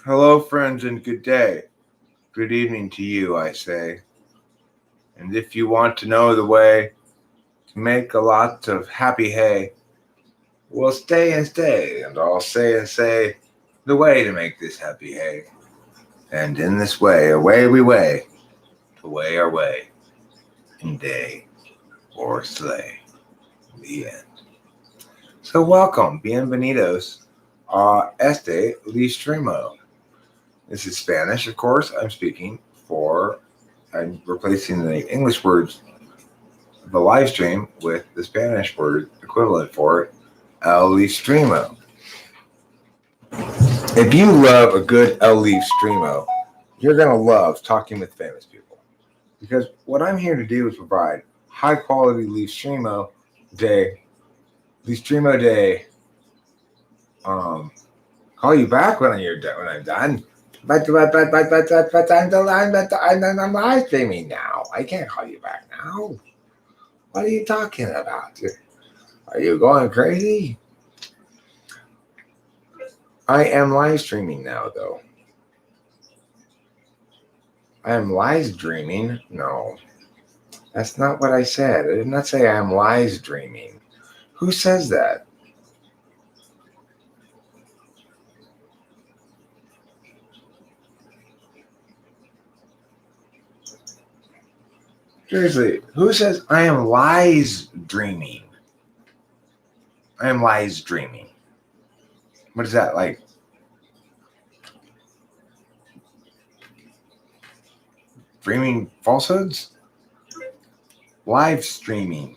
Hello, friends, and good day. Good evening to you, I say. And if you want to know the way to make a lot of happy hay, well, stay and stay, and I'll say and say the way to make this happy hay. And in this way, away we weigh, to weigh our way in day or sleigh. The end. So welcome, bienvenidos a este listremo. This is Spanish, of course. I'm replacing the English words of the live stream with the Spanish word equivalent for it, el listremo. If you love a good el listremo, you're going to love talking with famous people. Because what I'm here to do is provide high quality listremo day. Call you back when I'm done. But I'm live streaming now. I can't call you back now. What are you talking about? Are you going crazy? I am live streaming now, though. I am live dreaming? No, that's not what I said. I did not say I am live dreaming. Who says that? Seriously, who says I am lies dreaming? I am lies dreaming. What is that like? Dreaming falsehoods? Live streaming.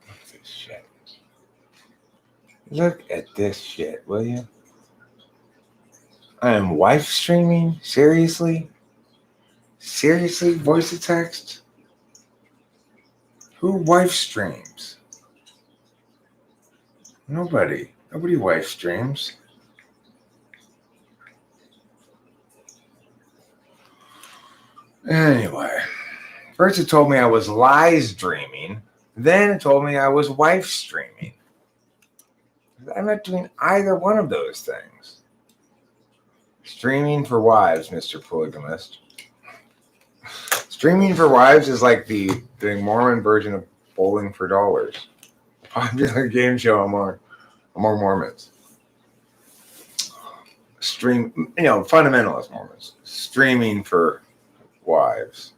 Look at this shit. Look at this shit, will you? I am wife streaming? Seriously? Seriously? Voice to text? Who wife streams? Nobody. Nobody wife streams. Anyway, first it told me I was lies dreaming, then it told me I was wife streaming. I'm not doing either one of those things. Streaming for wives, Mr. Polygamist. Streaming for wives is like the Mormon version of bowling for dollars. A popular game show among Mormons. Fundamentalist Mormons. Streaming for wives.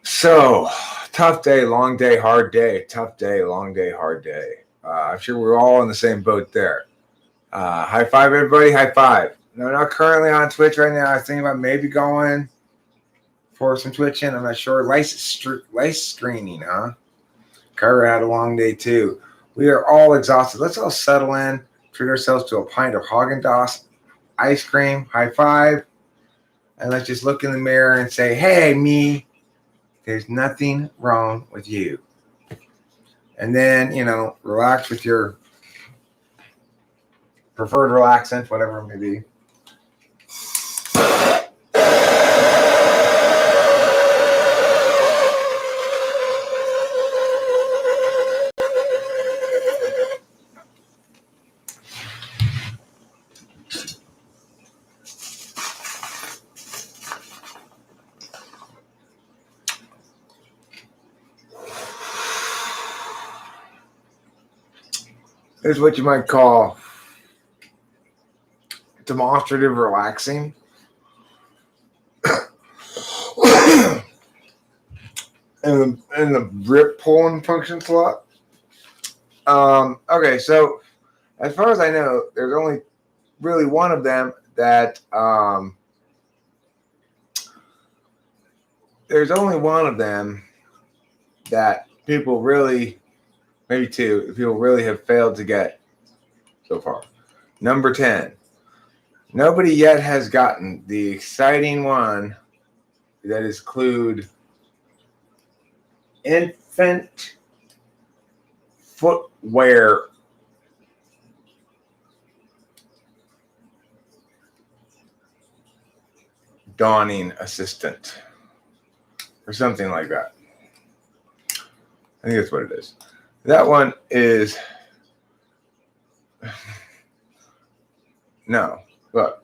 So, tough day, long day, hard day. Tough day, long day, hard day. I'm sure we're all in the same boat there. High five, everybody. High five. No, not currently on Twitch right now. I was thinking about maybe going for some Twitching. I'm not sure. Lice screening, huh? Carter had a long day too. We are all exhausted. Let's all settle in, treat ourselves to a pint of Haagen-Dazs ice cream. High five. And let's just look in the mirror and say, hey, me, there's nothing wrong with you. And then, relax with your preferred relaxant, whatever it may be. Here's what you might call demonstrative relaxing. in the rip pulling function slot. Okay, so as far as I know, there's only really one of them that people really, maybe two, people really have failed to get so far. Number 10. Nobody yet has gotten the exciting one that is include infant footwear donning assistant or something like that. think that's what it is. That one is no. Look,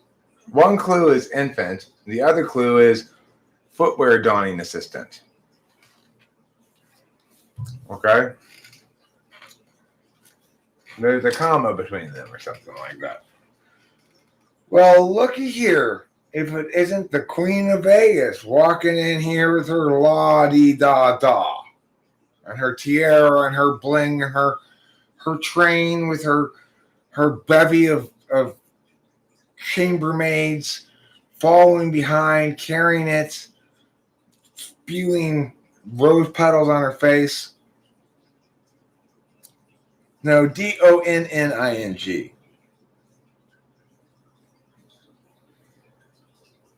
one clue is infant. The other clue is footwear donning assistant. Okay? There's a comma between them or something like that. Well, looky here. If it isn't the Queen of Vegas walking in here with her la-dee-da-da and her tiara and her bling and her train with her bevy of chambermaids following behind, carrying it, spewing rose petals on her face. No, Donning.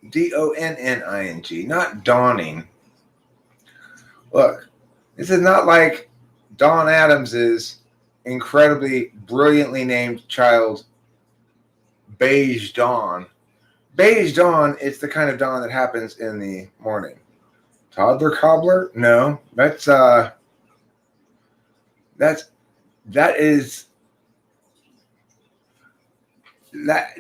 Donning, not dawning. Look, this is not like Dawn Adams's incredibly brilliantly named child, Beige Dawn. Beige Dawn is the kind of dawn that happens in the morning. Toddler cobbler? No, that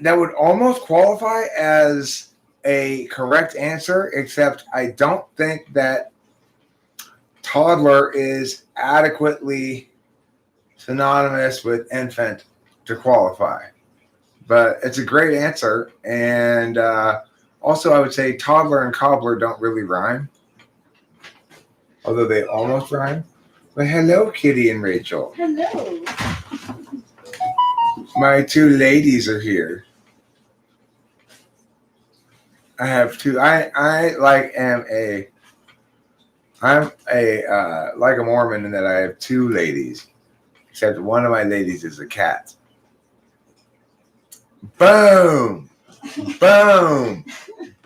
would almost qualify as a correct answer, except I don't think that toddler is adequately synonymous with infant to qualify. But it's a great answer. And also, I would say toddler and cobbler don't really rhyme, although they almost rhyme. But hello, Kitty and Rachel. Hello. My two ladies are here. I have two. I'm like a Mormon in that I have two ladies, except one of my ladies is a cat. Boom, boom,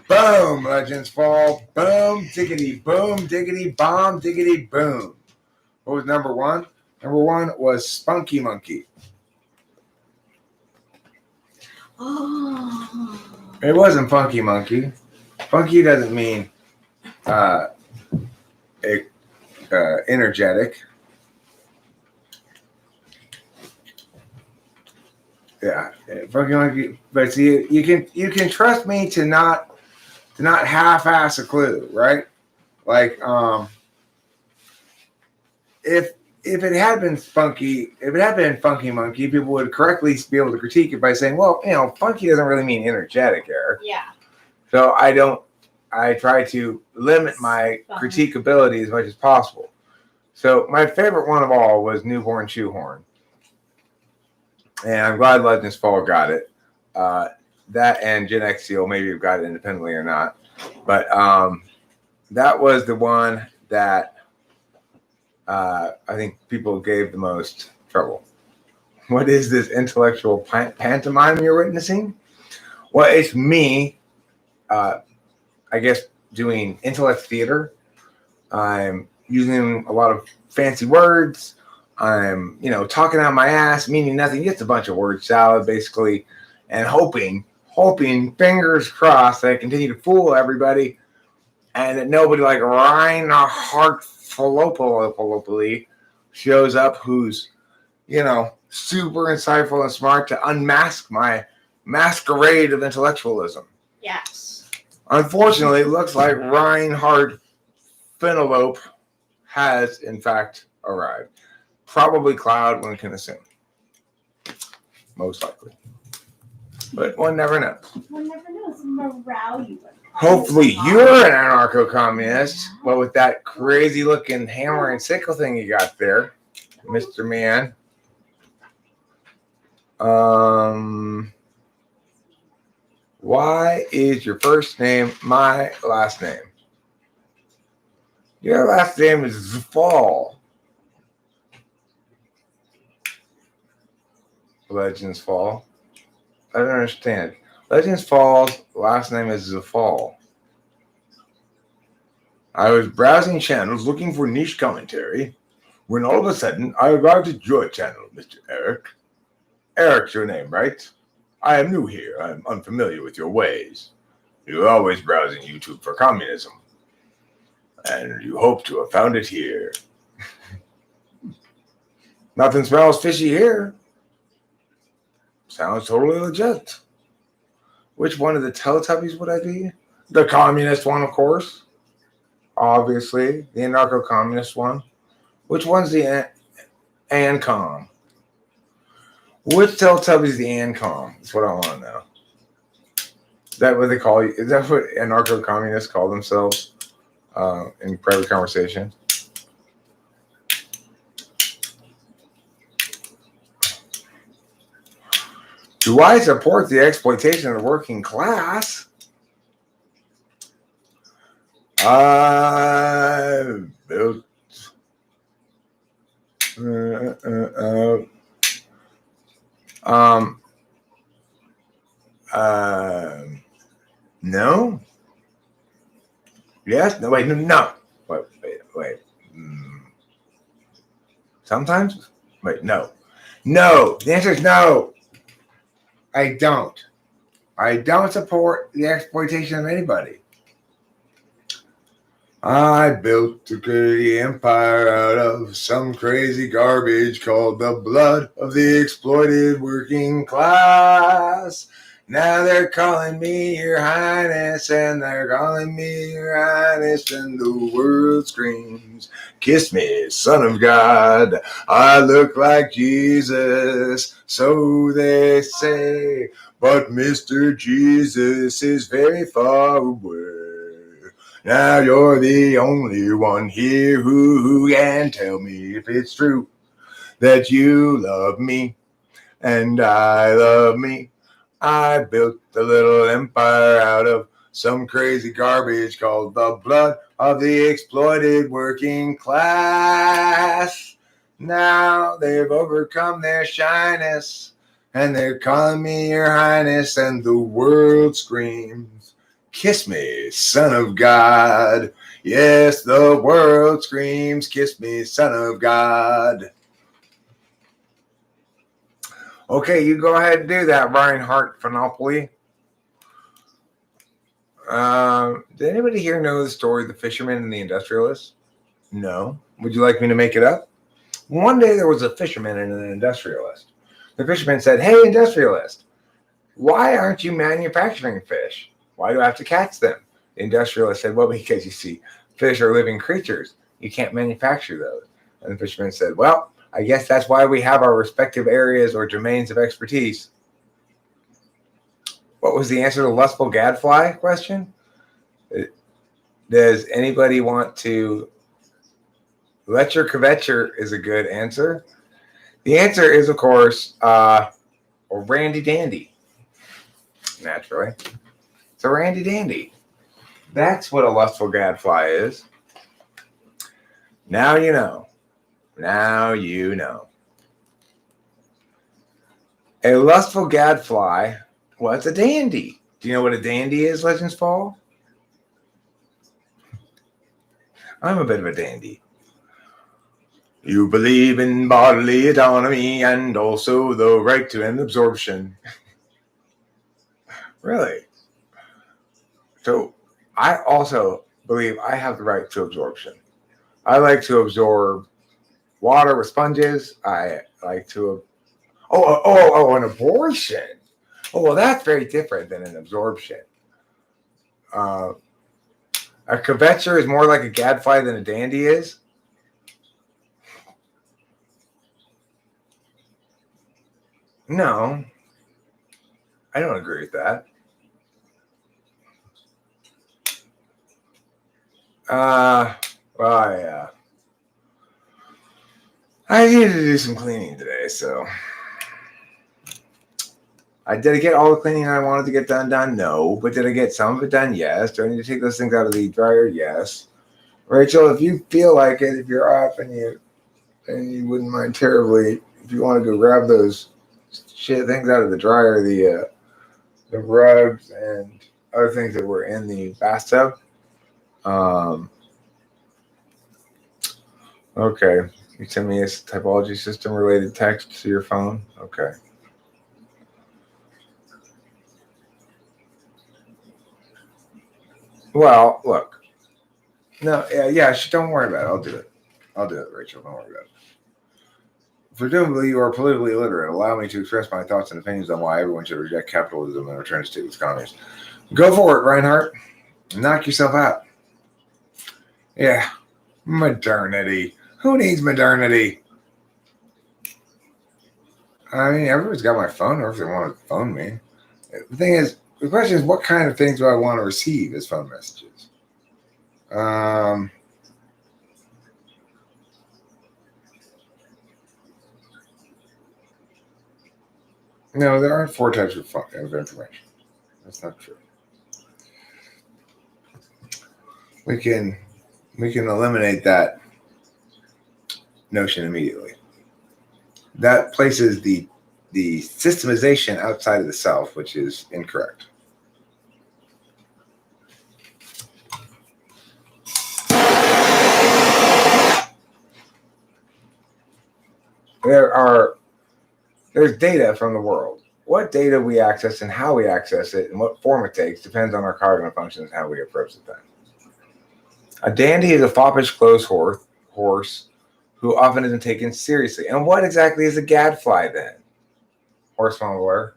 boom. Legends fall. Boom, diggity, boom, diggity, bomb, diggity, boom. What was number one? Number one was Spunky Monkey. Oh. It wasn't Funky Monkey. Funky doesn't mean energetic. Yeah, Funky Monkey. But see, you can trust me to not half-ass a clue, right? Like, if it had been Funky Monkey, people would correctly be able to critique it by saying, well, funky doesn't really mean energetic, Eric. Yeah. So I try to limit my critique ability as much as possible. So my favorite one of all was Newborn Shoehorn. And I'm glad Legends Fall got it. That and Gen X Seal maybe have got it independently or not. But that was the one that I think people gave the most trouble. What is this intellectual pantomime you're witnessing? Well, it's me, I guess, doing intellect theater. I'm using a lot of fancy words. I'm, talking out my ass, meaning nothing, just a bunch of word salad, basically, and hoping, fingers crossed, that I continue to fool everybody and that nobody like Reinhardt Falopoli shows up who's, super insightful and smart to unmask my masquerade of intellectualism. Yes. Unfortunately, it looks like Reinhardt Finelope has, in fact, arrived. Probably Cloud, one can assume. Most likely. But one never knows. One never knows. Morale you. Hopefully you're an anarcho-communist. Well, with that crazy-looking hammer and sickle thing you got there, Mr. Man. Why is your first name my last name? Your last name is Zafal. Legends Fall. I don't understand. Legends Fall's last name is Zafal. I was browsing channels looking for niche commentary when all of a sudden I arrived at your channel, Mr. Eric. Eric's your name, right? I am new here. I am unfamiliar with your ways. You're always browsing YouTube for communism. And you hope to have found it here. Nothing smells fishy here. Sounds totally legit. Which one of the Teletubbies would I be? The communist one, of course. Obviously. The anarcho-communist one. Which one's the ANCOM? Which Teletubby is the ANCOM? That's what I want to know. Is that what they call you? Is that what anarcho-communists call themselves in private conversation? Do I support the exploitation of the working class? I built. No. Yes. No. Wait. No. Wait. Sometimes. Wait. No. No. The answer is no. I don't. I don't support the exploitation of anybody. I built a great empire out of some crazy garbage called the blood of the exploited working class. Now they're calling me your highness, and they're calling me your highness, and the world screams, kiss me, son of God. I look like Jesus, so they say, but Mr. Jesus is very far away. Now you're the only one here who can tell me if it's true that you love me and I love me. I built a little empire out of some crazy garbage called the blood of the exploited working class. Now they've overcome their shyness and they're calling me your highness, and the world screams, kiss me, son of God. Yes, the world screams, kiss me, son of God. Okay, you go ahead and do that, Reinhardt Phenopoly. Did anybody here know the story of the fisherman and the industrialist? No. Would you like me to make it up? One day there was a fisherman and an industrialist. The fisherman said, hey, industrialist, why aren't you manufacturing fish? Why do I have to catch them? The industrialist said, well, because you see, fish are living creatures. You can't manufacture those. And the fisherman said, well, I guess that's why we have our respective areas or domains of expertise. What was the answer to the lustful gadfly question? Does anybody want to? Letcher Kvetcher is a good answer. The answer is, of course, Randy Dandy. Naturally. It's a Randy Dandy. That's what a lustful gadfly is. Now you know. Now you know. A lustful gadfly, what's a dandy? Do you know what a dandy is, Legends Fall? I'm a bit of a dandy. You believe in bodily autonomy and also the right to end absorption. Really? So I also believe I have the right to absorption. I like to absorb water with sponges. I like to... an abortion. Oh, well, that's very different than an absorption. A kvetcher is more like a gadfly than a dandy is. No, I don't agree with that. I needed to do some cleaning today, so did I get all the cleaning I wanted to get done? No. But did I get some of it done? Yes. Do I need to take those things out of the dryer? Yes. Rachel, if you feel like it, if you're up and you wouldn't mind terribly, if you want to go grab those shit things out of the dryer, the rugs and other things that were in the bathtub. Okay. You send me a typology system related text to your phone. Okay. Well, look. No, yeah, don't worry about it. I'll do it, Rachel. Don't worry about it. Presumably, you are politically illiterate. Allow me to express my thoughts and opinions on why everyone should reject capitalism and return to stateless economies. Go for it, Reinhardt. Knock yourself out. Yeah, modernity. Who needs modernity? I mean, everyone's got my phone number if they want to phone me. The thing is, the question is, what kind of things do I want to receive as phone messages? No, there aren't 4 types of information. That's not true. We can eliminate that notion immediately. That places the systemization outside of the self, which is incorrect. There's data from the world. What data we access and how we access it and what form it takes depends on our cognitive functions and how we approach the thing. A dandy is a foppish clothes horse who often isn't taken seriously. And what exactly is a gadfly then? Horse mumbler.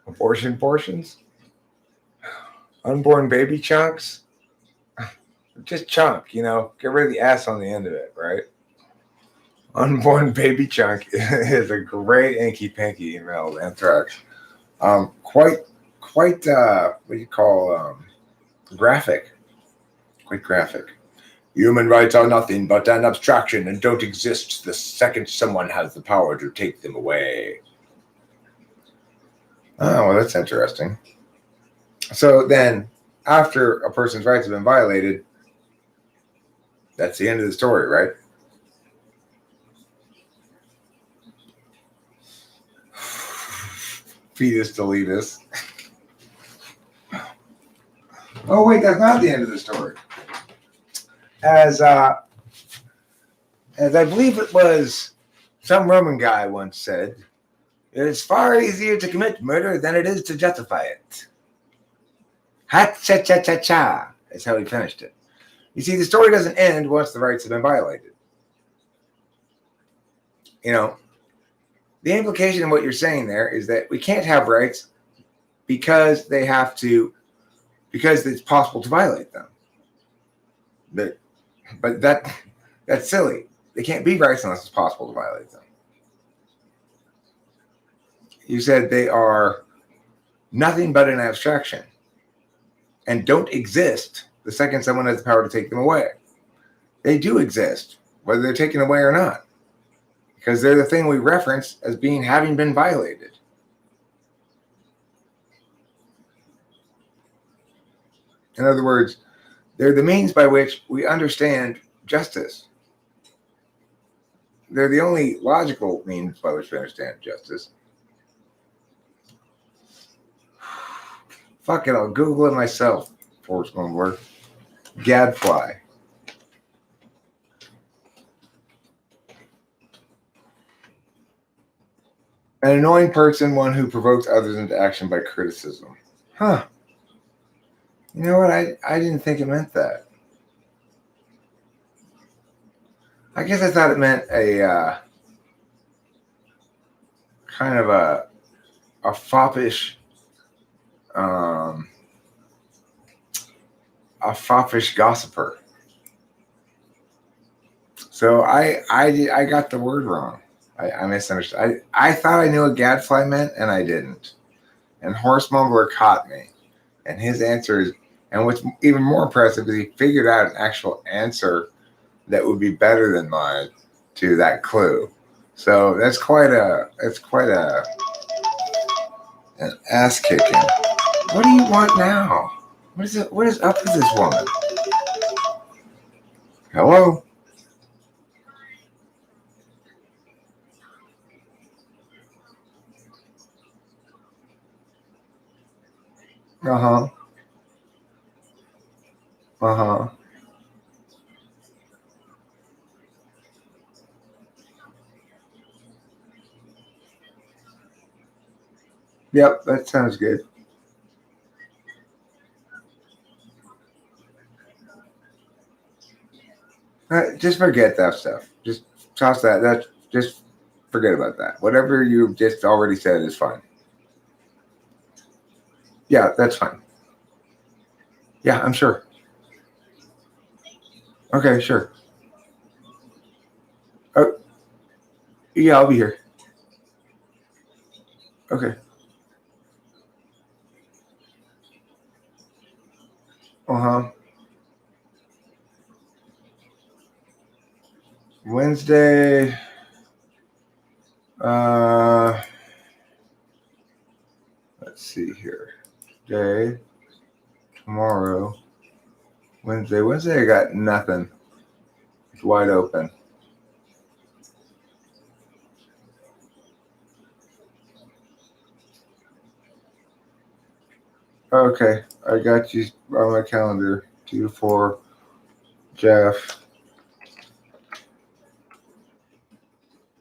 Abortion portions? Unborn baby chunks? Just chunk, get rid of the S on the end of it, right? Unborn baby chunk is a great inky pinky email of anthrax. Quite what do you call graphic? Quite graphic. Human rights are nothing but an abstraction and don't exist the second someone has the power to take them away. Oh, well, that's interesting. So then, after a person's rights have been violated, that's the end of the story, right? Fetus deletus. Oh, wait, that's not the end of the story. As I believe it was some Roman guy once said, it's far easier to commit murder than it is to justify it. Ha-cha-cha-cha-cha is how he finished it. You see, the story doesn't end once the rights have been violated. The implication of what you're saying there is that we can't have rights because it's possible to violate them. But that's silly. They can't be rights unless it's possible to violate them. You said they are nothing but an abstraction and don't exist the second someone has the power to take them away. They do exist, whether they're taken away or not, because they're the thing we reference as having been violated. In other words, they're the means by which we understand justice. They're the only logical means by which we understand justice. Fuck it, I'll Google it myself. Force going to work. Gadfly. An annoying person, one who provokes others into action by criticism. Huh. You know what? I didn't think it meant that. I guess I thought it meant a kind of a foppish gossiper. So I got the word wrong. I misunderstood. I thought I knew what gadfly meant, and I didn't. And Horse Mumbler caught me. And his answer is, and what's even more impressive is he figured out an actual answer that would be better than mine to that clue. So that's quite an ass kicking. What do you want now? What is it? What is up with this woman? Hello? Uh-huh. Uh-huh. Yep, that sounds good. Just forget that stuff. Just toss that. Just forget about that. Whatever you just already said is fine. Yeah, that's fine. Yeah, I'm sure. Okay, sure. Oh, yeah, I'll be here. Okay. Uh-huh. Wednesday. Let's see here. Today, tomorrow, Wednesday. Wednesday, I got nothing. It's wide open. Okay, I got you on my calendar. 2 to 4, Jeff.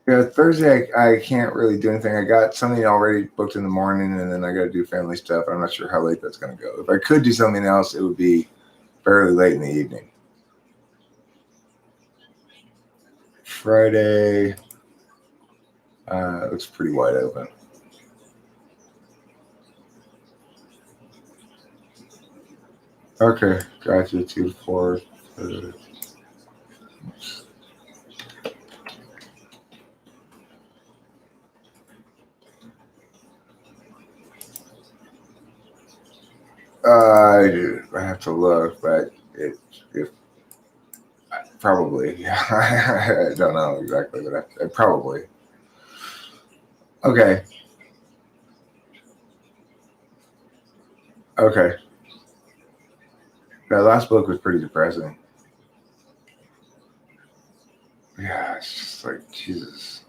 Yeah, Thursday I can't really do anything. I got something already booked in the morning, and then I got to do family stuff. I'm not sure how late that's going to go. If I could do something else, it would be fairly late in the evening. Friday looks pretty wide open. Okay, gotcha. 2 to 4. I have to look, but it probably. I don't know exactly, but I probably. Okay. Okay. That last book was pretty depressing. Yeah, it's just like Jesus.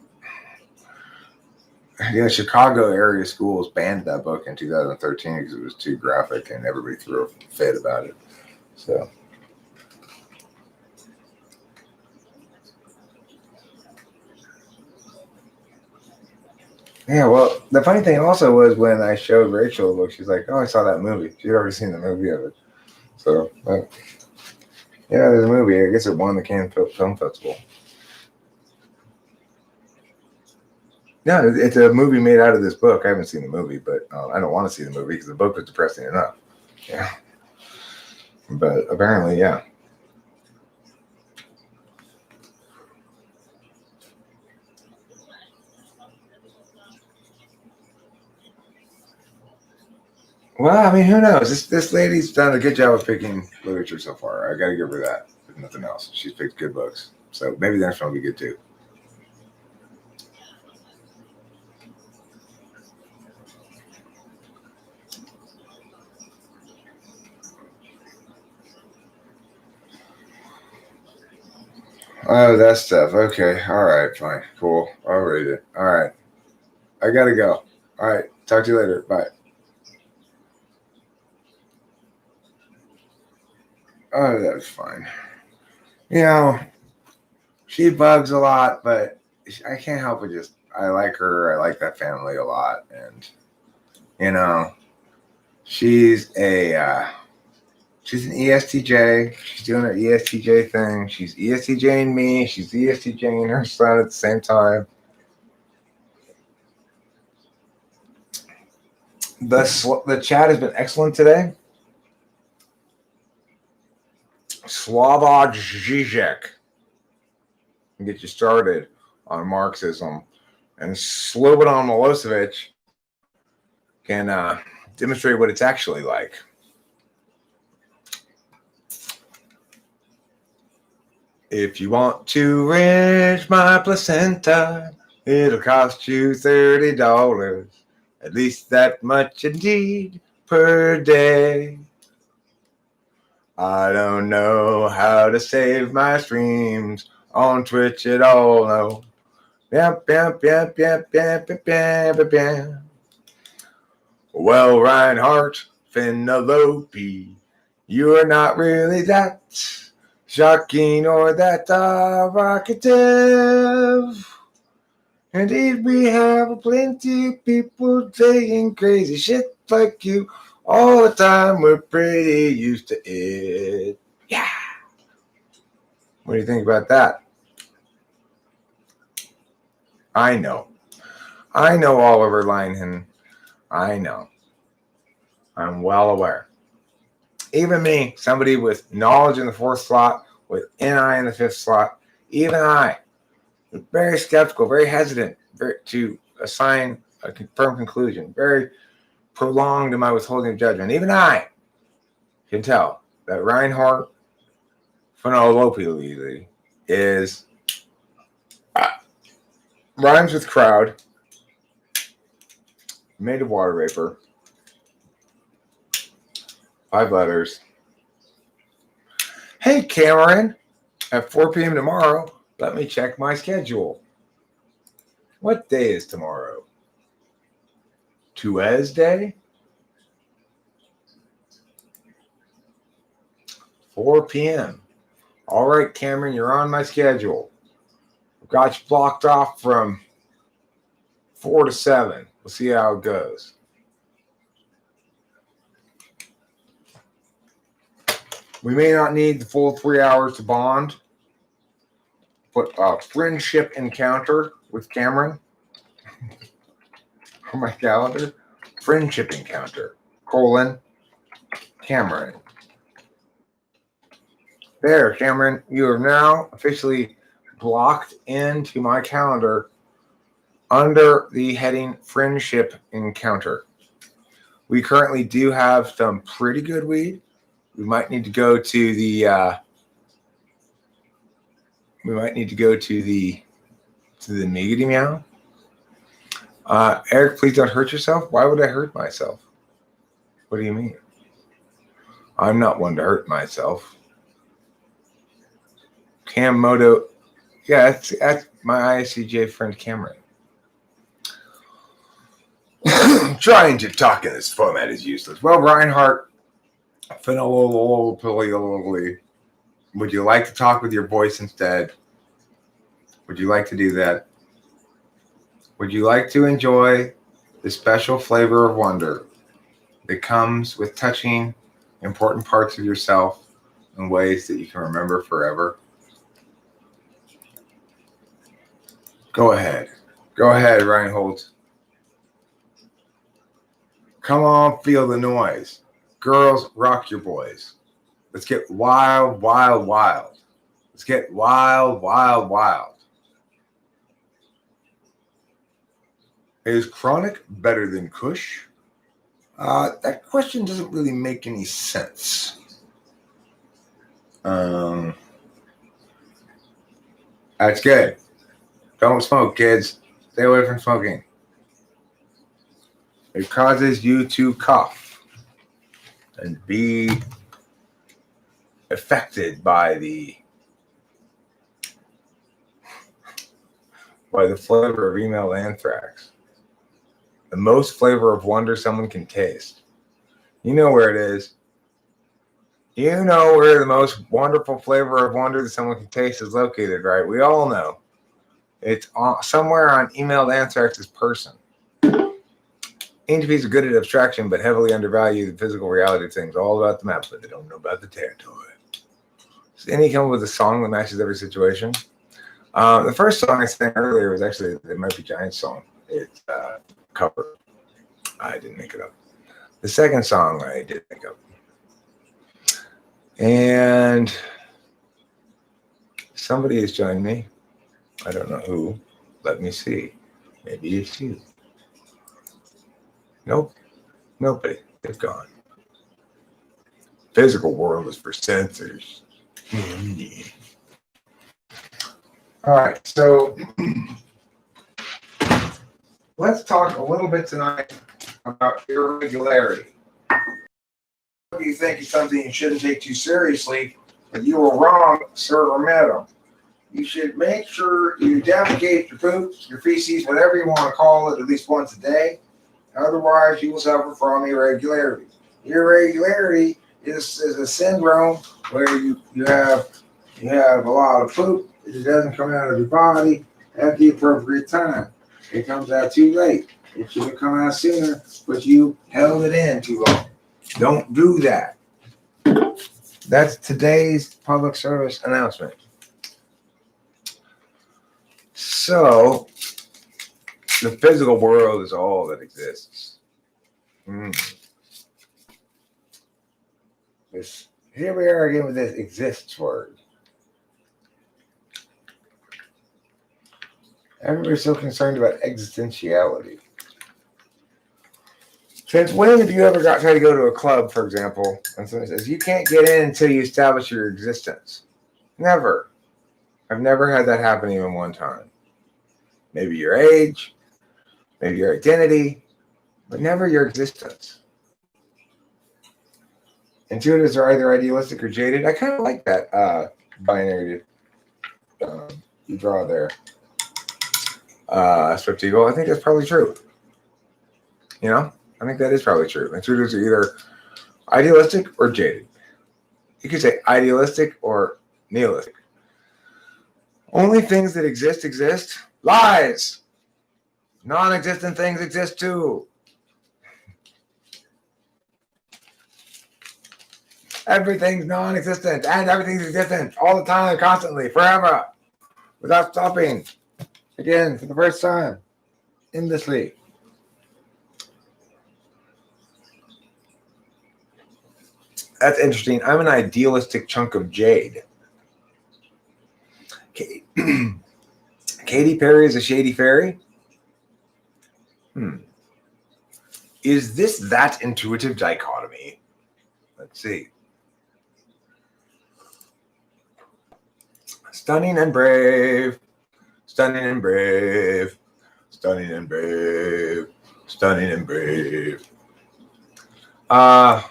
Yeah, Chicago area schools banned that book in 2013 because it was too graphic, and everybody threw a fit about it. So. Yeah, well, the funny thing also was when I showed Rachel the book, she's like, "Oh, I saw that movie." She'd already seen the movie of it. So, yeah, there's a movie. I guess it won the Cannes Film Festival. Yeah, it's a movie made out of this book. I haven't seen the movie, but I don't want to see the movie because the book was depressing enough. Yeah, but apparently, yeah. Well, I mean, who knows? This lady's done a good job of picking literature so far. I got to give her that. If nothing else, she's picked good books. So maybe the next one will be good too. Oh, that stuff. Okay. All right. Fine. Cool. I'll read it. All right. I got to go. All right. Talk to you later. Bye. Oh, that's fine. You know, she bugs a lot, but I can't help but just, I like her. I like that family a lot. And, you know, she's she's an ESTJ. She's doing her ESTJ thing. She's ESTJing me. She's ESTJing her son at the same time. The chat has been excellent today. Slava Zizek can get you started on Marxism, and Slobodan Milosevic can demonstrate what it's actually like. If you want to enrich my placenta, it'll cost you $30. At least that much indeed per day. I don't know how to save my streams on Twitch at all, no. Yep. Well, Reinhardt, Penelope, you're not really that shocking or that evocative. Indeed, we have plenty of people saying crazy shit like you all the time. We're pretty used to it. Yeah. What do you think about that? I know. I know Oliver Linehan. I know. I'm well aware. Even me, somebody with knowledge in the 4th slot, with NI in the 5th slot, even I, very skeptical, very hesitant to assign a firm conclusion, very prolonged in my withholding of judgment. Even I can tell that Reinhardt phonolopically is rhymes with crowd, made of water vapor, 5 letters. Hey, Cameron, at 4 p.m. tomorrow, let me check my schedule. What day is tomorrow? Tuesday? 4 p.m. All right, Cameron, you're on my schedule. I've got you blocked off from 4 to 7. We'll see how it goes. We may not need the full 3 hours to bond, but a friendship encounter with Cameron on my calendar. Friendship encounter, Cameron. There, Cameron, you are now officially blocked into my calendar under the heading Friendship Encounter. We currently do have some pretty good weed. We might need to go to the Miggity Meow. Eric, please don't hurt yourself. Why would I hurt myself? What do you mean? I'm not one to hurt myself. Cam Moto, yeah, that's my ISCJ friend Cameron. Trying to talk in this format is useless. Well, Reinhardt, would you like to talk with your voice instead? Would you like to do that? Would you like to enjoy the special flavor of wonder that comes with touching important parts of yourself in ways that you can remember forever? Go ahead. Go ahead, Reinhold. Come on, feel the noise. Girls, rock your boys. Let's get wild, wild, wild. Let's get wild, wild, wild. Is chronic better than Kush? That question doesn't really make any sense. That's good. Don't smoke, kids. Stay away from smoking. It causes you to cough and be affected by the flavor of email anthrax. The most flavor of wonder someone can taste. You know where it is. You know where the most wonderful flavor of wonder that someone can taste is located, right? We all know. It's somewhere on emailed anthrax's person. ENTPs are good at abstraction, but heavily undervalue the physical reality of things. All about the map, but they don't know about the territory. Does any come up with a song that matches every situation? The first song I sang earlier was actually the Murphy Giants song. It's cover. I didn't make it up. The second song I did make up. And somebody has joined me. I don't know who. Let me see. Maybe it's you. Nope. Nobody. They've gone. Physical world is for sensors. All right. So let's talk a little bit tonight about irregularity. What you think is something you shouldn't take too seriously, but you were wrong, sir or madam. You should make sure you defecate your poop, your feces, whatever you want to call it, at least once a day. Otherwise, you will suffer from irregularity. Irregularity is a syndrome where you have a lot of poop. It doesn't come out of your body at the appropriate time. It comes out too late. It should have come out sooner, but you held it in too long. Don't do that. That's today's public service announcement. So the physical world is all that exists. Here we are again with this exists word. Everybody's so concerned about existentiality. Since when have you ever tried to go to a club, for example, and someone says, you can't get in until you establish your existence? Never. I've never had that happen even one time. Maybe your age, maybe your identity, but never your existence. Intuitives are either idealistic or jaded. I kind of like that binary you draw there. Swift Eagle. I think that's probably true. You know, I think that is probably true. Intuitives are either idealistic or jaded. You could say idealistic or nihilistic. Only things that exist. Lies. Non-existent things exist too. Everything's non-existent and everything's existent all the time, constantly, forever, without stopping. Again, for the first time, endlessly. That's interesting. I'm an idealistic chunk of jade. Katy Perry is a shady fairy? Is this that intuitive dichotomy? Let's see. Stunning and brave. Stunning and brave. Stunning and brave. Stunning and brave. No,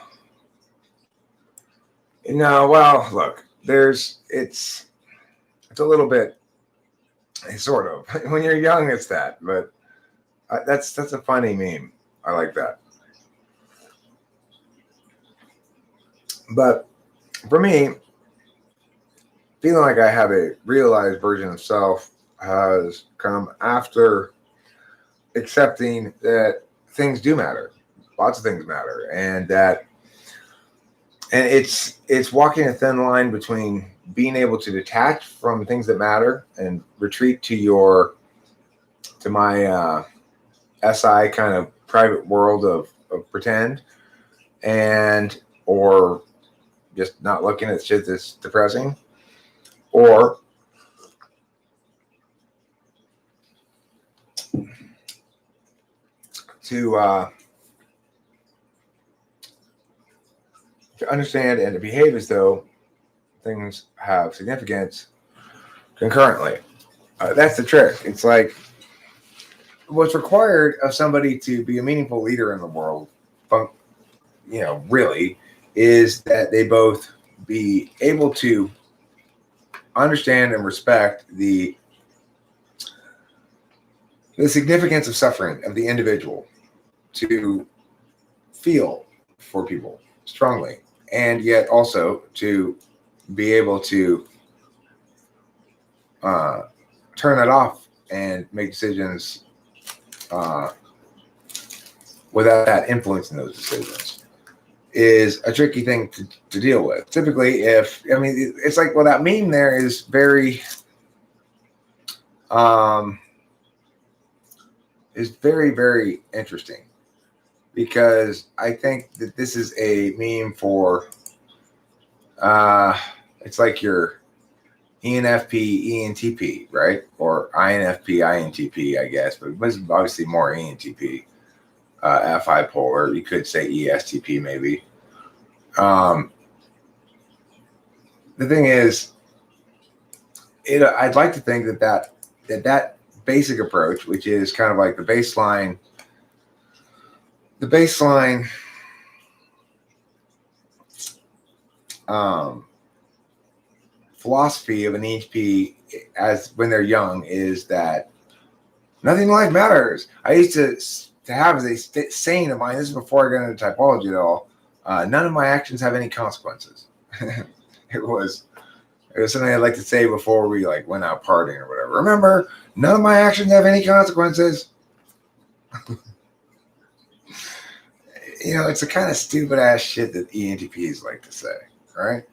well, look, it's a little bit, sort of. When you're young, it's that, but that's a funny meme. I like that. But for me, feeling like I have a realized version of self has come after accepting that things do matter. Lots of things matter, and it's walking a thin line between being able to detach from things that matter and retreat to my SI kind of private world of pretend, and or just not looking at shit that's depressing, or to understand and to behave as though things have significance concurrently. That's the trick. It's like what's required of somebody to be a meaningful leader in the world, really, is that they both be able to understand and respect the significance of suffering of the individual, to feel for people strongly, and yet also to be able to turn that off and make decisions without that influencing those decisions is a tricky thing to deal with. Typically, it's like, well, that meme there is very very interesting, because I think that this is a meme for it's like your ENFP, ENTP, right? Or INFP, INTP, I guess, but it's obviously more ENTP, FI polar. You could say ESTP maybe. The thing is, I'd like to think that basic approach, which is kind of like the baseline philosophy of an ENTP as when they're young, is that nothing in life matters. I used to have as a saying of mine, this is before I got into typology at all, none of my actions have any consequences. It was something I'd like to say before we went out partying or whatever. Remember, none of my actions have any consequences. It's the kind of stupid ass shit that ENTPs like to say, right?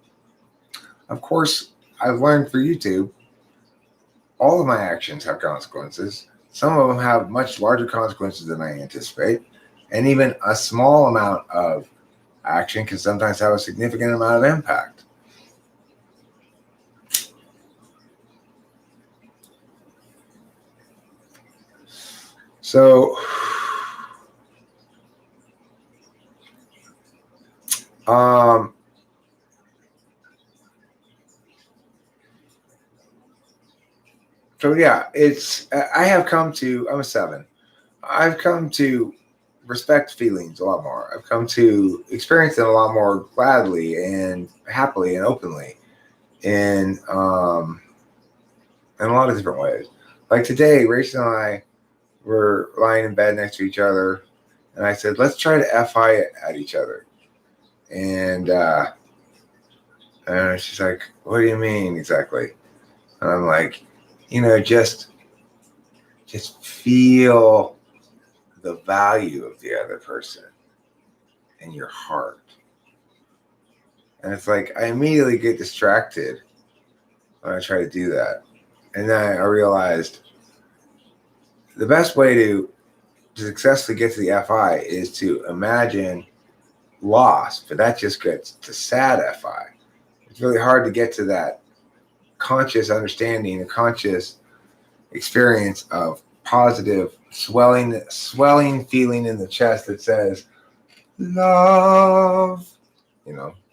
Of course, I've learned for YouTube all of my actions have consequences. Some of them have much larger consequences than I anticipate. And even a small amount of action can sometimes have a significant amount of impact. So, yeah, I'm a 7. I've come to respect feelings a lot more. I've come to experience them a lot more gladly and happily and openly in a lot of different ways. Like today, Rachel and I were lying in bed next to each other, and I said, let's try to FI at each other. And she's like, what do you mean exactly? And I'm like, just feel the value of the other person in your heart. And it's like I immediately get distracted when I try to do that. And then I realized the best way to successfully get to the FI is to imagine loss, but that just gets to sad FI. It's really hard to get to that conscious understanding, a conscious experience of positive swelling feeling in the chest that says love,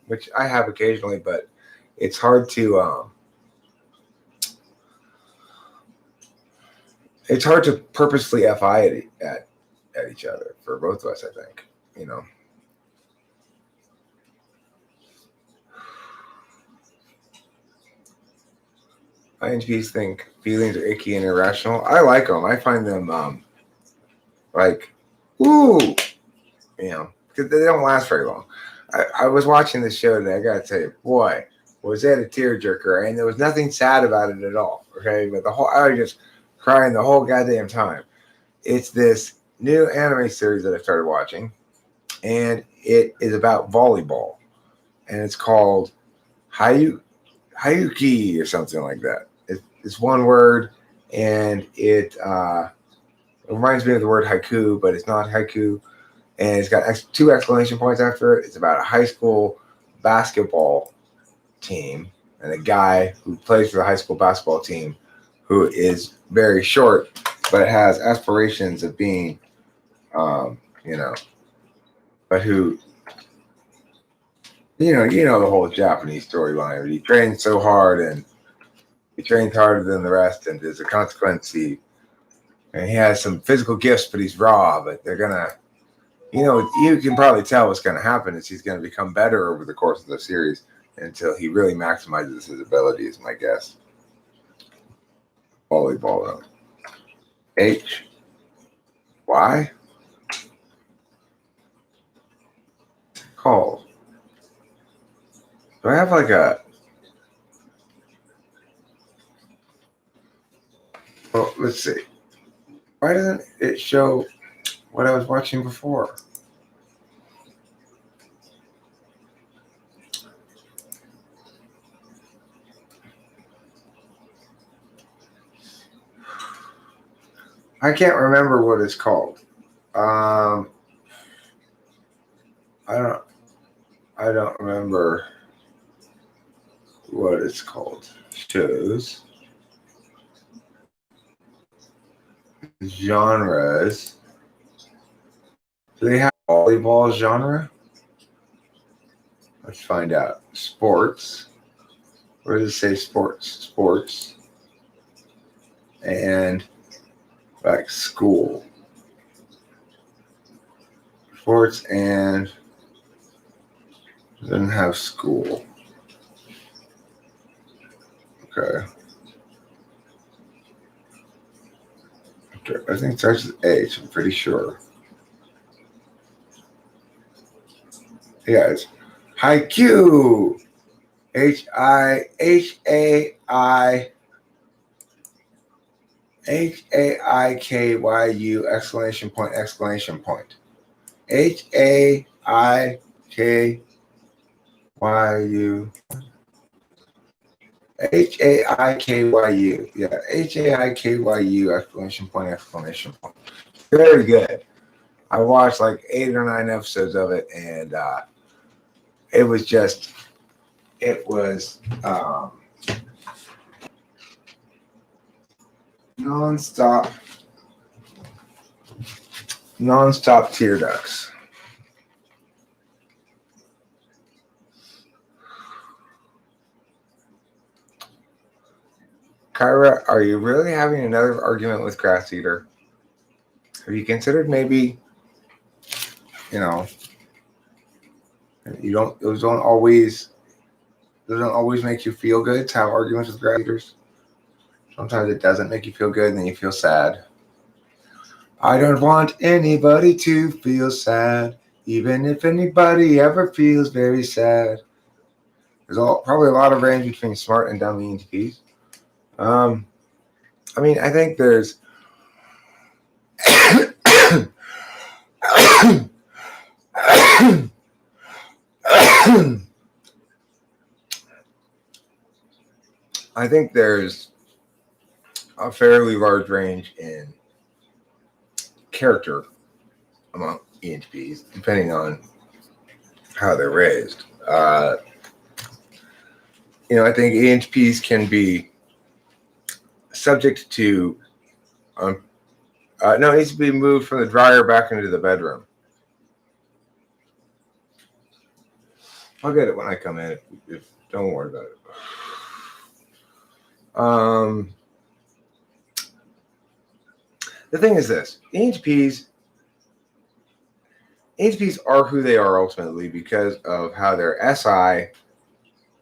which I have occasionally, but it's hard to purposely FI at each other for both of us, I think. INTPs think feelings are icky and irrational. I like them. I find them like, ooh, because they don't last very long. I was watching this show today. I gotta tell you, boy, was that a tearjerker, and there was nothing sad about it at all. Okay, but I was just crying the whole goddamn time. It's this new anime series that I started watching, and it is about volleyball, and it's called Hayuki or something like that. It's one word, and it reminds me of the word haiku, but it's not haiku. And it's got 2 exclamation points after it. It's about a high school basketball team and a guy who plays for the high school basketball team who is very short, but has aspirations of being, but who, the whole Japanese storyline. He trains so hard and he trains harder than the rest, and as a consequence, he has some physical gifts, but he's raw. But they're gonna, you can probably tell what's gonna happen is he's gonna become better over the course of the series until he really maximizes his abilities. My guess. Volleyball though. H. Y. Call. Do I have like a? Well, let's see. Why doesn't it show what I was watching before? I can't remember what it's called. I don't remember what it's called. Shows. Genres. Do they have volleyball genre? Let's find out. Sports. Where does it say sports? Sports. And like school. Sports and doesn't have school. Okay. I think it starts with H, I'm pretty sure. Yeah, it's Haiku. HAIKYU exclamation point exclamation point. HAIKYU Haikyu. Yeah, Haikyu! Exclamation point! Exclamation point! Very good. I watched like 8 or 9 episodes of it, and it was just, it was nonstop tear ducts. Kyra, are you really having another argument with Grass Eater? Have you considered maybe, you know, you don't, those don't always, doesn't always make you feel good to have arguments with Grass Eaters? Sometimes it doesn't make you feel good, and then you feel sad. I don't want anybody to feel sad, even if anybody ever feels very sad. There's probably a lot of range between smart and dumb ENTPs. I mean, I think there's I think there's a fairly large range in character among ENTPs, depending on how they're raised. I think ENTPs can be subject to no, it needs to be moved from the dryer back into the bedroom. I'll get it when I come in. Don't worry about it. The thing is this: ENTPs are who they are ultimately because of how their SI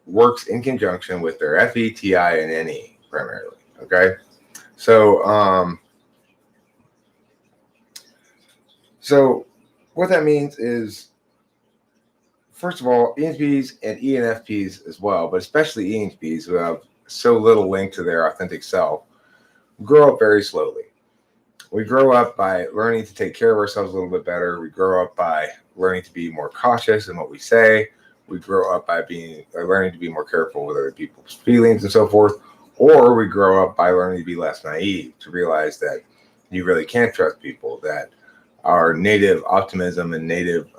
works in conjunction with their FE, TI, and NE primarily. Okay, so what that means is, first of all, ENTPs and ENFPs as well, but especially ENTPs who have so little link to their authentic self, grow up very slowly. We grow up by learning to take care of ourselves a little bit better. We grow up by learning to be more cautious in what we say. We grow up by learning to be more careful with other people's feelings and so forth. Or we grow up by learning to be less naive, to realize that you really can't trust people, that our native optimism and native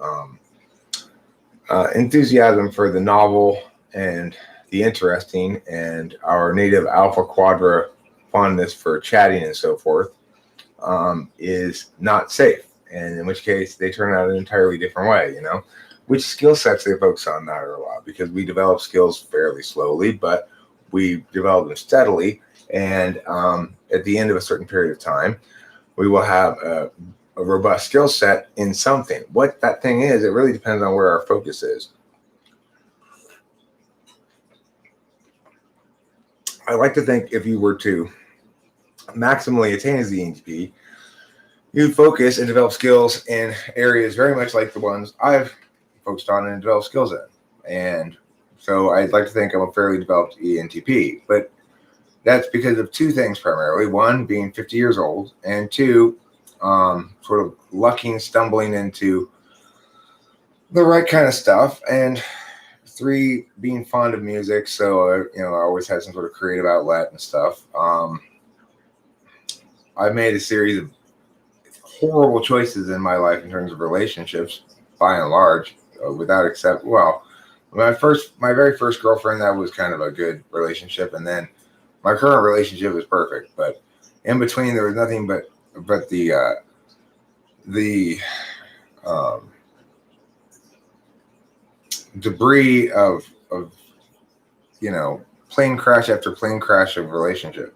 enthusiasm for the novel and the interesting, and our native alpha quadra fondness for chatting and so forth, is not safe. And in which case they turn out an entirely different way, which skill sets they focus on matter a lot, because we develop skills fairly slowly, but we develop them steadily. And at the end of a certain period of time, we will have a robust skill set in something. What that thing is, it really depends on where our focus is. I like to think if you were to maximally attain as the ENTP, you'd focus and develop skills in areas very much like the ones I've focused on and developed skills in. And so I'd like to think I'm a fairly developed ENTP, but that's because of two things primarily. One, being 50 years old, and two, sort of stumbling into the right kind of stuff, and three, being fond of music. So, I always had some sort of creative outlet and stuff. I've made a series of horrible choices in my life in terms of relationships, by and large, without except, well, my very first girlfriend, that was kind of a good relationship, and then my current relationship is perfect. But in between, there was nothing but the debris of plane crash after plane crash of relationship.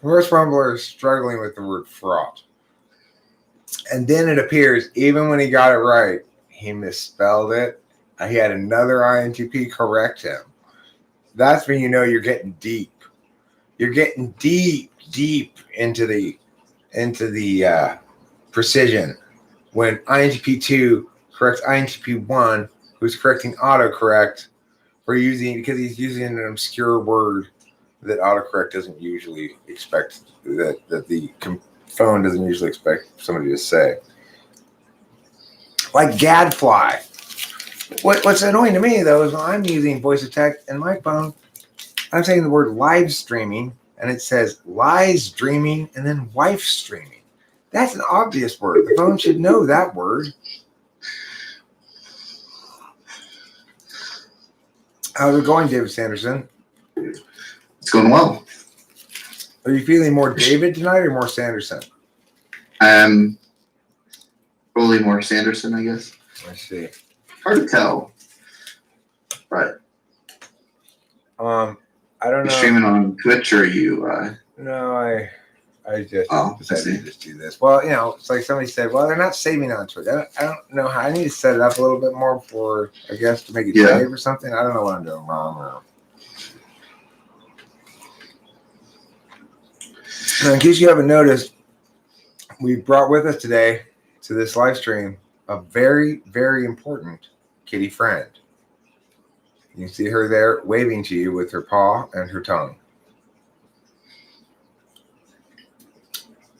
Reverse Rumbler is struggling with the word fraught. And then it appears, even when he got it right, he misspelled it. He had another INTP correct him. That's when you know you're getting deep. You're getting deep into the precision. When INTP 2 corrects INTP 1 who's correcting autocorrect because he's using an obscure word that autocorrect doesn't usually expect, that the phone doesn't usually expect somebody to say. Like gadfly. What's annoying to me, though, is when I'm using voice of text in my phone, I'm saying the word live streaming, and it says lies dreaming and then wife streaming. That's an obvious word. The phone should know that word. How's it going, David Sanderson? It's going well. Are you feeling more David tonight or more Sanderson? Probably more Sanderson, I guess. I see. Hard to tell. But I don't know. You streaming on Twitch or you? No, I just decided to just do this. Well, it's like somebody said, well, they're not saving on Twitch. I don't know how. I need to set it up a little bit more for, I guess, to make it save or something. I don't know what I'm doing wrong now. Now, in case you haven't noticed, we brought with us today to this live stream a very, very important kitty friend. You see her there waving to you with her paw and her tongue.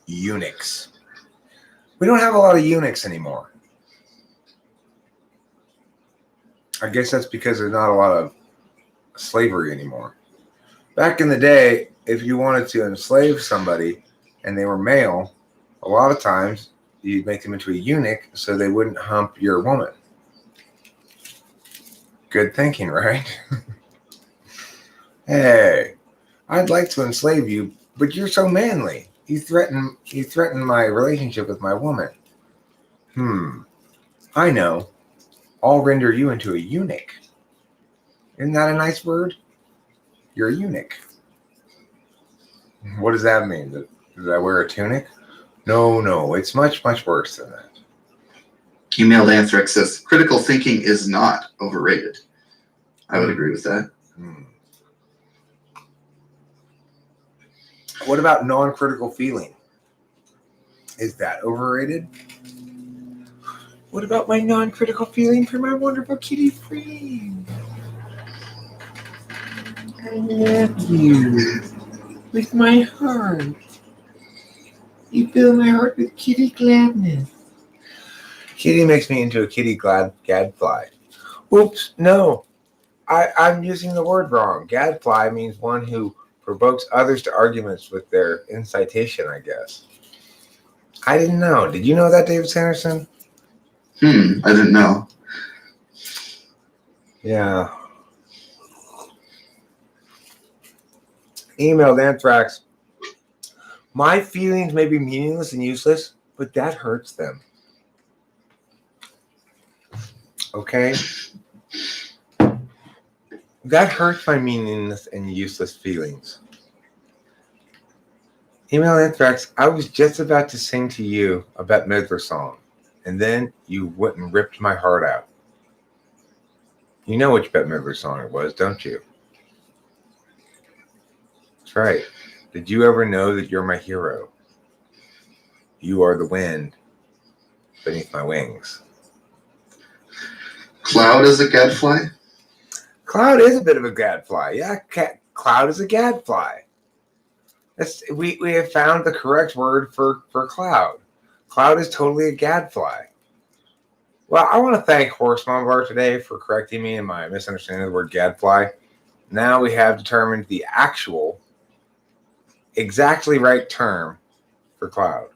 Eunuchs. We don't have a lot of eunuchs anymore. I guess that's because there's not a lot of slavery anymore. Back in the day, if you wanted to enslave somebody and they were male, a lot of times you'd make them into a eunuch so they wouldn't hump your woman. Good thinking, right? Hey, I'd like to enslave you, but you're so manly. You threaten my relationship with my woman. I know. I'll render you into a eunuch. Isn't that a nice word? You're a eunuch. What does that mean? Did I wear a tunic? No. It's much, much worse than that. Emailed Anthrax says, critical thinking is not overrated. I would agree with that. What about non-critical feeling? Is that overrated? What about my non-critical feeling for my wonderful kitty friend? I love you with my heart. You fill my heart with kitty gladness. Kitty makes me into a kitty gadfly. Oops, no. I'm using the word wrong. Gadfly means one who provokes others to arguments with their incitation, I guess. I didn't know. Did you know that, David Sanderson? I didn't know. Yeah. Emailed Anthrax. My feelings may be meaningless and useless, but that hurts them. Okay? That hurts my meaningless and useless feelings. Email Anthrax, I was just about to sing to you a Bette Midler song, and then you went and ripped my heart out. You know which Bette Midler song it was, don't you? That's right. Did you ever know that you're my hero? You are the wind beneath my wings. Cloud is a gadfly? Cloud is a bit of a gadfly. Yeah, Cloud is a gadfly. We have found the correct word for cloud. Cloud is totally a gadfly. Well, I want to thank Horse Mumbar today for correcting me in my misunderstanding of the word gadfly. Now we have determined the actual, exactly right term for cloud.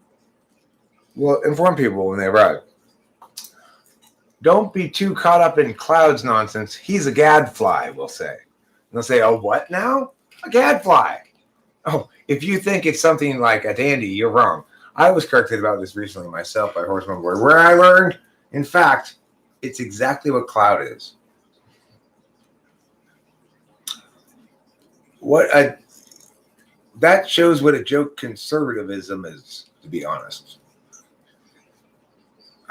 We'll inform people when they arrive. Don't be too caught up in Cloud's nonsense. He's a gadfly, we'll say. And they'll say, oh, what now? A gadfly. Oh, if you think it's something like a dandy, you're wrong. I was corrected about this recently myself by Horseman Board, where I learned, in fact, it's exactly what Cloud is. That shows what a joke conservatism is, to be honest.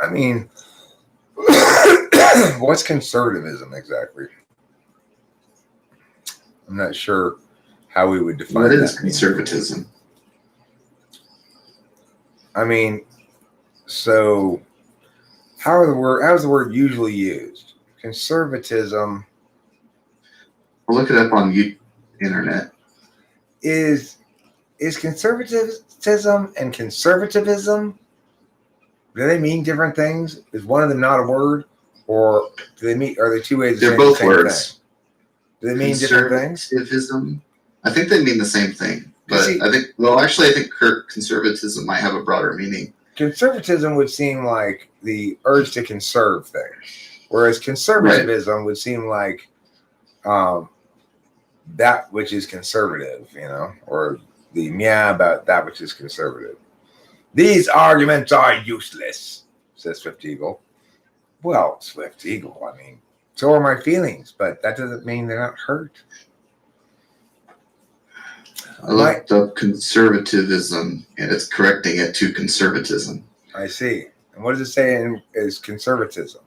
I mean, what's conservatism exactly? I'm not sure how we would define what that. What is conservatism? I mean, so how is the word usually used? conservatism Or look it up on internet. is conservatism and conservatism, do they mean different things? Is one of them not a word, or do they mean? Are they two ways of They're saying both the same words. thing? Do they mean different things? Conservatism. I think they mean the same thing, but See, I think conservatism might have a broader meaning. Conservatism would seem like the urge to conserve things, whereas conservatism would seem like that which is conservative, or the meow about that which is conservative. These arguments are useless, says Swift Eagle. Well, Swift Eagle, I mean, so are my feelings, but that doesn't mean they're not hurt. I looked up conservatism, and it's correcting it to conservatism. I see. And what does it say is conservatism?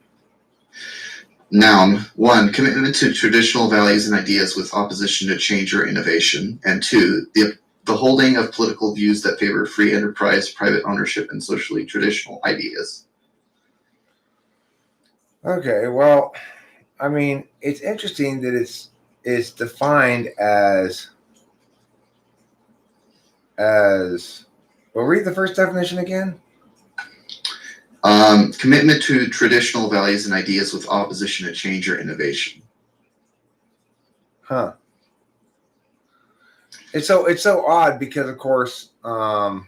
Noun: 1, commitment to traditional values and ideas with opposition to change or innovation. And 2, the holding of political views that favor free enterprise, private ownership, and socially traditional ideas. Okay, well, I mean, it's interesting that it's defined as well, read the first definition again. Commitment to traditional values and ideas with opposition to change or innovation. Huh. It's so odd because, of course, a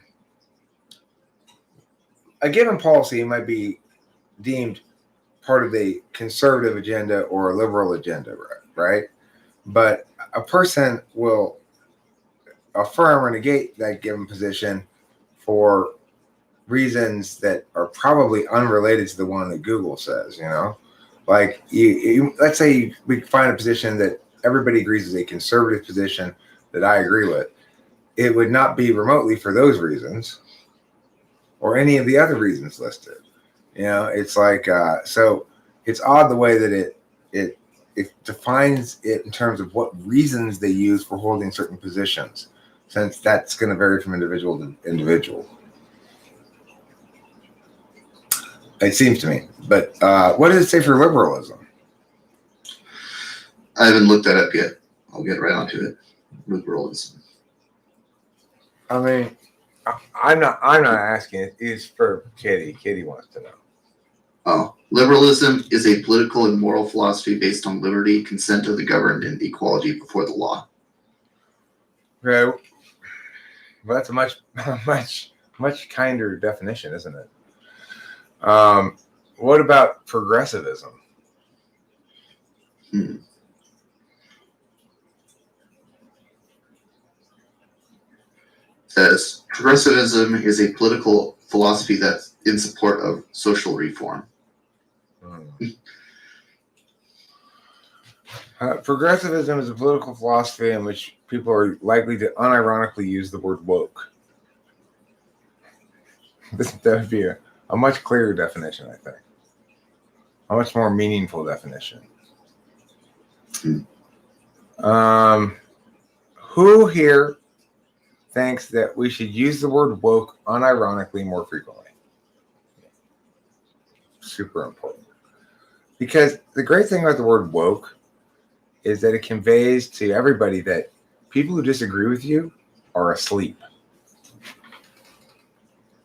given policy might be deemed part of a conservative agenda or a liberal agenda, right? But a person will affirm or negate that given position for reasons that are probably unrelated to the one that Google says, like you let's say we find a position that everybody agrees is a conservative position that I agree with. It would not be remotely for those reasons or any of the other reasons listed. It's like, so it's odd the way that it defines it in terms of what reasons they use for holding certain positions, since that's going to vary from individual to individual. It seems to me. But what does it say for liberalism? I haven't looked that up yet. I'll get right onto it. Liberalism. I mean, I'm not asking. It's for Kitty. Kitty wants to know. Oh, liberalism is a political and moral philosophy based on liberty, consent of the governed, and equality before the law. Okay, well, that's a much kinder definition, isn't it? What about progressivism? Says progressivism is a political philosophy that's in support of social reform. Progressivism is a political philosophy in which people are likely to unironically use the word woke. That would be a much clearer definition, I think. A much more meaningful definition. Who here thinks that we should use the word woke unironically more frequently? Super important. Because the great thing about the word woke is that it conveys to everybody that people who disagree with you are asleep.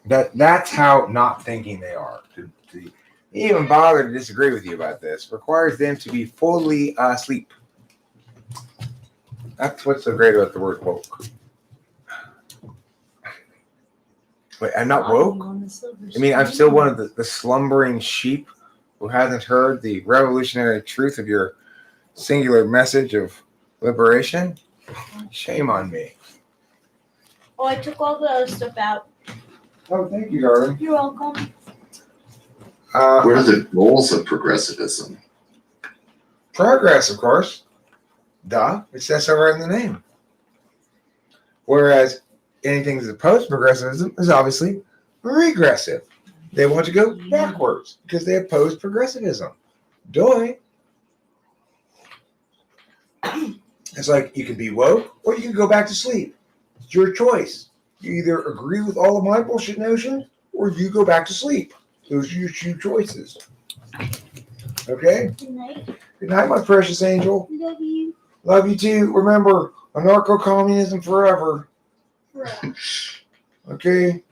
That's how not thinking they are. To even bother to disagree with you about this requires them to be fully asleep. That's what's so great about the word woke. Wait, I'm not woke? I mean, I'm still one of the slumbering sheep who hasn't heard the revolutionary truth of your singular message of liberation. Shame on me. Oh, I took all the other stuff out. Oh, thank you, darling. You're welcome. What are the goals of progressivism? Progress, of course. Duh. It says so right in the name. Whereas anything that's opposed to progressivism is obviously regressive. They want to go backwards because they oppose progressivism. Doy. It's like you can be woke or you can go back to sleep. It's your choice. You either agree with all of my bullshit notions or you go back to sleep. Those are your two choices. Okay? Good night. Good night, my precious angel. Love you. Love you too. Remember, anarcho-communism forever. Forever. Okay?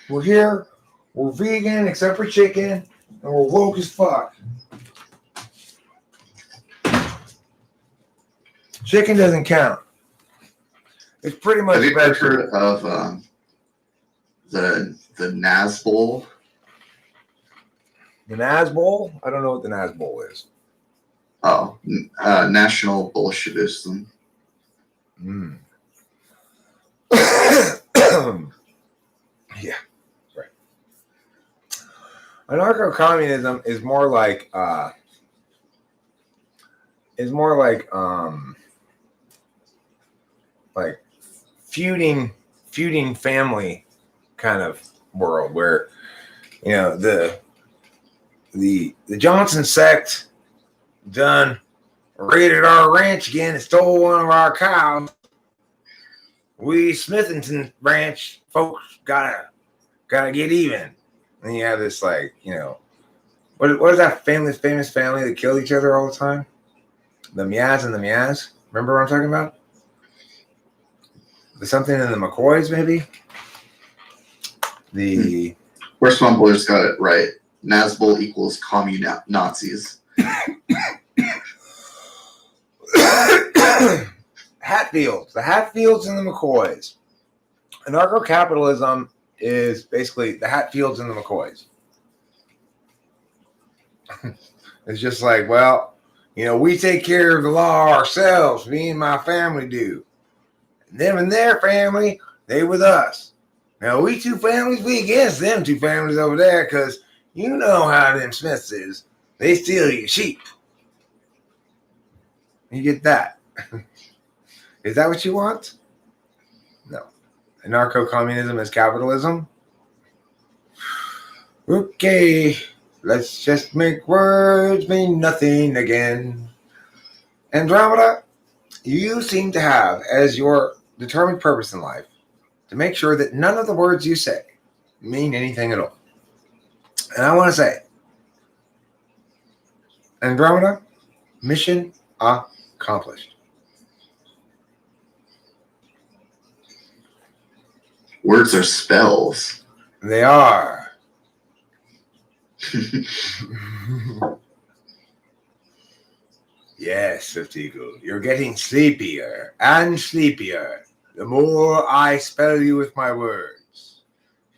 We're here. We're vegan except for chicken. And we're woke as fuck. Chicken doesn't count. It's pretty much Have you ever better. heard of the Nazbol? The Nazbol? I don't know what the Nazbol is. Oh, National Bolshevism. Mm. Yeah, right. Anarcho-communism is more like feuding family kind of world where the Johnson sect done raided our ranch again and stole one of our cows. We Smithington ranch folks gotta get even. And you have this what is that famous family that killed each other all the time? The Miaz and the Miaz. Remember what I'm talking about? There's something in the McCoys, maybe. The First one boys got it right. Nazbol equals commune Nazis. Hatfields. The Hatfields and the McCoys. Anarcho-capitalism is basically the Hatfields and the McCoys. It's just like, well, we take care of the law ourselves. Me and my family do. And them and their family, they with us. Now, we two families, we against them two families over there because you know how them Smiths is. They steal your sheep. You get that. Is that what you want? No. Anarcho-communism is capitalism? Okay. Let's just make words mean nothing again. Andromeda, you seem to have as your determined purpose in life to make sure that none of the words you say mean anything at all. And I want to say, Andromeda, mission accomplished. Words are spells. They are. Yes, Swift Eagle, you're getting sleepier and sleepier the more I spell you with my words.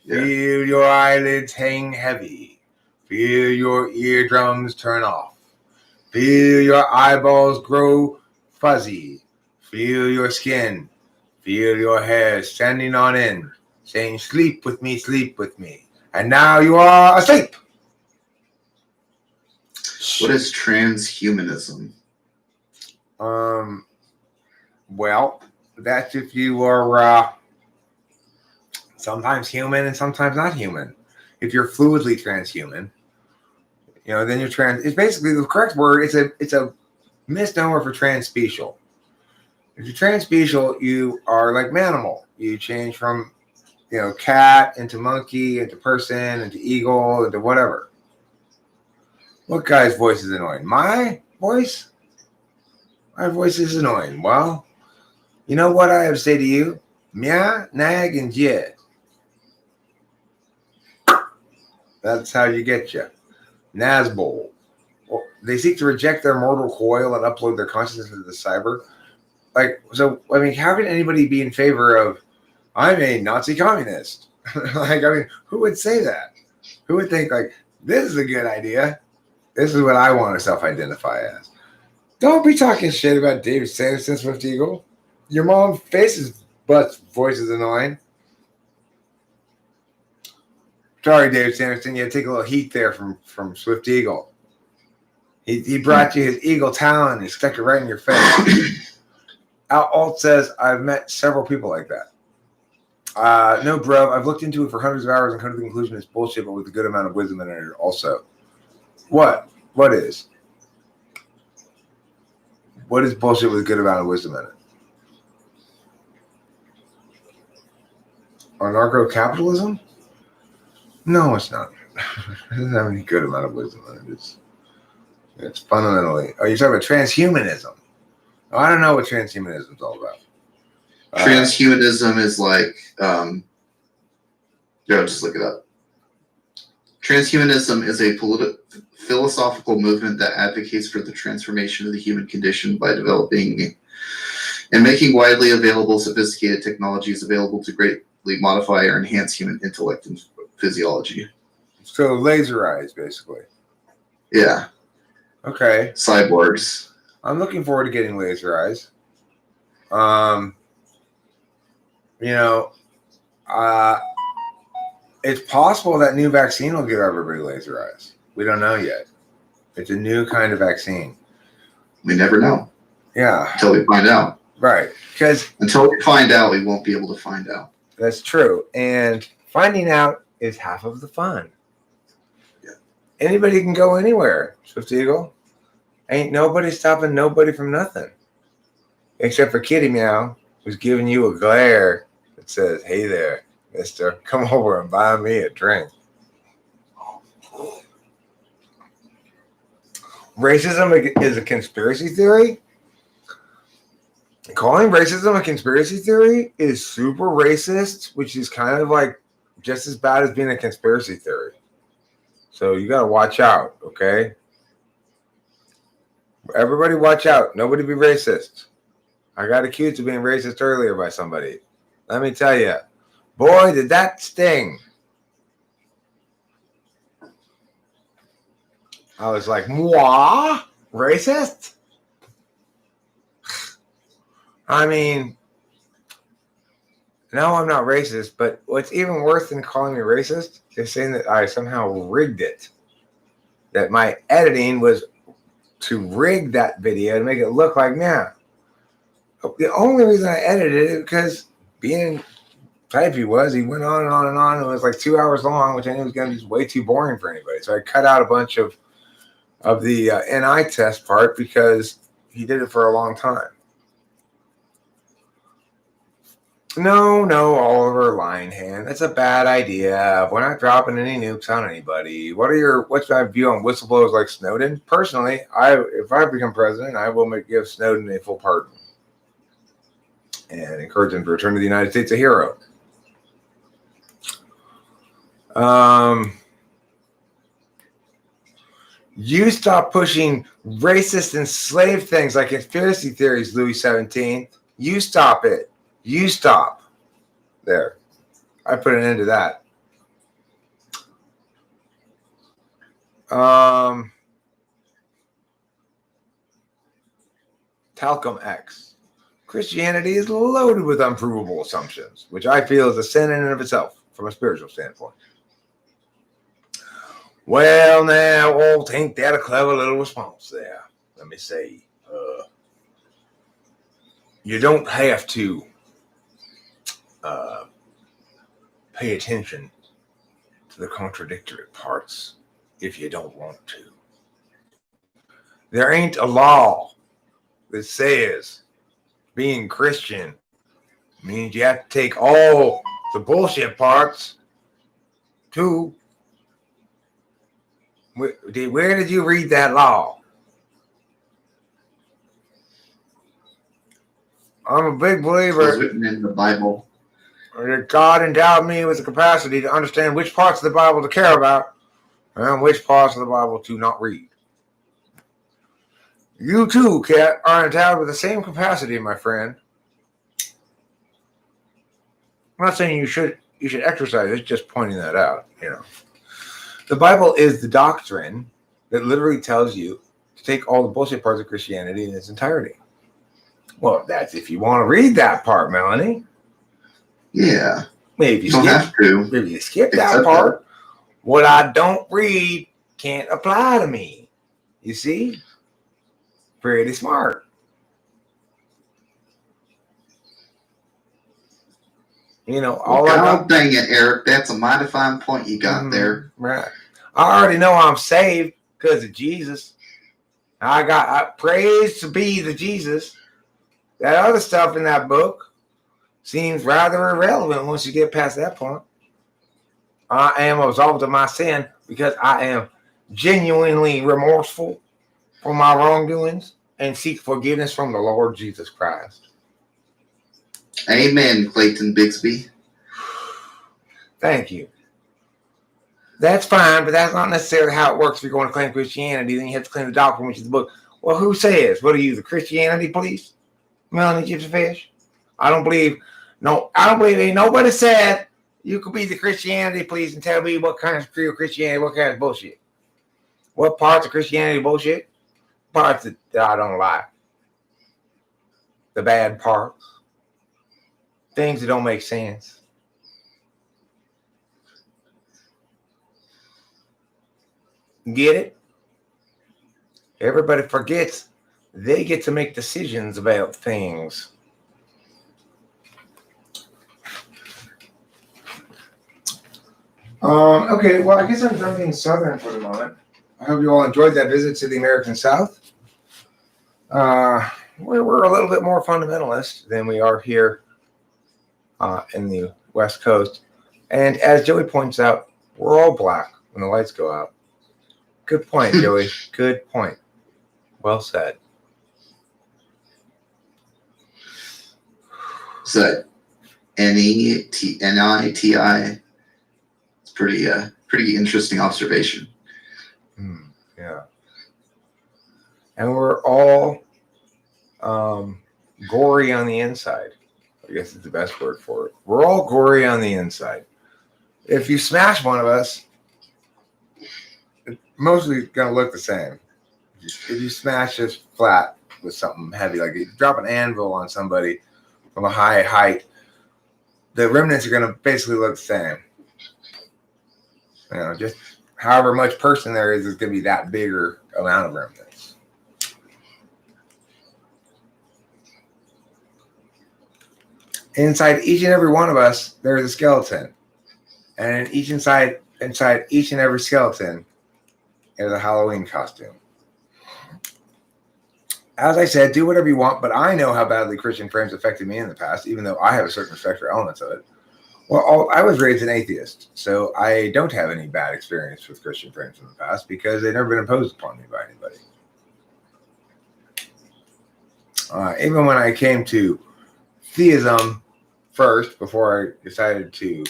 Yeah. Feel your eyelids hang heavy. Feel your eardrums turn off. Feel your eyeballs grow fuzzy. Feel your skin. Feel your hair standing on end, saying, sleep with me, sleep with me. And now you are asleep. What is transhumanism? Well, that's if you are sometimes human and sometimes not human. If you're fluidly transhuman, then you're trans. It's basically the correct word. It's a misnomer for transspecial. If you're transspecial, you are like manimal. You change from cat into monkey into person into eagle into whatever. What guy's voice is annoying? My voice? My voice is annoying. Well, you know what I have to say to you? Mia, nag, and yeah. That's how you get you. Nazbol. Well, they seek to reject their mortal coil and upload their consciousness into the cyber. How can anybody be in favor of, I'm a Nazi communist? Who would say that? Who would think, this is a good idea? This is what I want to self-identify as. Don't be talking shit about David Sanderson, Swift Eagle. Your mom's face's voice is annoying. Sorry, David Sanderson. You had to take a little heat there from Swift Eagle. He brought you his eagle talon and he stuck it right in your face. Alt says, I've met several people like that. No, bro. I've looked into it for hundreds of hours and come to the conclusion it's bullshit, but with a good amount of wisdom in it also. What? What is? What is bullshit with a good amount of wisdom in it? Anarcho-capitalism? No, it's not. It doesn't have any good amount of wisdom in it. It's fundamentally. Oh, you're talking about transhumanism. Oh, I don't know what transhumanism is all about. Transhumanism is like, just look it up. Transhumanism is a philosophical movement that advocates for the transformation of the human condition by developing and making widely available sophisticated technologies available to greatly modify or enhance human intellect and physiology. So laser eyes, basically. Yeah. Okay. Cyborgs. I'm looking forward to getting laser eyes. It's possible that new vaccine will give everybody laser eyes. We don't know yet. It's a new kind of vaccine. We never know. Yeah. Until we find out. Right. Because until we find out, we won't be able to find out. That's true. And finding out is half of the fun. Yeah. Anybody can go anywhere, Swift Eagle. Ain't nobody stopping nobody from nothing. Except for Kitty Meow, who's giving you a glare that says, hey there, mister, come over and buy me a drink. Racism is a conspiracy theory? Calling racism a conspiracy theory is super racist, which is kind of like just as bad as being a conspiracy theory. So you got to watch out, okay? Everybody watch out. Nobody be racist. I got accused of being racist earlier by somebody. Let me tell you, boy, did that sting. I was like, moi? Racist? I mean, no, I'm not racist, but what's even worse than calling me racist is saying that I somehow rigged it. That my editing was to rig that video to make it look like now. The only reason I edited it because being type he went on and on and on. It was like 2 hours long, which I knew was going to be way too boring for anybody. So I cut out a bunch of the NI test part because he did it for a long time. No, Oliver Lionhand. That's a bad idea. We're not dropping any nukes on anybody. What's my view on whistleblowers like Snowden? Personally, if I become president, I will give Snowden a full pardon and encourage him to return to the United States a hero. You stop pushing racist and slave things like conspiracy theories, Louis 17th. You stop it. You stop. There. I put an end to that. Talcum X. Christianity is loaded with unprovable assumptions, which I feel is a sin in and of itself from a spiritual standpoint. Well, now, old ain't that a clever little response there? Let me say, you don't have to pay attention to the contradictory parts if you don't want to. There ain't a law that says being Christian means you have to take all the bullshit parts too. Where did you read that law? I'm a big believer. It's written in the Bible. That God endowed me with the capacity to understand which parts of the Bible to care about and which parts of the Bible to not read. You too, Kat, are endowed with the same capacity, my friend. I'm not saying you should exercise it, just pointing that out, The Bible is the doctrine that literally tells you to take all the bullshit parts of Christianity in its entirety. Well, that's if you want to read that part, Melanie. Yeah. Maybe you don't have to. Maybe you skip that part. What I don't read can't apply to me. You see? Pretty smart. Dang it, Eric. That's a mighty fine point you got there. Right. I already know I'm saved because of Jesus. I praise to be the Jesus. That other stuff in that book seems rather irrelevant once you get past that point. I am absolved of my sin because I am genuinely remorseful for my wrongdoings and seek forgiveness from the Lord Jesus Christ. Amen, Clayton Bigsby. Thank you. That's fine, but that's not necessarily how it works if you're going to claim Christianity. Then you have to claim the doctrine, which is the book. Well, who says? What are you, the Christianity police? Melanie Gypsy Fish? I don't believe ain't nobody said you could be the Christianity police and tell me what kind of real Christianity, what kind of bullshit. What parts of Christianity bullshit? Parts that I don't like. The bad parts. Things that don't make sense. Get it? Everybody forgets they get to make decisions about things. Okay, well, I guess I'm done being Southern for the moment. I hope you all enjoyed that visit to the American South. We're a little bit more fundamentalist than we are here in the West Coast. And as Joey points out, we're all black when the lights go out. Good point, Joey. Good point. Well said. So NETI. It's pretty interesting observation. Yeah. And we're all gory on the inside. I guess it's the best word for it. We're all gory on the inside. If you smash one of us, it's mostly going to look the same. If you smash us flat with something heavy, like if you drop an anvil on somebody from a high height, the remnants are going to basically look the same. You know, just however much person there is going to be that bigger amount of remnants. Inside each and every one of us, there is a skeleton. And inside each and every skeleton is a Halloween costume. As I said, do whatever you want, but I know how badly Christian frames affected me in the past, even though I have a certain respect for elements of it. Well, I was raised an atheist, so I don't have any bad experience with Christian frames in the past because they've never been imposed upon me by anybody. Even when I came to theism first, before I decided to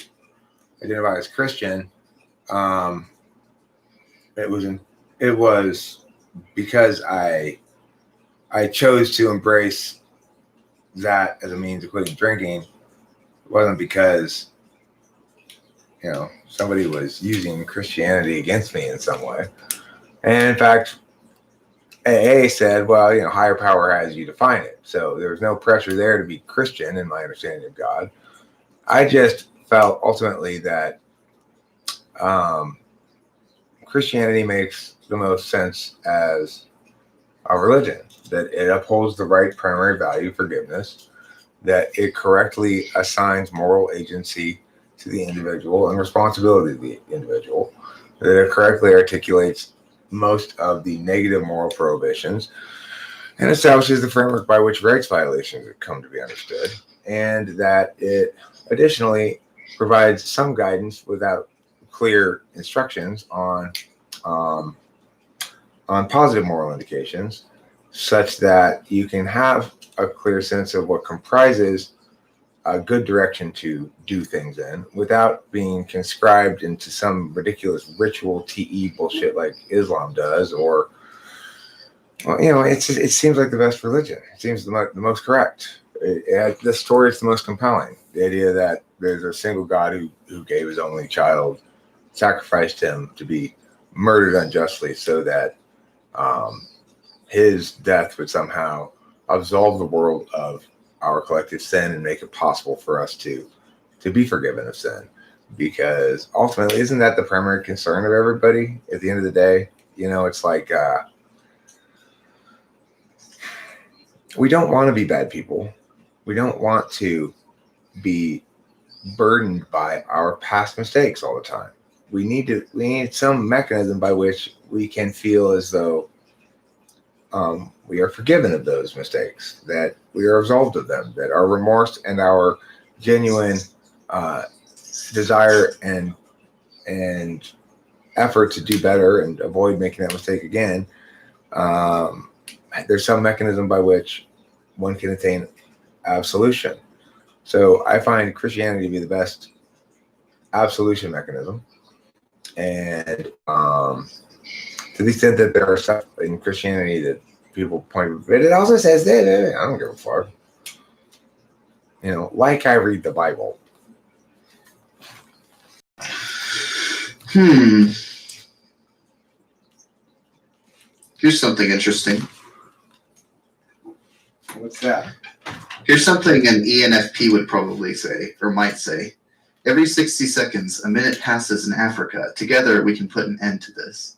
identify as Christian, it was because I chose to embrace that as a means of quitting drinking. It wasn't because, somebody was using Christianity against me in some way. And in fact, AA said, well, higher power has you define it. So there was no pressure there to be Christian in my understanding of God. I just felt ultimately that Christianity makes the most sense as a religion, that it upholds the right primary value, forgiveness, that it correctly assigns moral agency to the individual and responsibility to the individual, that it correctly articulates most of the negative moral prohibitions and establishes the framework by which rights violations come to be understood, and that it additionally provides some guidance without clear instructions on positive moral indications, such that you can have a clear sense of what comprises a good direction to do things in without being conscribed into some ridiculous ritual TE bullshit like Islam does, or, it seems like the best religion. It seems the most correct. The story is the most compelling. The idea that there's a single God who gave his only child, sacrificed him to be murdered unjustly so that his death would somehow absolve the world of our collective sin and make it possible for us to be forgiven of sin. Because ultimately, isn't that the primary concern of everybody at the end of the day? It's like we don't want to be bad people. We don't want to be burdened by our past mistakes all the time. We need some mechanism by which we can feel as though we are forgiven of those mistakes, that we are absolved of them, that our remorse and our genuine desire and effort to do better and avoid making that mistake again there's some mechanism by which one can attain absolution. So I find Christianity to be the best absolution mechanism. And to the extent that there are stuff in Christianity that people point, but it also says that I don't give a fuck. Like I read the Bible. Here's something interesting. What's that? Here's something an ENFP would probably say, or might say. Every 60 seconds, a minute passes in Africa. Together, we can put an end to this.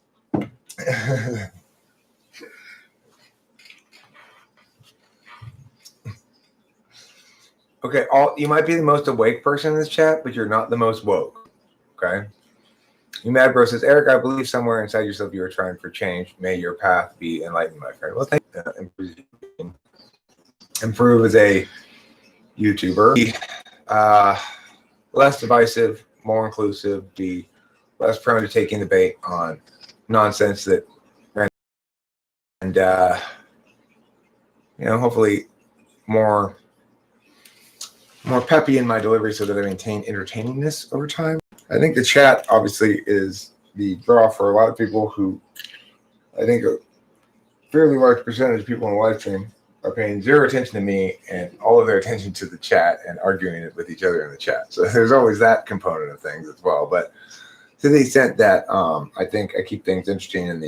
Okay, you might be the most awake person in this chat, but you're not the most woke. Okay? You Mad Bro says, Eric, I believe somewhere inside yourself you are trying for change. May your path be enlightened, my friend. Well, thank you. Improve as a YouTuber. Be less divisive, more inclusive, be less prone to taking the bait on nonsense that, and hopefully more peppy in my delivery so that I maintain entertainingness over time. I think the chat obviously is the draw for a lot of people who, I think a fairly large percentage of people in the live stream are paying zero attention to me and all of their attention to the chat and arguing it with each other in the chat. So there's always that component of things as well. But to the extent that I think I keep things interesting in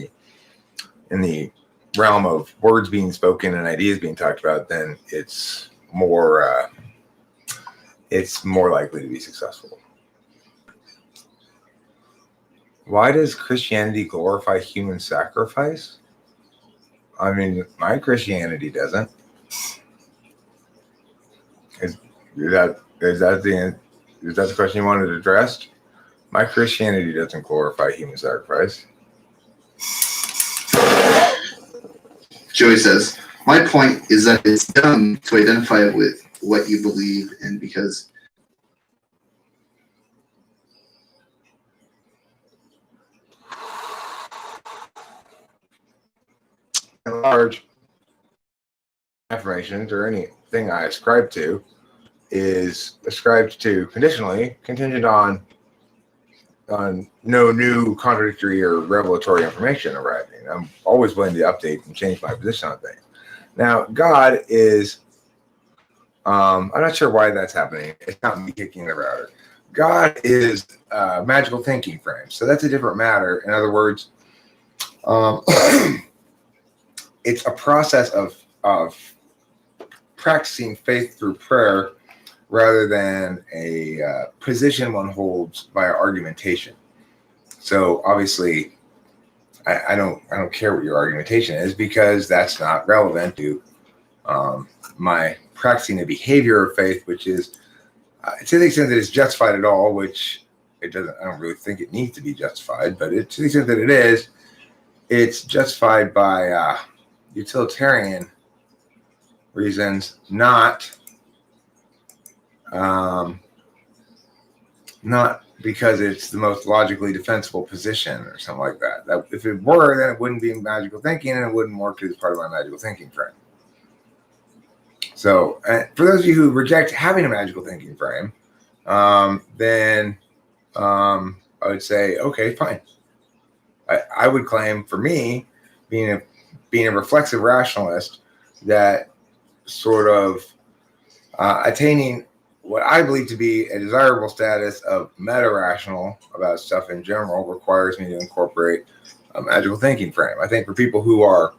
the realm of words being spoken and ideas being talked about, then it's more likely to be successful. Why does Christianity glorify human sacrifice? I mean, my Christianity doesn't. Is that the question you wanted addressed? My Christianity doesn't glorify human sacrifice. Joey says, my point is that it's dumb to identify with what you believe in because large affirmations or anything I ascribe to is ascribed to conditionally, contingent on no new contradictory or revelatory information arriving. I'm always willing to update and change my position on things. Now, God is, I'm not sure why that's happening. It's not me kicking the router. God is magical thinking frame. So that's a different matter. In other words, it's a process of practicing faith through prayer rather than a position one holds via argumentation. So obviously, I don't care what your argumentation is because that's not relevant to my practicing a behavior of faith, which is to the extent that it's justified at all, which it doesn't. I don't really think it needs to be justified, but to the extent that it is, it's justified by utilitarian reasons, not because it's the most logically defensible position or something like that. If it were, then it wouldn't be magical thinking and it wouldn't work as part of my magical thinking frame. So for those of you who reject having a magical thinking frame, then I would say, okay, fine. I would claim for me, being a reflexive rationalist, that sort of attaining what I believe to be a desirable status of meta-rational about stuff in general requires me to incorporate a magical thinking frame. I think for people who are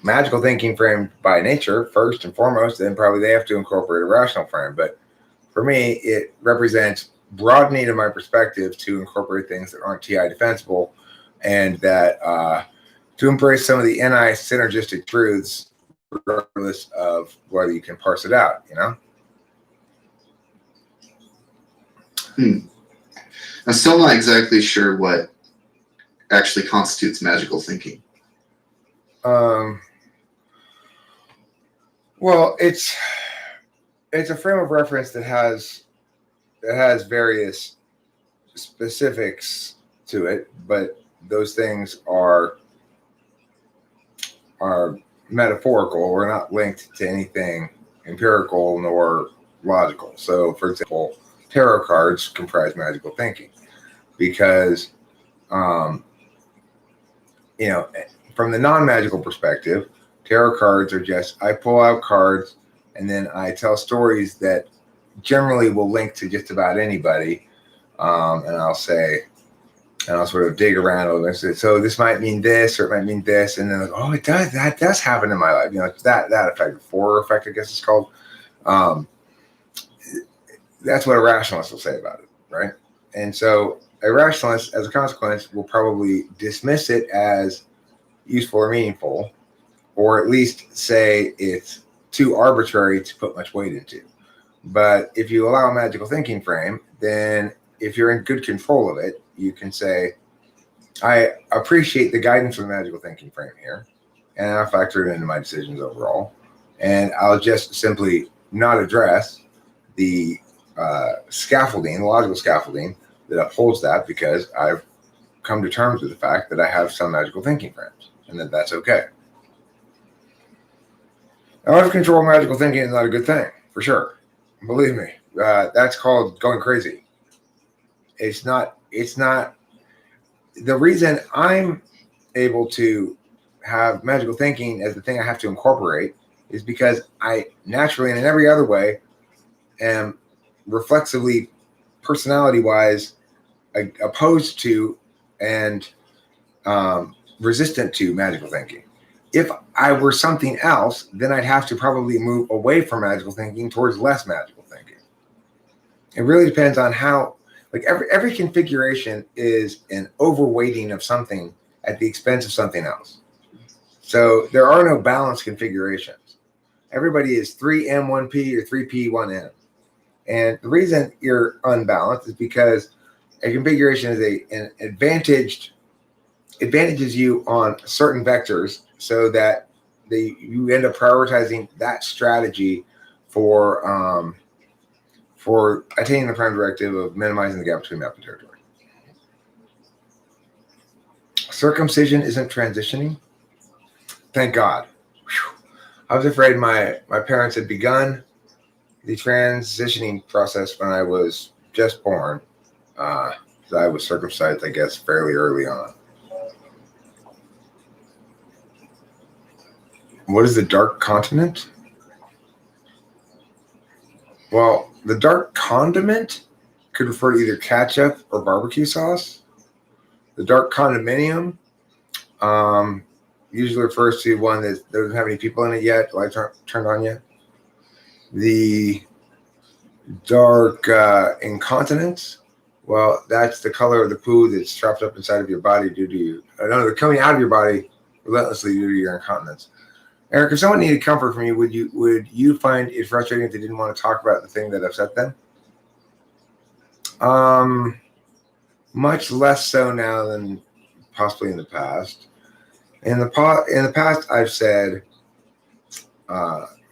magical thinking frame by nature, first and foremost, then probably they have to incorporate a rational frame. But for me, it represents broadening of my perspective to incorporate things that aren't TI defensible and that to embrace some of the NI synergistic truths regardless of whether you can parse it out, I'm still not exactly sure what actually constitutes magical thinking. Well, it's a frame of reference that has various specifics to it, but those things are are metaphorical. We're not linked to anything empirical nor logical. So, for example, tarot cards comprise magical thinking because, from the non-magical perspective, tarot cards are just, I pull out cards and then I tell stories that generally will link to just about anybody. And I'll sort of dig around a little bit. So this might mean this, or it might mean this. And then, oh, it does. That does happen in my life. It's that effect, Forer effect, I guess it's called. That's what a rationalist will say about it, right? And so a rationalist, as a consequence, will probably dismiss it as useful or meaningful, or at least say it's too arbitrary to put much weight into. But if you allow a magical thinking frame, then if you're in good control of it, you can say, I appreciate the guidance of the magical thinking frame here, and I'll factor it into my decisions overall. And I'll just simply not address the scaffolding, the logical scaffolding that upholds that, because I've come to terms with the fact that I have some magical thinking frames, and that's okay. Out of control magical thinking is not a good thing, for sure. Believe me, that's called going crazy. It's not. The reason I'm able to have magical thinking as the thing I have to incorporate is because I naturally and in every other way am reflexively, personality-wise, opposed to and resistant to magical thinking. If I were something else, then I'd have to probably move away from magical thinking towards less magical thinking. It really depends on how, like every configuration is an overweighting of something at the expense of something else. So there are no balanced configurations. Everybody is 3M1P or 3P1M. And the reason you're unbalanced is because a configuration is an advantages you on certain vectors, so that you end up prioritizing that strategy for attaining the prime directive of minimizing the gap between map and territory. Circumcision isn't transitioning. Thank God. Whew. I was afraid my parents had begun the transitioning process when I was just born. I was circumcised, I guess, fairly early on. What is the dark continent? Well, the dark condiment could refer to either ketchup or barbecue sauce. The dark condominium usually refers to one that doesn't have any people in it yet, lights aren't turned on yet. The dark incontinence, well, that's the color of the poo that's trapped up inside of your body due to they're coming out of your body relentlessly due to your incontinence. Eric, if someone needed comfort from you, would you find it frustrating if they didn't want to talk about the thing that upset them? Much less so now than possibly in the past. In the past, I've said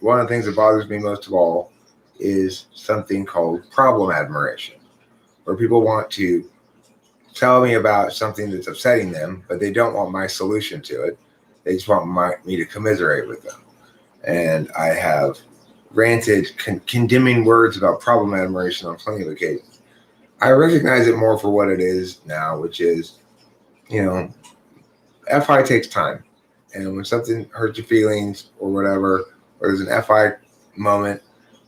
one of the things that bothers me most of all is something called problem admiration, where people want to tell me about something that's upsetting them, but they don't want my solution to it. They just want me to commiserate with them. And I have ranted condemning words about problem admiration on plenty of occasions. I recognize it more for what it is now, which is, FI takes time. And when something hurts your feelings or whatever, or there's an FI moment,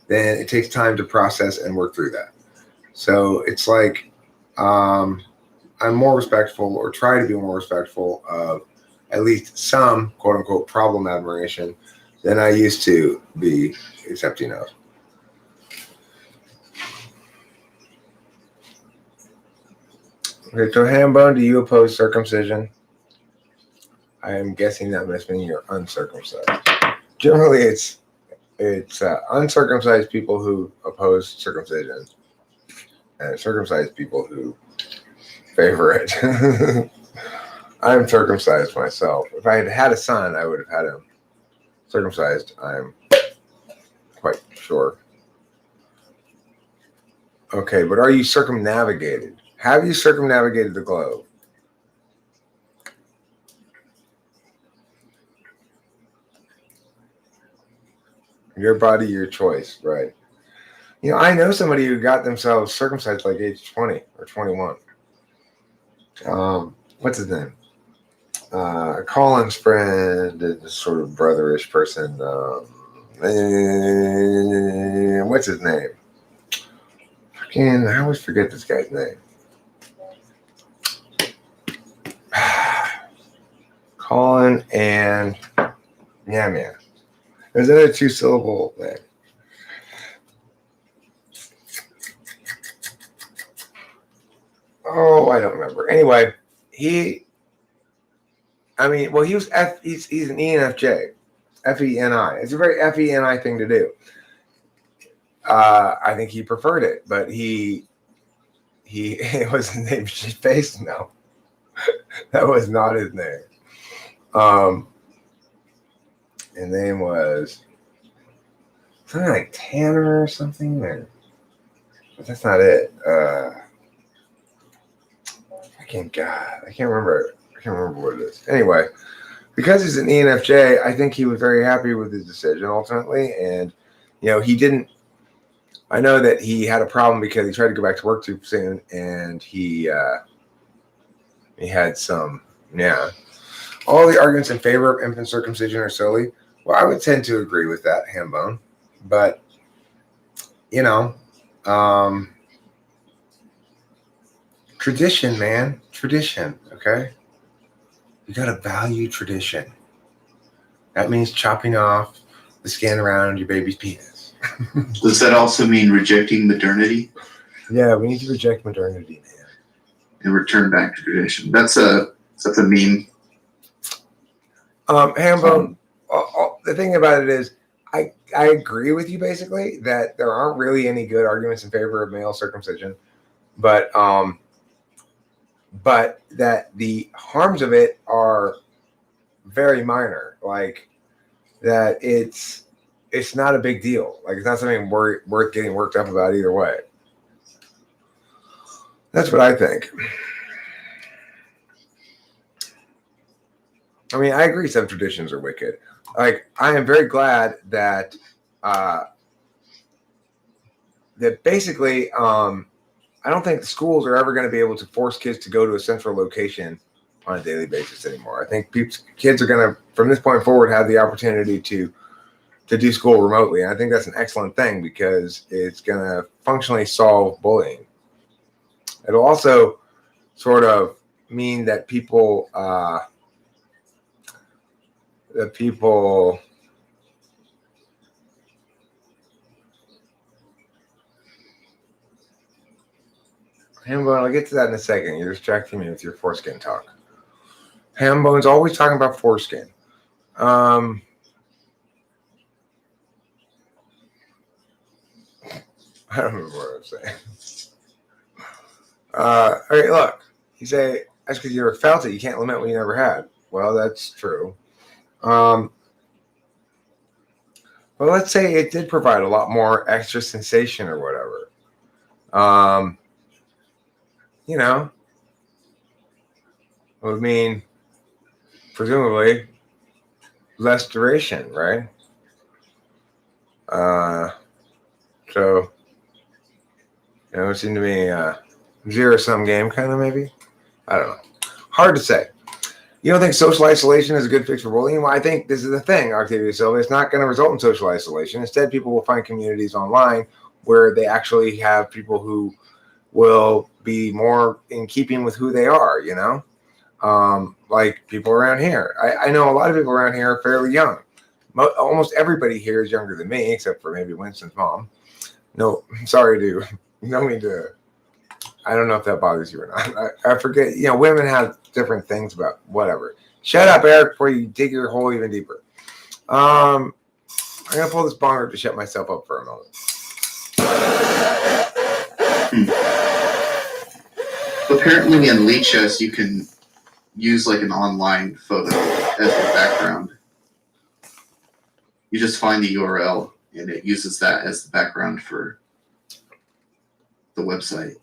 then it takes time to process and work through that. So it's like I'm more respectful, or try to be more respectful of at least some quote unquote problem admiration than I used to be accepting of. Okay, so Hambone, do you oppose circumcision? I am guessing that must mean you're uncircumcised. Generally, it's uncircumcised people who oppose circumcision, and circumcised people who favor it. I'm circumcised myself. If I had had a son, I would have had him circumcised. I'm quite sure. Okay, but are you circumnavigated? Have you circumnavigated the globe? Your body, your choice, right? I know somebody who got themselves circumcised like age 20 or 21. What's his name? Colin's friend, a sort of brotherish person. What's his name? I always forget this guy's name. Colin and yeah. There's another 2-syllable name. Oh, I don't remember. Anyway, he was he's an ENFJ. FENI. It's a very FENI thing to do. I think he preferred it, but it was his name Face? No. That was not his name. His name was something like Tanner or something, but that's not it. I can't remember. I can't remember what it is. Anyway, because he's an ENFJ, I think he was very happy with his decision ultimately, and he didn't. I know that he had a problem because he tried to go back to work too soon, and he had some all the arguments in favor of infant circumcision are silly. Well, I would tend to agree with that, Hambone. But, tradition, man. Tradition, okay? You got to value tradition. That means chopping off the skin around your baby's penis. Does that also mean rejecting modernity? Yeah, we need to reject modernity, man. And return back to tradition. That's a meme. Hambone, the thing about it is, I agree with you basically that there aren't really any good arguments in favor of male circumcision, but that the harms of it are very minor. Like that, it's not a big deal. Like it's not something worth getting worked up about either way. That's what I think. I mean, I agree some traditions are wicked. Like, I am very glad that basically, I don't think the schools are ever going to be able to force kids to go to a central location on a daily basis anymore. I think kids are going to, from this point forward, have the opportunity to do school remotely. And I think that's an excellent thing because it's going to functionally solve bullying. It'll also sort of mean that people Hambone, I'll get to that in a second. You're distracting me with your foreskin talk. Hambone's always talking about foreskin. I don't remember what I was saying. All right, look. You say, that's because you never felt it. You can't limit what you never had. Well, that's true. But let's say it did provide a lot more extra sensation or whatever. It would mean, presumably, less duration, right? So, it seemed to me zero-sum game kind of maybe. I don't know. Hard to say. You don't think social isolation is a good fix for bullying? Well, I think this is the thing, Octavia Silva. It's not going to result in social isolation. Instead, people will find communities online where they actually have people who will be more in keeping with who they are, like people around here. I know a lot of people around here are fairly young. Almost everybody here is younger than me, except for maybe Winston's mom. No, sorry to, no mean to, I don't know if that bothers you or not. I forget, women have different things about whatever. Shut up, Eric, before you dig your hole even deeper. I'm going to pull this bonger to shut myself up for a moment. Apparently in Lichess, you can use like an online photo as your background. You just find the URL and it uses that as the background for the website.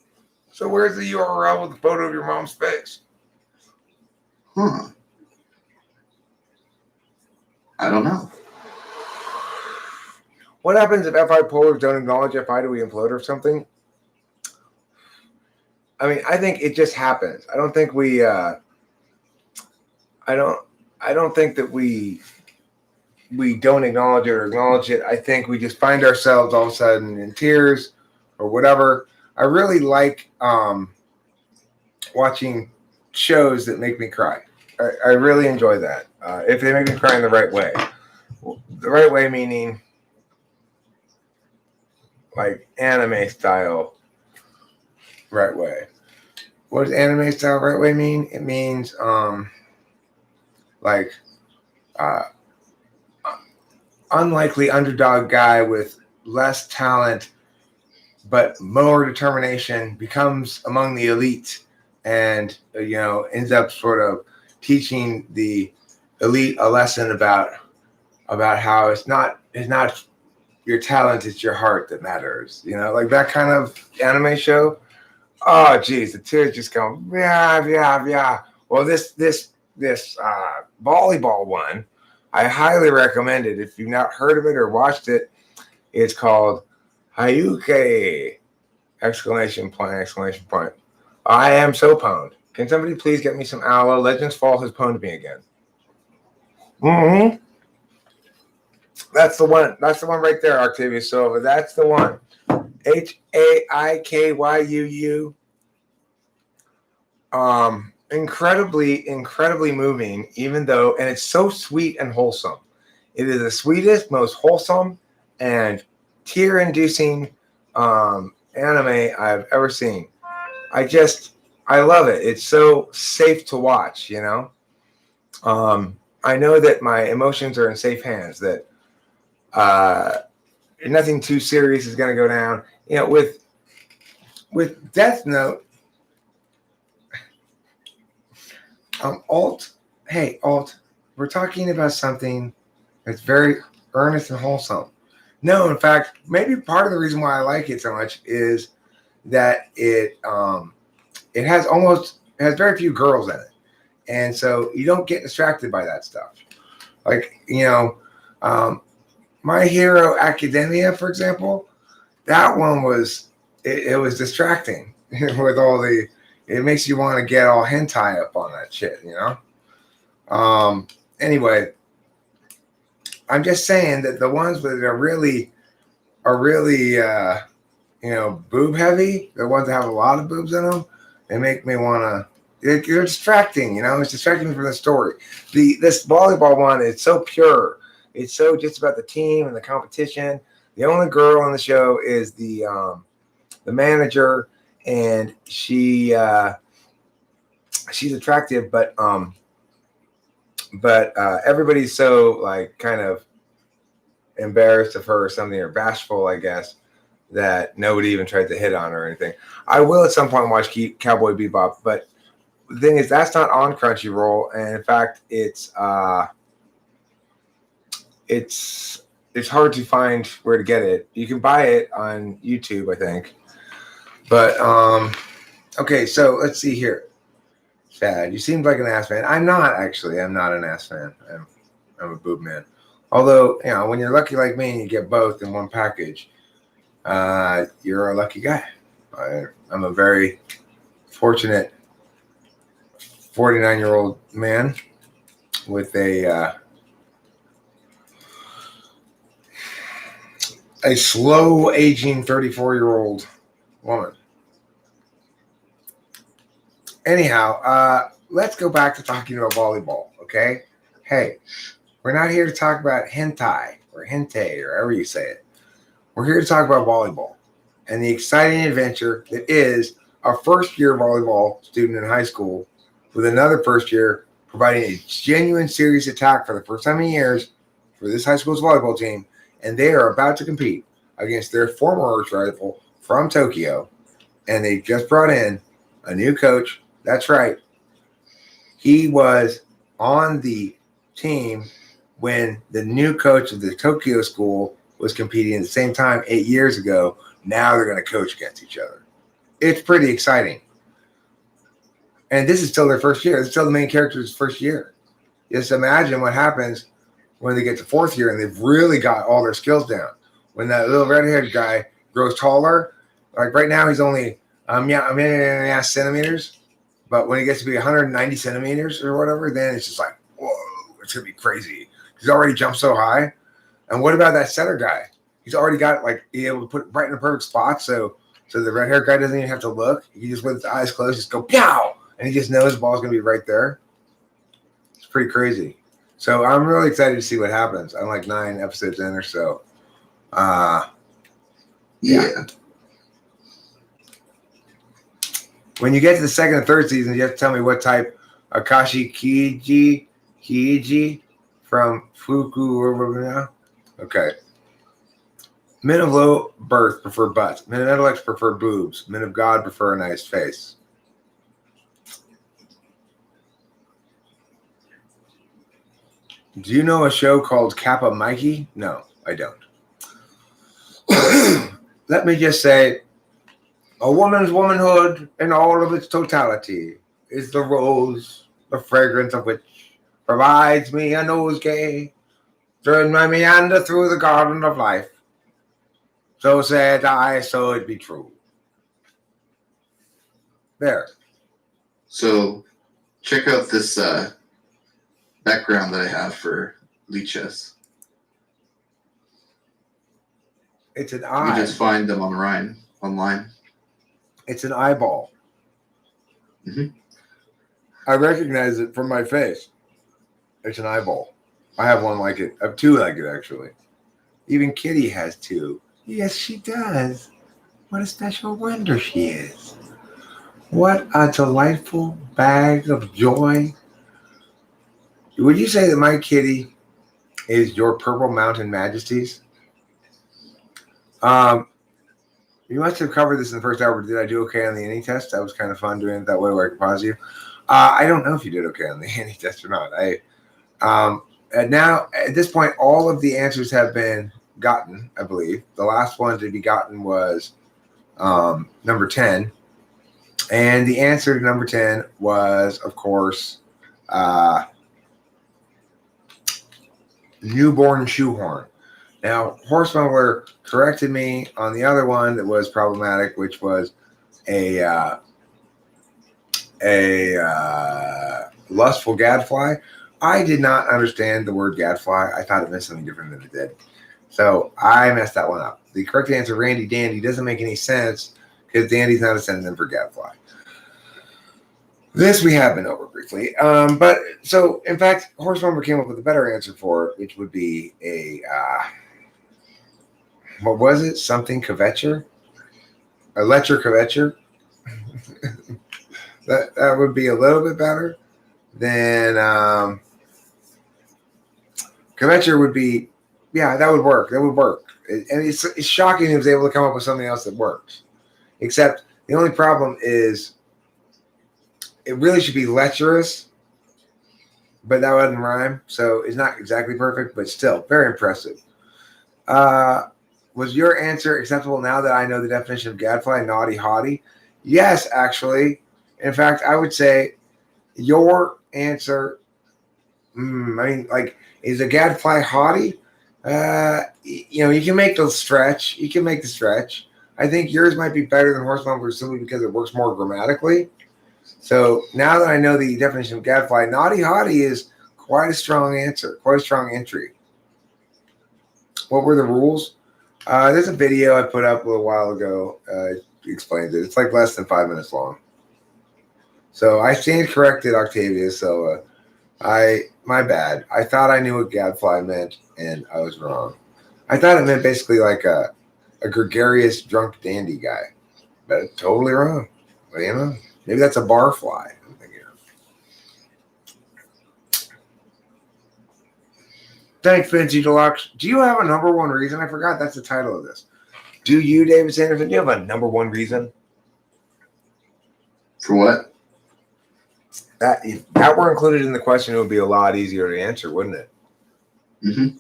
So where's the URL with the photo of your mom's face? Huh. I don't know. what happens if FI polars don't acknowledge FI? Do we implode or something? I mean, I think it just happens. I don't think we. I don't think that we don't acknowledge it or acknowledge it. I think we just find ourselves all of a sudden in tears or whatever. I really like watching shows that make me cry. I really enjoy that. If they make me cry in the right way. The right way meaning like anime style right way. What does anime style right way mean? It means like unlikely underdog guy with less talent but more determination becomes among the elite and ends up sort of teaching the elite a lesson about how it's not your talent, it's your heart that matters. Like that kind of anime show. Oh, geez, the tears just go, yeah. Well, this volleyball one, I highly recommend it. If you've not heard of it or watched it, it's called Hayuke! Exclamation point. I am so pwned. Can somebody please get me some aloe? Legends Fall has pwned me again. Mm-hmm. That's the one. That's the one right there, Octavius Silva. That's the one. Haikyu. Incredibly moving, even though, and it's so sweet and wholesome. It is the sweetest, most wholesome, and tear-inducing anime I've ever seen. I love it. It's so safe to watch, I know that my emotions are in safe hands, that nothing too serious is going to go down. With Death Note, Alt, we're talking about something that's very earnest and wholesome. No, in fact, maybe part of the reason why I like it so much is that it has very few girls in it. And so you don't get distracted by that stuff. Like, My Hero Academia, for example, that one was distracting with all it makes you want to get all hentai up on that shit, Anyway, I'm just saying that the ones that are really boob heavy, the ones that have a lot of boobs in them, they make me want to. They're distracting, It's distracting me from the story. This volleyball one is so pure. It's so just about the team and the competition. The only girl on the show is the manager, and she's attractive, but everybody's so like kind of embarrassed of her or something, or bashful, I guess, that nobody even tried to hit on her or anything. I will at some point watch Cowboy Bebop, but the thing is that's not on Crunchyroll, and in fact it's hard to find where to get it. You can buy it on YouTube, I think. But okay, so let's see here. Chad, you seem like an ass fan. I'm not actually. I'm not an ass fan. I'm a boob man. Although, when you're lucky like me and you get both in one package, you're a lucky guy. I'm a very fortunate 49-year-old man with a slow aging 34-year-old woman. Anyhow, let's go back to talking about volleyball, okay? Hey, we're not here to talk about hentai or hente or however you say it. We're here to talk about volleyball and the exciting adventure that is a first-year volleyball student in high school with another first year providing a genuine serious attack for the first time in years for this high school's volleyball team, and they are about to compete against their former arch rival from Tokyo, and they just brought in a new coach. That's right. He was on the team when the new coach of the Tokyo school was competing at the same time 8 years ago. Now they're going to coach against each other. It's pretty exciting. And this is still their first year. It's still the main character's first year. Just imagine what happens when they get to fourth year and they've really got all their skills down. when that little red-haired guy grows taller. Like right now, he's only a minute and a half centimeters, but when he gets to be 190 centimeters or whatever, then it's just like, whoa, it's gonna be crazy. He's already jumped so high. And what about that center guy? He's already got like be able to put it right in the perfect spot, so the red-haired guy doesn't even have to look. He just with his eyes closed, just go pow, and he just knows the ball's gonna be right there. It's pretty crazy. So I'm really excited to see what happens. I'm like 9 episodes in or so. Yeah. When you get to the second and third season, you have to tell me what type Akashi Kiiji from Fuku. Okay. Men of low birth prefer butts. Men of intellect prefer boobs. Men of God prefer a nice face. Do you know a show called Kappa Mikey? No, I don't. Let me just say, a woman's womanhood in all of its totality is the rose, the fragrance of which provides me a nosegay during my meander through the garden of life. So said I, so it be true. There. So check out this background that I have for Lichess. It's an You eye. just find them online. It's an eyeball. Mhm. I recognize it from my face. It's an eyeball. I have one like it. I have 2 like it, actually. Even Kitty has 2. Yes, she does. What a special wonder she is. What a delightful bag of joy. Would you say that my kitty is your Purple Mountain Majesties? You must have covered this in the first hour. Did I do okay on the any test? That was kind of fun doing it that way where I could pause you. I don't know if you did okay on the any test or not. And now, at this point, all of the answers have been gotten, I believe. The last one to be gotten was number 10. And the answer to number 10 was, of course, newborn shoehorn. Now, Horse Mumbler corrected me on the other one that was problematic, which was a lustful gadfly. I did not understand the word gadfly. I thought it meant something different than it did. So I messed that one up. The correct answer, Randy Dandy, doesn't make any sense because Dandy's not a synonym for gadfly. This we have been over briefly. But so, in fact, Horse Mumbler came up with a better answer for it, which would be a, what was it? Something kvetcher? A lecher kvetcher? that would be a little bit better than kvetcher would be, yeah, that would work. That would work. And it's shocking he was able to come up with something else that works. Except the only problem is it really should be lecherous, but that wouldn't rhyme. So it's not exactly perfect, but still very impressive. Was your answer acceptable now that I know the definition of gadfly, naughty, haughty? Yes, actually. In fact, I would say your answer, is a gadfly haughty? You can make the stretch. You can make the stretch. I think yours might be better than Horse Mumbler simply because it works more grammatically. So now that I know the definition of gadfly, naughty, haughty is quite a strong answer, quite a strong entry. What were the rules? There's a video I put up a little while ago. Explains it. It's like less than 5 minutes long. So I stand corrected, Octavia. So my bad. I thought I knew what gadfly meant, and I was wrong. I thought it meant basically like a gregarious drunk dandy guy, but totally wrong. What do you know? Maybe that's a barfly. I'm thinking of. Thanks, Vinci Deluxe. Do you have a number one reason? I forgot that's the title of this. Do you, David Sanderson, do you have a number one reason? For what? That if that were included in the question, it would be a lot easier to answer, wouldn't it? Mm-hmm.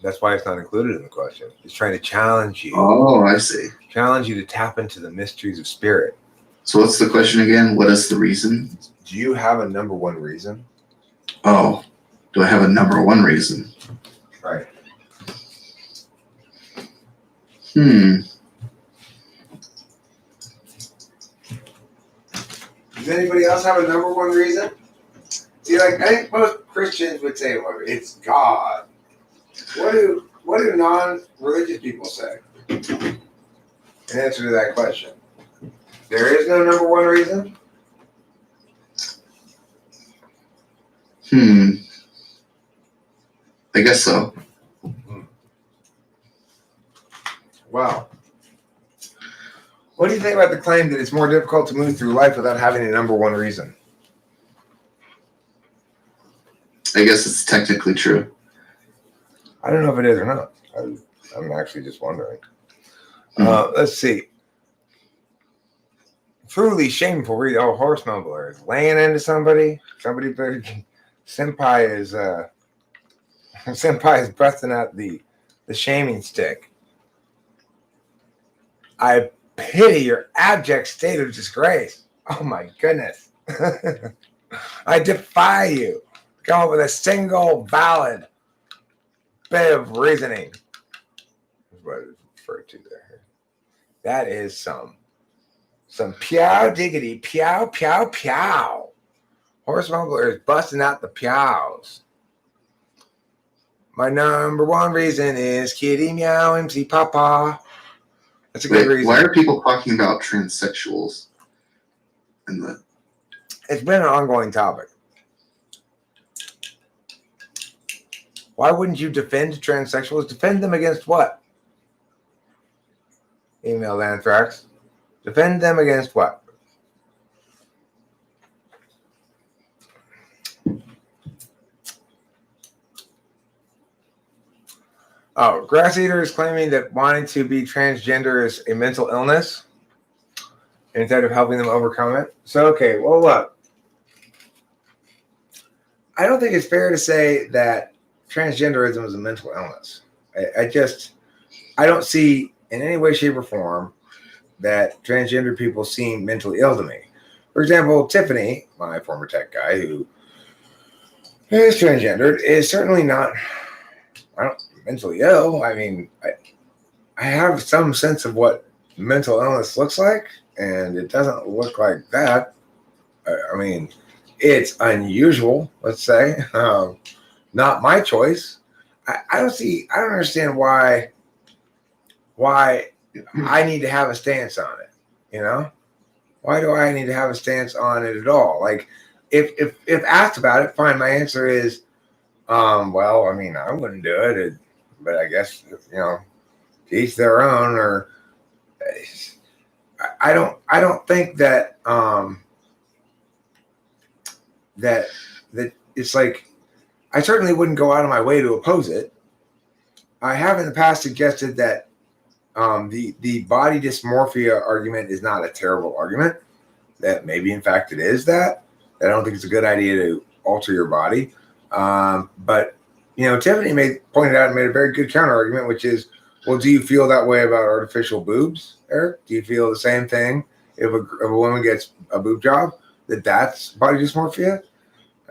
That's why it's not included in the question. It's trying to challenge you. Oh, I see. Challenge you to tap into the mysteries of spirit. So what's the question again? What is the reason? Do you have a number one reason? Oh, do I have a number one reason? Right. Does anybody else have a number one reason? See, like I think most Christians would say, well, it's God. What do non-religious people say? In answer to that question, there is no number one reason. I guess so. Wow. What do you think about the claim that it's more difficult to move through life without having a number one reason? I guess it's technically true. I don't know if it is or not. I'm actually just wondering. Let's see. Truly shameful read. Oh, horse mumbler is laying into somebody. Somebody better. Senpai is busting out the shaming stick. I pity your abject state of disgrace. Oh my goodness. I defy you. Come up with a single valid bit of reasoning. That's what it's referred to there. That is some peow diggity, peow, peow, peow. Horse mumbler is busting out the peows. My number one reason is kitty meow MC Papa. That's a good reason. Why are people talking about transsexuals? It's been an ongoing topic. Why wouldn't you defend transsexuals? Defend them against what? Email Anthrax. Defend them against what? Oh, Grass Eater is claiming that wanting to be transgender is a mental illness instead of helping them overcome it. So, okay, well, look. I don't think it's fair to say that transgenderism is a mental illness. I don't see in any way, shape, or form that transgender people seem mentally ill to me. For example, Tiffany, my former tech guy who is transgendered, is certainly not mentally ill. I mean, I have some sense of what mental illness looks like, and it doesn't look like that. I mean, it's unusual, let's say. Not my choice. I don't understand why I need to have a stance on it. You know, why do I need to have a stance on it at all? Like, if asked about it, fine. My answer is, well, I mean, I wouldn't do it, but I guess to each their own. Or I don't think that that it's like. I certainly wouldn't go out of my way to oppose it. I have in the past suggested that the body dysmorphia argument is not a terrible argument. That maybe, in fact, it is that. I don't think it's a good idea to alter your body. But, Tiffany pointed out and made a very good counter argument, which is, well, do you feel that way about artificial boobs, Eric? Do you feel the same thing if a woman gets a boob job, that's body dysmorphia?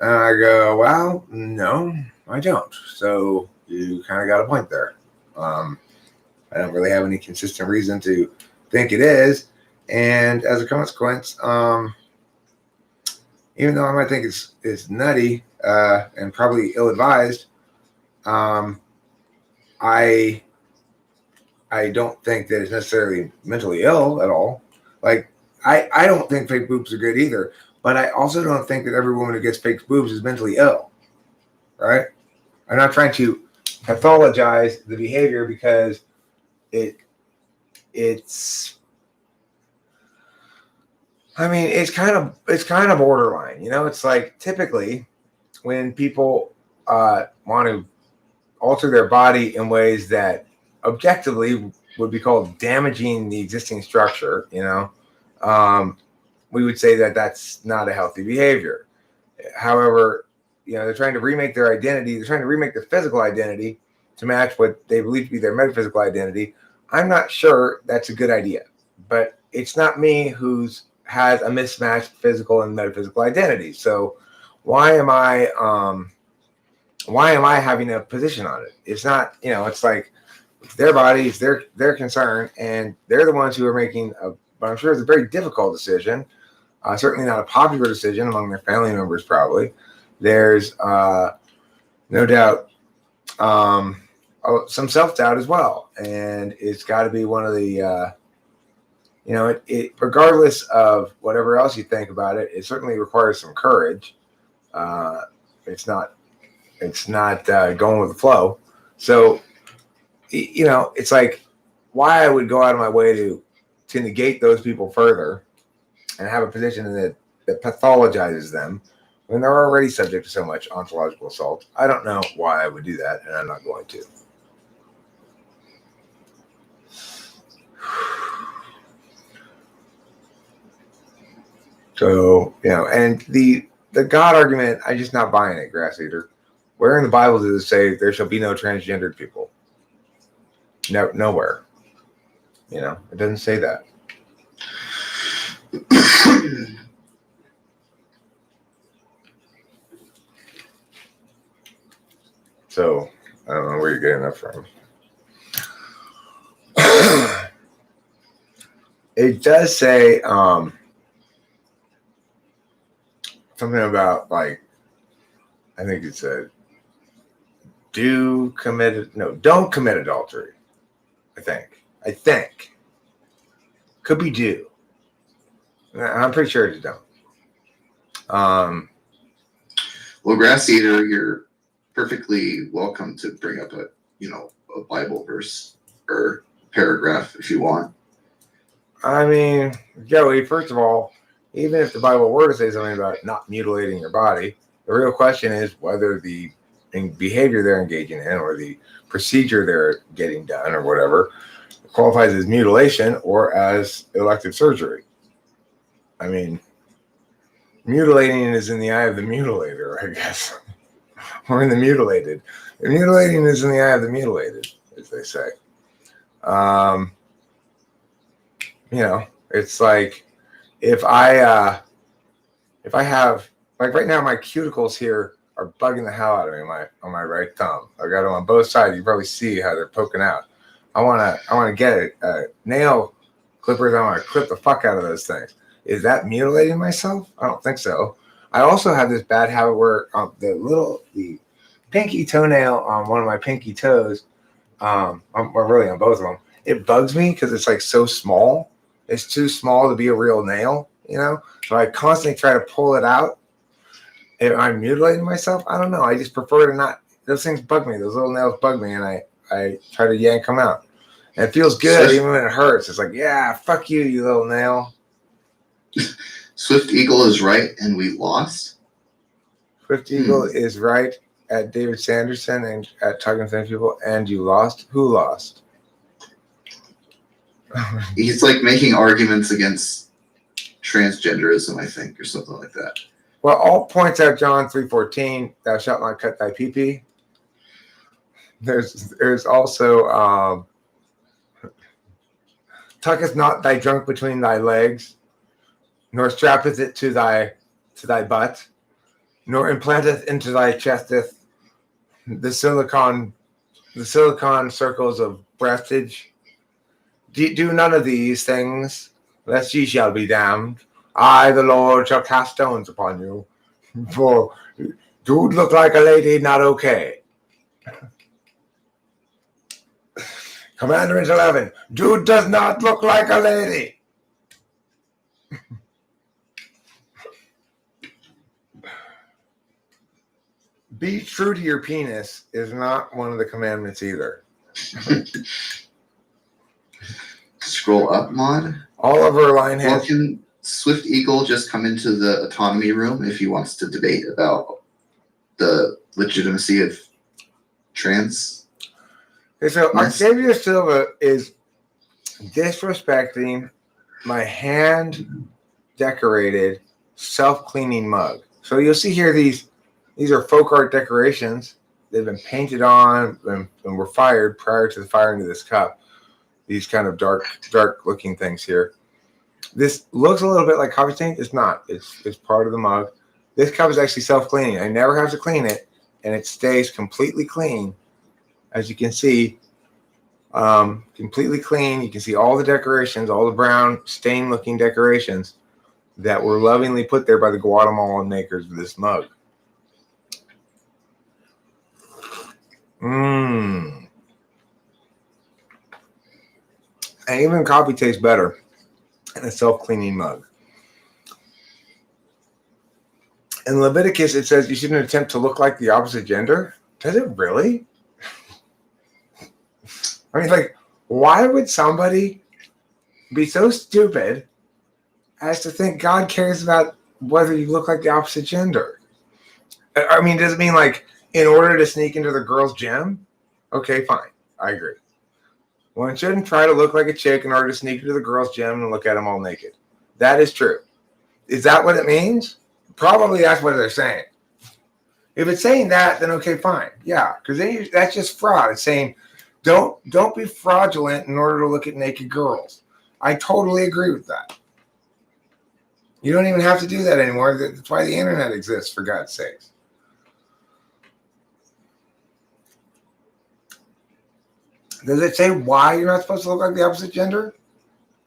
And I go, well, no, I don't. So you kind of got a point there. I don't really have any consistent reason to think it is. And as a consequence, even though I might think it's nutty and probably ill-advised, I don't think that it's necessarily mentally ill at all. Like, I don't think fake boobs are good either. But I also don't think that every woman who gets fake boobs is mentally ill, right? I'm not trying to pathologize the behavior because it's kind of borderline. It's like typically when people want to alter their body in ways that objectively would be called damaging the existing structure, we would say that that's not a healthy behavior. However, they're trying to remake their identity. They're trying to remake their physical identity to match what they believe to be their metaphysical identity. I'm not sure that's a good idea, but it's not me who has a mismatched physical and metaphysical identity. So why am I having a position on it? It's not, it's like It's their bodies, their concern, and they're the ones who are making but I'm sure it's a very difficult decision. Certainly not a popular decision among their family members, probably. There's no doubt some self-doubt as well. And it's got to be one of the, it regardless of whatever else you think about it, it certainly requires some courage. It's not going with the flow. So, it's like why I would go out of my way to negate those people further and have a position that pathologizes them when they're already subject to so much ontological assault. I don't know why I would do that, and I'm not going to. So, and the God argument, I'm just not buying it, Grass Eater. Where in the Bible does it say there shall be no transgendered people? No, nowhere. It doesn't say that. So, I don't know where you're getting that from. It does say something about, like, I think it said, don't commit adultery. I think. Could be do. I'm pretty sure it's don't. Well, Grass Eater, you're perfectly welcome to bring up a Bible verse or paragraph if you want. I mean, Joey, first of all, even if the Bible were to say something about not mutilating your body, the real question is whether the behavior they're engaging in or the procedure they're getting done or whatever qualifies as mutilation or as elective surgery. I mean, mutilating is in the eye of the mutilator, I guess. Or in the mutilated. Mutilating is in the eye of the mutilated, as they say. It's like if I have, like right now, my cuticles here are bugging the hell out of me on my right thumb. I got them on both sides. You probably see how they're poking out. I wanna get a nail clippers. I want to clip the fuck out of those things. Is that mutilating myself? I don't think so. I also have this bad habit where the pinky toenail on one of my pinky toes, or really on both of them, it bugs me because it's like so small. It's too small to be a real nail, So I constantly try to pull it out. If I'm mutilating myself, I don't know. I just prefer to not. Those things bug me. Those little nails bug me, and I try to yank them out. And it feels good even when it hurts. It's like, yeah, fuck you, you little nail. Swift Eagle is right, and we lost. Swift Eagle is right at David Sanderson and at Talking to People, and you lost. Who lost? He's like making arguments against transgenderism, I think, or something like that. Well, all points out John 3:14, thou shalt not cut thy pee-pee. There's also tucketh not thy junk between thy legs, nor strappeth it to thy butt, nor implanteth into thy chesteth the silicon circles of breastage. Do none of these things, lest ye shall be damned. I, the Lord, shall cast stones upon you. For dude look like a lady, not okay. Commandment 11. Dude does not look like a lady. Be true to your penis is not one of the commandments either. Scroll up, Mod. Oliver Linehead. Well, can Swift Eagle just come into the autonomy room if he wants to debate about the legitimacy of trans? Okay, so Octavio Silva is disrespecting my hand-decorated self-cleaning mug. So you'll see here these are folk art decorations. They've been painted on and were fired prior to the firing of this cup. These kind of dark-looking things here. This looks a little bit like coffee stain. It's not. It's part of the mug. This cup is actually self-cleaning. I never have to clean it, and it stays completely clean. As you can see, Completely clean. You can see all the decorations, all the brown stain-looking decorations that were lovingly put there by the Guatemalan makers of this mug. Mmm. And even coffee tastes better in a self-cleaning mug. In Leviticus, it says you shouldn't attempt to look like the opposite gender. Does it really? I mean, like, why would somebody be so stupid as to think God cares about whether you look like the opposite gender? I mean, does it mean like in order to sneak into the girls' gym? Okay, fine. I agree. One shouldn't try to look like a chick in order to sneak into the girls' gym and look at them all naked. That is true. Is that what it means? Probably that's what they're saying. If it's saying that, then okay, fine. Yeah, because that's just fraud. It's saying don't be fraudulent in order to look at naked girls. I totally agree with that. You don't even have to do that anymore. That's why the internet exists, for God's sakes. Does it say why you're not supposed to look like the opposite gender?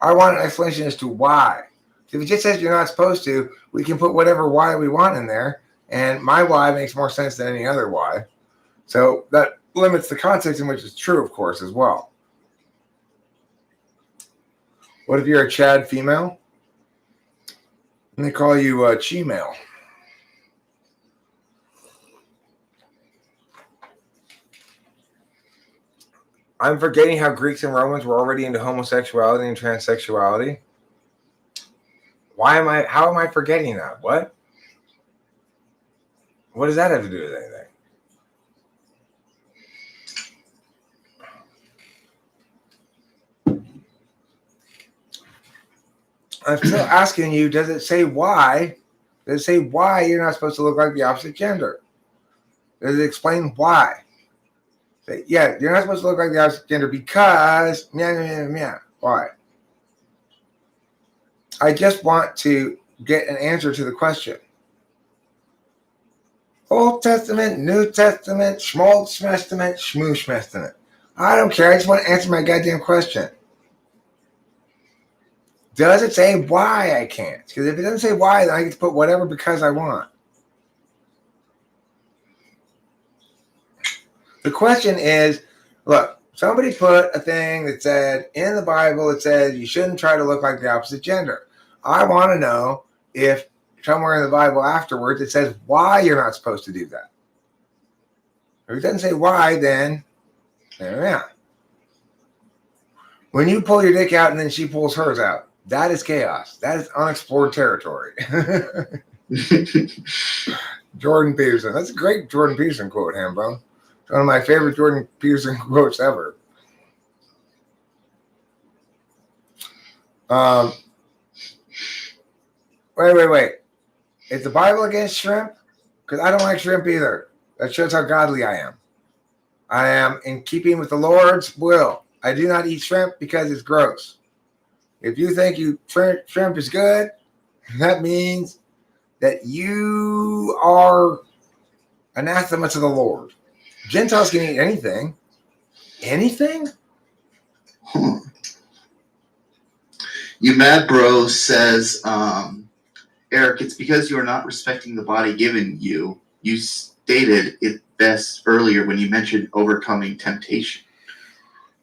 I want an explanation as to why. If it just says you're not supposed to, we can put whatever why we want in there, and my why makes more sense than any other why. So that limits the context in which it's true, of course, as well. What if you're a Chad female? And they call you a chi-male. I'm forgetting how Greeks and Romans were already into homosexuality and transsexuality. How am I forgetting that? What does that have to do with anything? I'm still asking you, does it say why? Does it say why you're not supposed to look like the opposite gender? Does it explain why? Say, yeah, you're not supposed to look like the opposite gender because why? I just want to get an answer to the question. Old Testament, New Testament, Schmaltz Testament, Schmoosh Testament. I don't care. I just want to answer my goddamn question. Does it say why I can't? Because if it doesn't say why, then I get to put whatever because I want. The question is, look, somebody put a thing that said, in the Bible, it says you shouldn't try to look like the opposite gender. I want to know if somewhere in the Bible afterwards it says why you're not supposed to do that. If it doesn't say why, then yeah. When you pull your dick out and then she pulls hers out, that is chaos. That is unexplored territory. Jordan Peterson. That's a great Jordan Peterson quote, Hambone. It's one of my favorite Jordan Peterson quotes ever. Wait. Is the Bible against shrimp? Because I don't like shrimp either. That shows how godly I am. I am in keeping with the Lord's will. I do not eat shrimp because it's gross. If you think shrimp is good, that means that you are anathema to the Lord. Gentiles can eat anything. Anything? You Mad Bro says, Eric, it's because you are not respecting the body given you. You stated it best earlier when you mentioned overcoming temptation.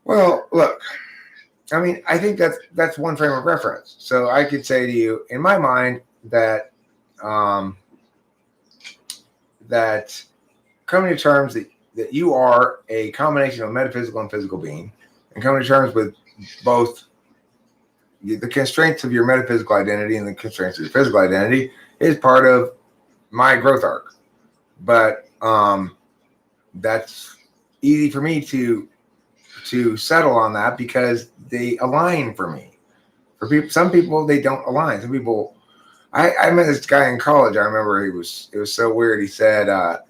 Well, look, I mean, I think that's one frame of reference. So I could say to you, in my mind, that that coming to terms that you are a combination of metaphysical and physical being, and coming to terms with both the constraints of your metaphysical identity and the constraints of your physical identity is part of my growth arc. But that's easy for me to settle on that because they align for me. For people, some people they don't align. Some people, I met this guy in college. I remember it was so weird. He said at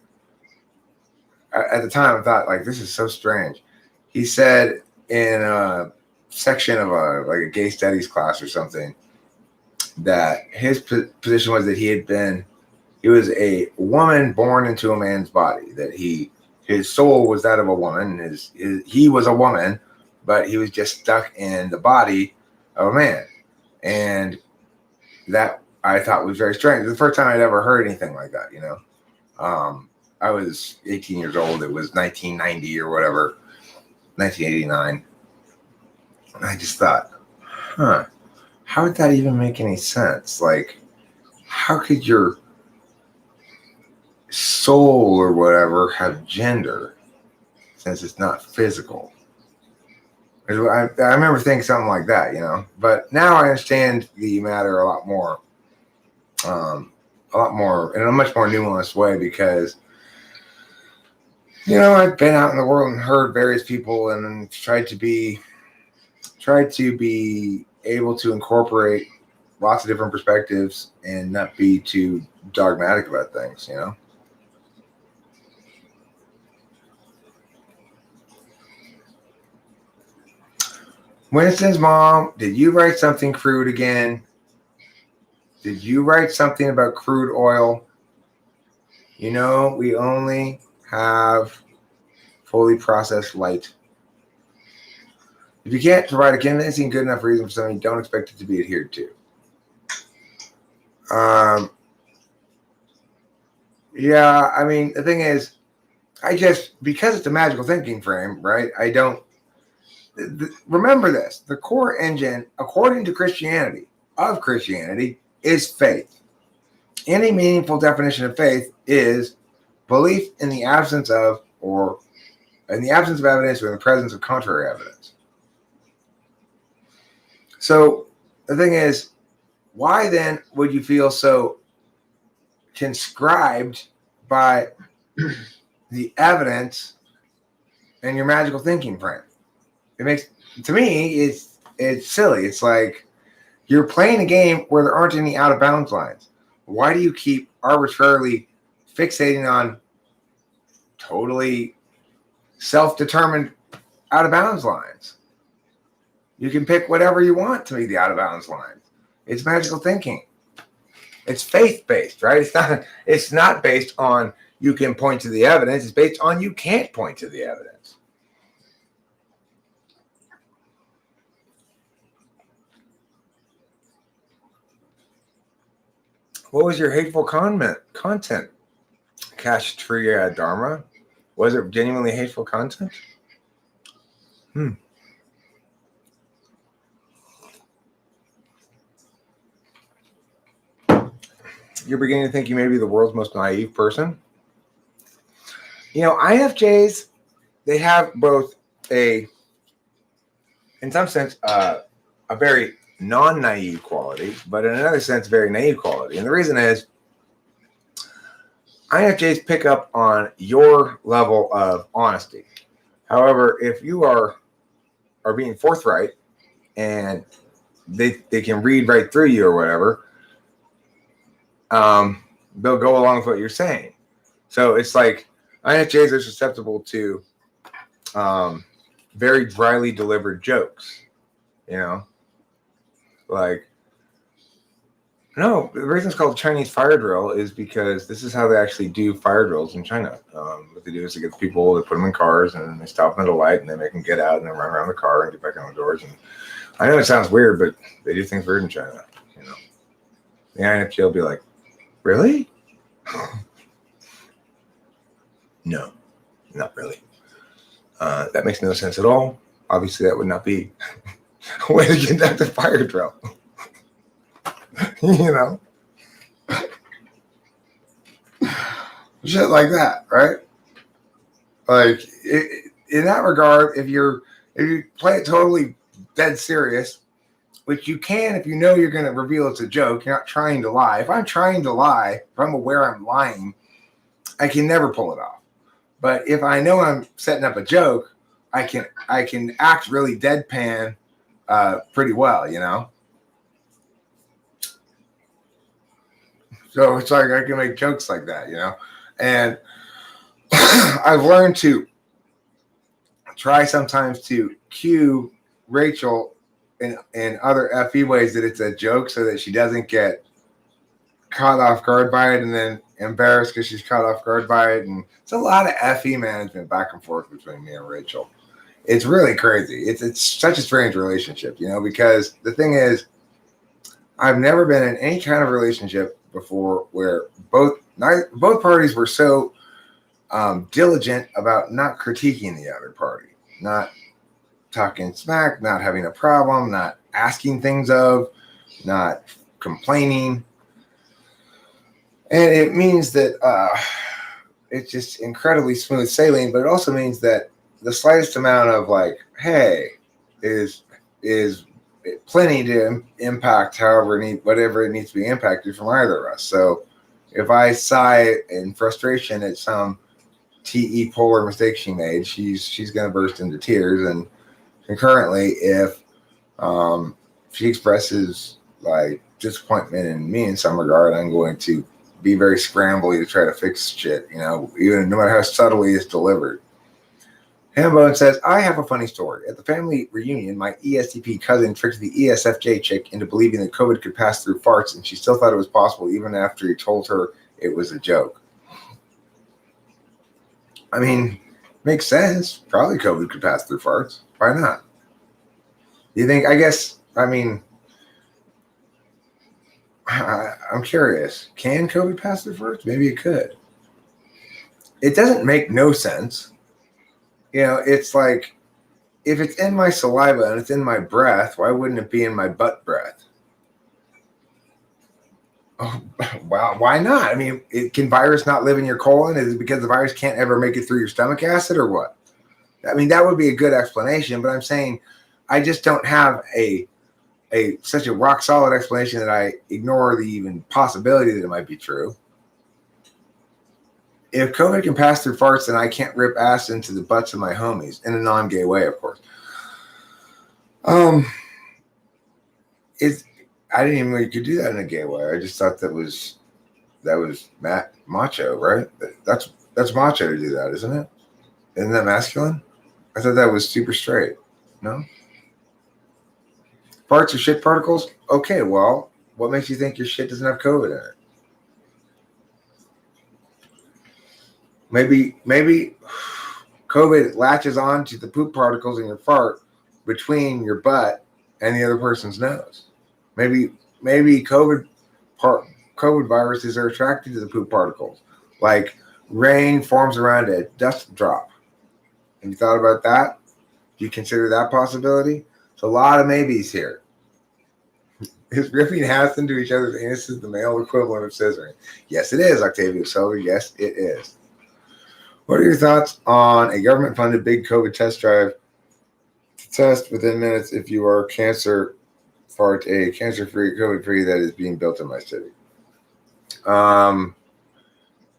the time I thought like this is so strange. He said in a section of a gay studies class or something that his position was that he was a woman born into a man's body, that his soul was that of a woman, he was a woman, but he was just stuck in the body of a man. And that I thought was very strange. It was the first time I'd ever heard anything like that, you know. I was 18 years old. It was 1990 or whatever, 1989. And I just thought, how would that even make any sense? Like, how could your soul or whatever have gender since it's not physical? I remember thinking something like that, you know. But now I understand the matter a lot more in a much more nuanced way, because, you know, I've been out in the world and heard various people and tried to be able to incorporate lots of different perspectives and not be too dogmatic about things, you know. Winston's mom, did you write something crude again? Did you write something about crude oil? You know, we only have fully processed light. If you can't provide a convincing good enough reason for something, don't expect it to be adhered to. Yeah, I mean, the thing is, because it's a magical thinking frame, right? Remember this, the core engine, according to Christianity, is faith. Any meaningful definition of faith is belief in the absence of evidence or in the presence of contrary evidence. So the thing is, why then would you feel so conscribed by the evidence in your magical thinking frame? To me, it's silly. It's like you're playing a game where there aren't any out of bounds lines. Why do you keep arbitrarily fixating on totally self-determined out of bounds lines? You can pick whatever you want to be the out of bounds lines. It's magical thinking. It's faith-based, right? It's not based on you can point to the evidence. It's based on you can't point to the evidence. What was your hateful content? Kashtriya Dharma? Was it genuinely hateful content? You're beginning to think you may be the world's most naive person? You know, INFJs, they have both in some sense, a very non-naive quality, but in another sense, very naive quality. And the reason is, INFJs pick up on your level of honesty. However, if you are being forthright and they can read right through you or whatever, they'll go along with what you're saying. So it's like INFJs are susceptible to very dryly delivered jokes, you know, like, no, the reason it's called Chinese fire drill is because this is how they actually do fire drills in China. What they do is they get people, they put them in cars, and they stop them at a light, and they make them get out, and then run around the car and get back on the doors. And I know it sounds weird, but they do things weird in China, you know. The INFJ will be like, really? No, not really. That makes no sense at all. Obviously, that would not be a way to conduct a fire drill. You know? Shit like that, right? Like, in that regard, if you play it totally dead serious, which you can if you know you're going to reveal it's a joke, you're not trying to lie. If I'm trying to lie, if I'm aware I'm lying, I can never pull it off. But if I know I'm setting up a joke, I can act really deadpan pretty well, you know? So it's like I can make jokes like that, you know? And I've learned to try sometimes to cue Rachel in other FE ways that it's a joke so that she doesn't get caught off guard by it and then embarrassed because she's caught off guard by it. And it's a lot of FE management back and forth between me and Rachel. It's really crazy. It's such a strange relationship, because the thing is, I've never been in any kind of relationship before where both parties were so diligent about not critiquing the other party, not talking smack, not having a problem, not asking things of, not complaining. And it means that it's just incredibly smooth sailing, but it also means that the slightest amount of like, hey, is plenty to impact whatever it needs to be impacted from either of us. So if I sigh in frustration at some TE polar mistake she made, she's going to burst into tears. And concurrently, if she expresses like disappointment in me in some regard, I'm going to be very scrambly to try to fix shit, even no matter how subtly it's delivered. Hambone says, I have a funny story. At the family reunion, my ESTP cousin tricked the ESFJ chick into believing that COVID could pass through farts, and she still thought it was possible even after he told her it was a joke. I mean, makes sense. Probably COVID could pass through farts. Why not? You think, I'm curious. Can COVID pass through farts? Maybe it could. It doesn't make no sense. It's like, if it's in my saliva and it's in my breath, why wouldn't it be in my butt breath? Oh, well, why not? I mean, can virus not live in your colon? Is it because the virus can't ever make it through your stomach acid or what? I mean, that would be a good explanation, but I'm saying I just don't have such a rock solid explanation that I ignore the even possibility that it might be true. If COVID can pass through farts, then I can't rip ass into the butts of my homies in a non-gay way, of course. I didn't even know you could do that in a gay way. I just thought that was macho, right? That's macho to do that, isn't it? Isn't that masculine? I thought that was super straight. No? Farts are shit particles? Okay, well, what makes you think your shit doesn't have COVID in it? Maybe COVID latches on to the poop particles in your fart between your butt and the other person's nose. Maybe COVID viruses are attracted to the poop particles, like rain forms around a dust drop. Have you thought about that? Do you consider that possibility? It's a lot of maybes here. Is ripping hats into each other's anuses the male equivalent of scissoring? Yes, it is, Octavia Silver. Yes, it is. What are your thoughts on a government-funded big COVID test drive to test within minutes if you are cancer-free, COVID-free that is being built in my city?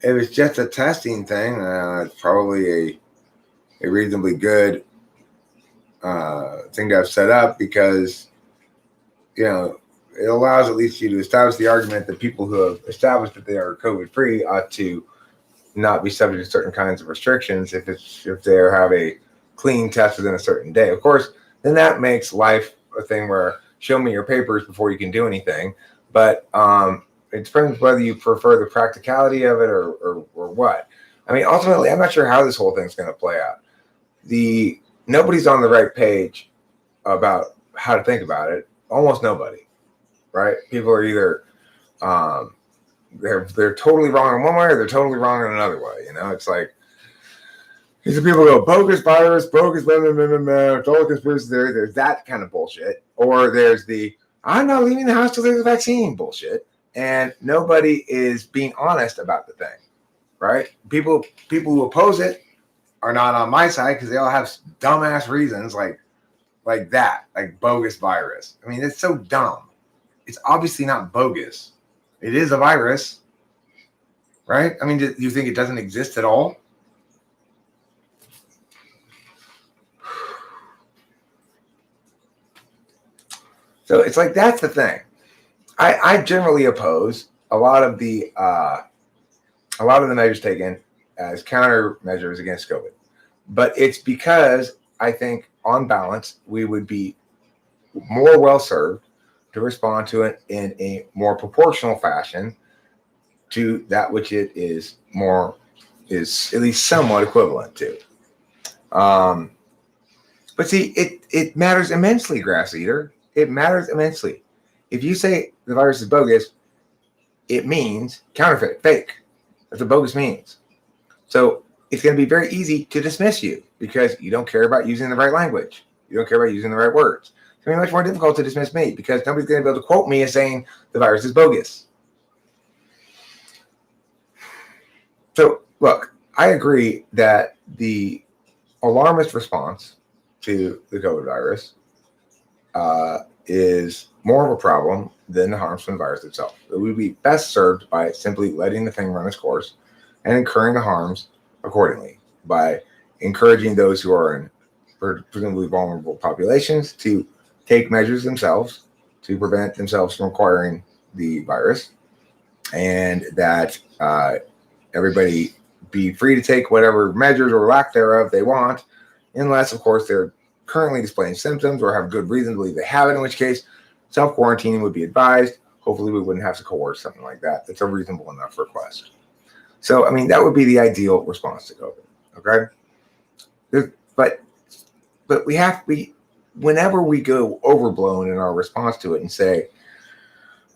If it's just a testing thing, it's probably a reasonably good thing to have set up because, it allows at least you to establish the argument that people who have established that they are COVID-free ought to not be subject to certain kinds of restrictions if they have a clean test within a certain day. Of course, then that makes life a thing where show me your papers before you can do anything. But it depends whether you prefer the practicality of it or what. I mean, ultimately, I'm not sure how this whole thing's going to play out. Nobody's on the right page about how to think about it. Almost nobody, right? People are either they're totally wrong in one way or they're totally wrong in another way. It's like these people go bogus virus, bogus blah, blah, blah, blah, blah, it's all conspiracy theory. There's that kind of bullshit, or there's the I'm not leaving the house till there's a vaccine bullshit, and nobody is being honest about the thing, right? People who oppose it are not on my side because they all have dumbass reasons like that, like bogus virus. I mean, it's so dumb. It's obviously not bogus. It is a virus, right? I mean, do you think it doesn't exist at all? So it's like, that's the thing. I generally oppose a lot of the measures taken as countermeasures against COVID, but it's because I think on balance we would be more well served to respond to it in a more proportional fashion to that which it is at least somewhat equivalent to. But see, it matters immensely, grass eater. It matters immensely. If you say the virus is bogus, it means counterfeit, fake. That's what bogus means. So it's going to be very easy to dismiss you because you don't care about using the right language. You don't care about using the right words. It's going to be much more difficult to dismiss me because nobody's going to be able to quote me as saying the virus is bogus. So, look, I agree that the alarmist response to the COVID virus is more of a problem than the harms from the virus itself. It would be best served by simply letting the thing run its course and incurring the harms accordingly by encouraging those who are in presumably vulnerable populations to take measures themselves to prevent themselves from acquiring the virus, and that everybody be free to take whatever measures or lack thereof they want, unless, of course, they're currently displaying symptoms or have good reason to believe they have it, in which case self-quarantining would be advised. Hopefully we wouldn't have to coerce something like that. That's a reasonable enough request. So, I mean, that would be the ideal response to COVID, okay? But we have to be, whenever we go overblown in our response to it and say,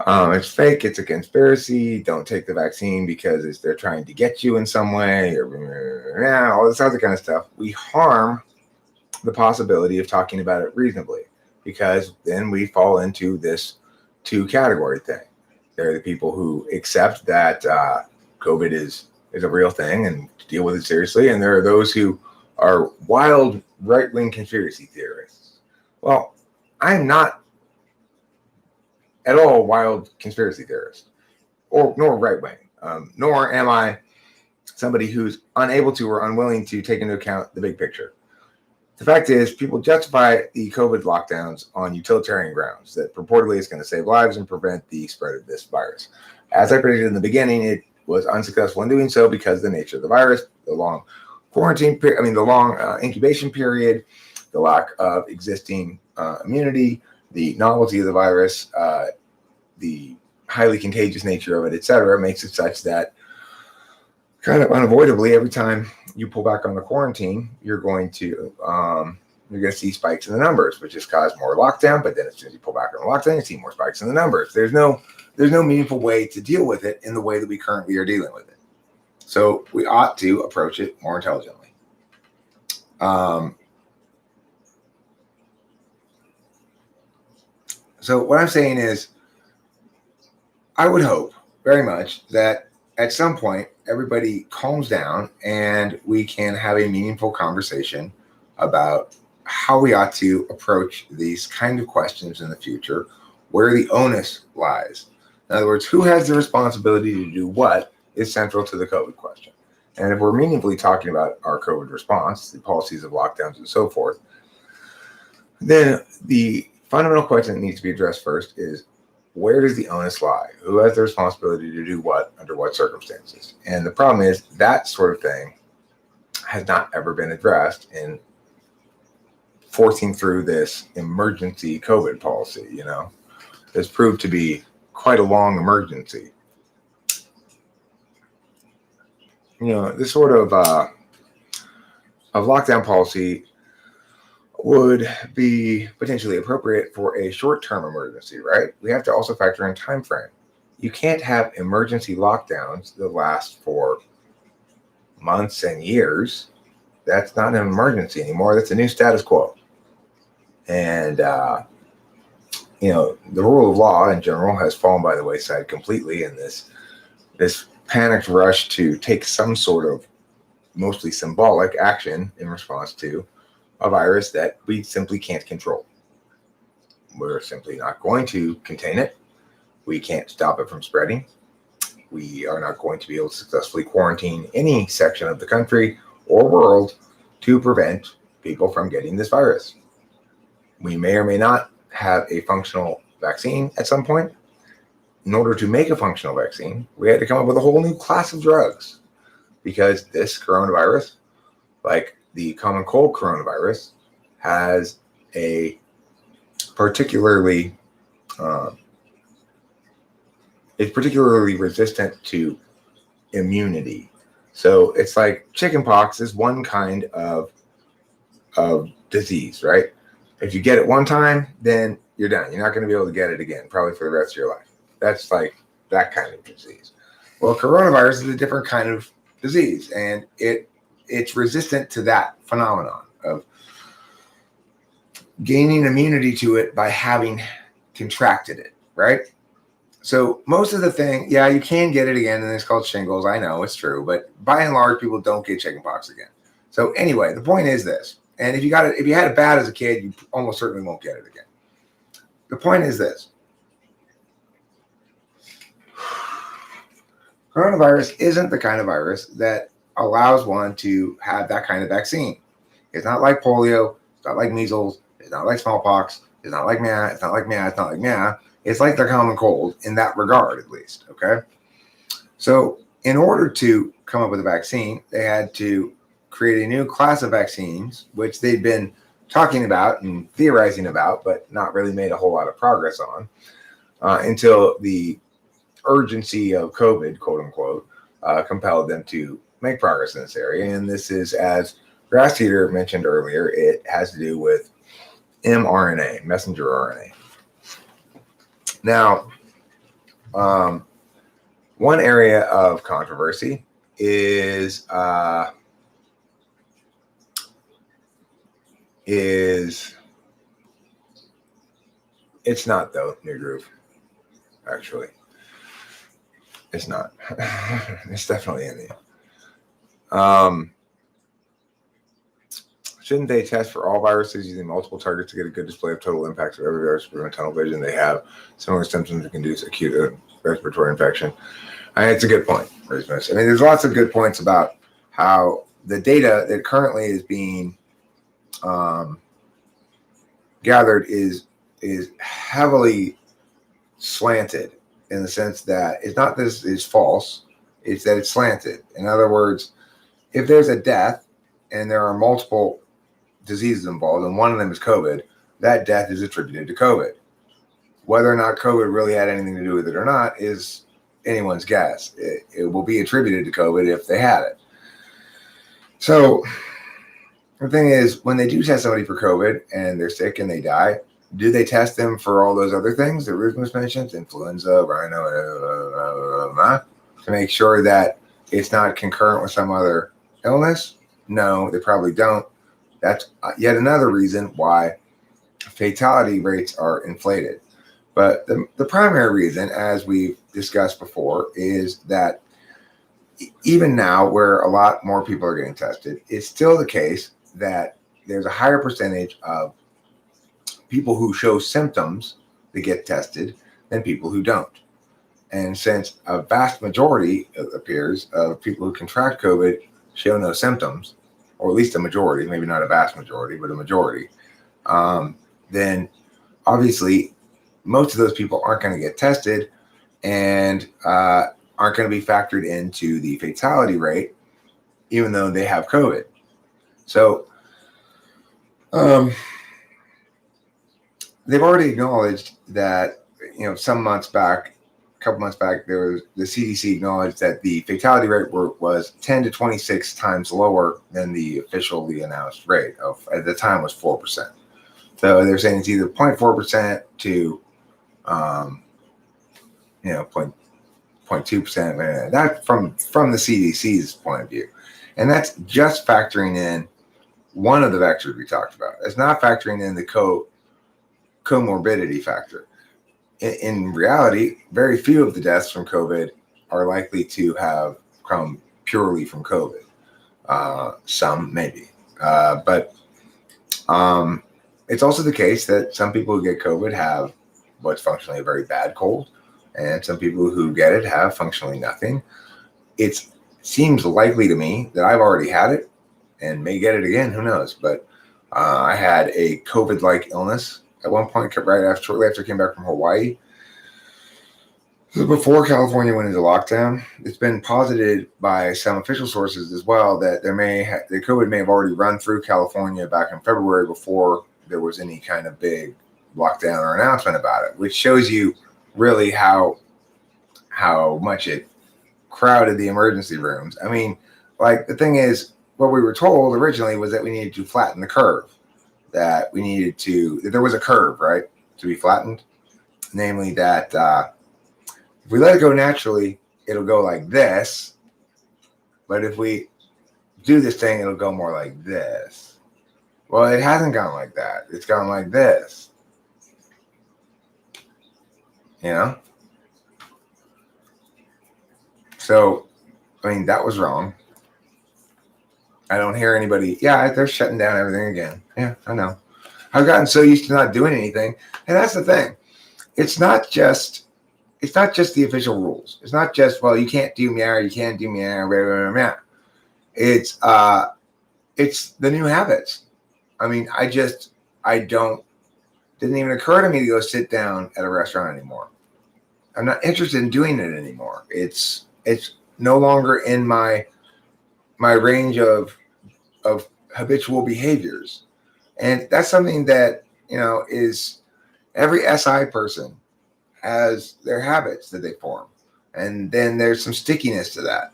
it's fake, it's a conspiracy, don't take the vaccine because they're trying to get you in some way, or all this other kind of stuff, we harm the possibility of talking about it reasonably, because then we fall into this two-category thing. There are the people who accept that COVID is a real thing and deal with it seriously, and there are those who are wild right-wing conspiracy theorists. Well, I'm not at all a wild conspiracy theorist, nor right-wing, nor am I somebody who's unable to or unwilling to take into account the big picture. The fact is, people justify the COVID lockdowns on utilitarian grounds that purportedly it's going to save lives and prevent the spread of this virus. As I predicted in the beginning, it was unsuccessful in doing so because of the nature of the virus, the long quarantine period, the long incubation period, the lack of existing immunity, the novelty of the virus, the highly contagious nature of it, etc., makes it such that kind of unavoidably every time you pull back on the quarantine, you're going to see spikes in the numbers, which just cause more lockdown. But then as soon as you pull back on the lockdown, you see more spikes in the numbers. There's no meaningful way to deal with it in the way that we currently are dealing with it. So we ought to approach it more intelligently. So what I'm saying is, I would hope very much that at some point everybody calms down and we can have a meaningful conversation about how we ought to approach these kind of questions in the future, where the onus lies. In other words, who has the responsibility to do what is central to the COVID question. And if we're meaningfully talking about our COVID response, the policies of lockdowns and so forth, then the fundamental question that needs to be addressed first is, where does the onus lie? Who has the responsibility to do what under what circumstances? And the problem is that sort of thing has not ever been addressed in forcing through this emergency COVID policy, It's proved to be quite a long emergency. This sort of lockdown policy would be potentially appropriate for a short-term emergency, right? We have to also factor in time frame. You can't have emergency lockdowns that last for months and years. That's not an emergency anymore. That's a new status quo. And, the rule of law in general has fallen by the wayside completely in this panicked rush to take some sort of mostly symbolic action in response to a virus that we simply can't control. We're simply not going to contain it. We can't stop it from spreading. We are not going to be able to successfully quarantine any section of the country or world to prevent people from getting this virus. We may or may not have a functional vaccine at some point. In order to make a functional vaccine, we had to come up with a whole new class of drugs, because this coronavirus, like the common cold coronavirus, has a particularly it's particularly resistant to immunity. So it's like chickenpox is one kind of disease, right? If you get it one time, then you're done. You're not going to be able to get it again, probably for the rest of your life. That's like that kind of disease. Well, coronavirus is a different kind of disease, and it's resistant to that phenomenon of gaining immunity to it by having contracted it, right? So most of the thing, yeah, you can get it again, and it's called shingles. I know it's true, but by and large, people don't get chickenpox again. So anyway, the point is this, and if you had it bad as a kid, you almost certainly won't get it again. The point is this. Coronavirus isn't the kind of virus that allows one to have that kind of vaccine. It's not like polio. It's not like measles. It's not like smallpox. It's not like meh. It's not like meh. It's not like meh. It's like the common cold in that regard, at least. Okay. So in order to come up with a vaccine, they had to create a new class of vaccines, which they'd been talking about and theorizing about, but not really made a whole lot of progress on until the urgency of COVID, quote unquote, compelled them to make progress in this area. And this is, as Grass Eater mentioned earlier, it has to do with mRNA, messenger RNA. Now, one area of controversy is it's not though, New Groove. Actually, it's not. It's definitely in there. Shouldn't they test for all viruses using multiple targets to get a good display of total impacts of every virus to prevent tunnel vision? They have similar symptoms that can induce acute respiratory infection. It's a good point. I mean, there's lots of good points about how the data that currently is being gathered is heavily slanted in the sense that it's not this is false, it's that it's slanted. In other words, if there's a death and there are multiple diseases involved and one of them is COVID, that death is attributed to COVID. Whether or not COVID really had anything to do with it or not is anyone's guess. It will be attributed to COVID if they had it. So the thing is, when they do test somebody for COVID and they're sick and they die, do they test them for all those other things that Rusmus mentioned, influenza, rhino, to make sure that it's not concurrent with some other illness? No, they probably don't. That's yet another reason why fatality rates are inflated. But the primary reason, as we've discussed before, is that even now, where a lot more people are getting tested, it's still the case that there's a higher percentage of people who show symptoms that get tested than people who don't. And since a vast majority, it appears, of people who contract COVID show no symptoms, or at least a majority, maybe not a vast majority, but a majority, then obviously most of those people aren't going to get tested and aren't going to be factored into the fatality rate, even though they have COVID. So they've already acknowledged that, some months back, a couple months back, there was the CDC acknowledged that the fatality rate was 10 to 26 times lower than the officially announced rate of, at the time, was 4%. So they're saying it's either 0.4% to 0.2%. That from the CDC's point of view, and that's just factoring in one of the vectors we talked about. It's not factoring in the comorbidity factor. In reality, very few of the deaths from COVID are likely to have come purely from COVID. Some maybe, but it's also the case that some people who get COVID have what's functionally a very bad cold, and some people who get it have functionally nothing. It seems likely to me that I've already had it and may get it again. Who knows? But I had a COVID-like illness at one point, shortly after I came back from Hawaii. This is before California went into lockdown. It's been posited by some official sources as well that the COVID may have already run through California back in February before there was any kind of big lockdown or announcement about it, which shows you really how much it crowded the emergency rooms. I mean, like, the thing is, what we were told originally was that we needed to flatten the curve. that we needed to, that there was a curve, right, to be flattened. Namely that if we let it go naturally, it'll go like this. But if we do this thing, it'll go more like this. Well, it hasn't gone like that. It's gone like this. You know? So, I mean, that was wrong. I don't hear anybody. Yeah, they're shutting down everything again. Yeah, I know. I've gotten so used to not doing anything. And that's the thing. It's not just the official rules. It's not just, well, you can't do meow, you can't do meow, blah, blah, blah, blah. It's the new habits. I mean, didn't even occur to me to go sit down at a restaurant anymore. I'm not interested in doing it anymore. It's no longer in my range of habitual behaviors. And that's something that, is every SI person has their habits that they form. And then there's some stickiness to that.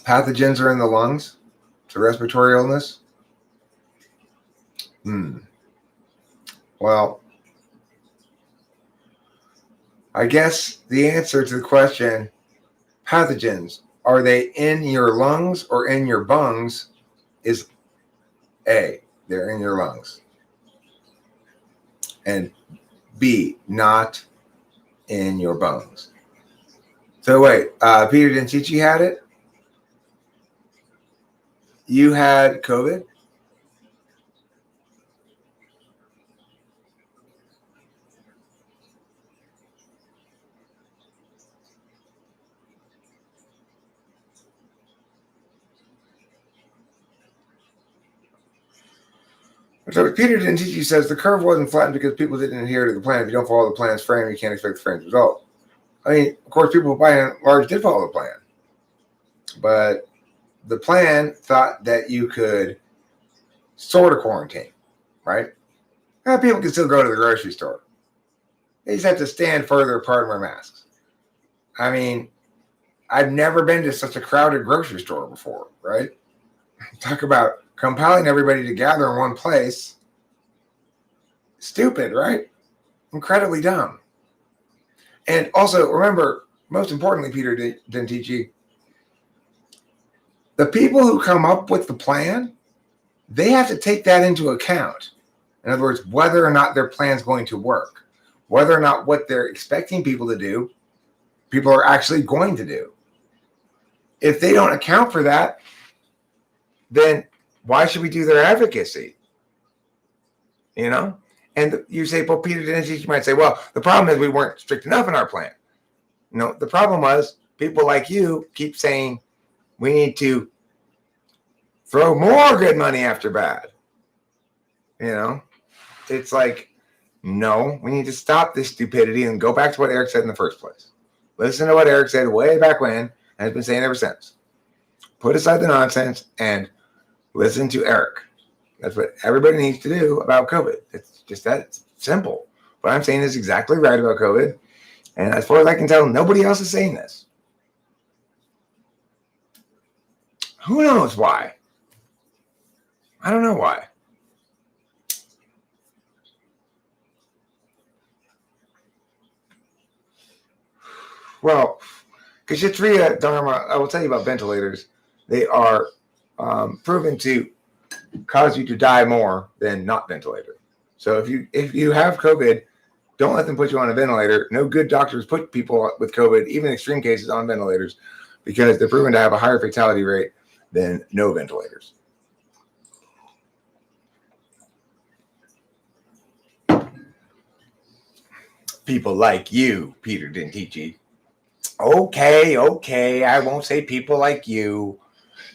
Pathogens are in the lungs. It's a respiratory illness. Well, I guess the answer to the question, pathogens, are they in your lungs or in your bungs, is A, they're in your lungs. And B, not in your bungs. So wait, Peter Dentici had it? You had COVID? So Peter Dentici says the curve wasn't flattened because people didn't adhere to the plan. If you don't follow the plan's frame, you can't expect the frame's result. I mean, of course, people by and large did follow the plan. But the plan thought that you could sort of quarantine, right? Now, people can still go to the grocery store. They just have to stand further apart and wear masks. I mean, I've never been to such a crowded grocery store before, right? Talk about compelling everybody to gather in one place. Stupid, right? Incredibly dumb. And also, remember, most importantly, Peter Dentici, the people who come up with the plan, they have to take that into account. In other words, whether or not their plan is going to work, whether or not what they're expecting people to do, people are actually going to do. If they don't account for that, then why should we do their advocacy? And you say, well, Peter Dentici, you might say, well, the problem is we weren't strict enough in our plan. No, the problem was people like you keep saying we need to throw more good money after bad. It's like, no, we need to stop this stupidity and go back to what Eric said in the first place. Listen to what Eric said way back when and has been saying ever since. Put aside the nonsense and listen to Eric. That's what everybody needs to do about COVID. It's just that simple. What I'm saying is exactly right about COVID. And as far as I can tell, nobody else is saying this. Who knows why? I don't know why. Well, Kshatriya Dharma, I will tell you about ventilators. They are proven to cause you to die more than not ventilated. So if you have COVID, don't let them put you on a ventilator. No good doctors put people with COVID, even extreme cases, on ventilators because they're proven to have a higher fatality rate than no ventilators. People like you, Peter Dentici. Okay, I won't say people like you.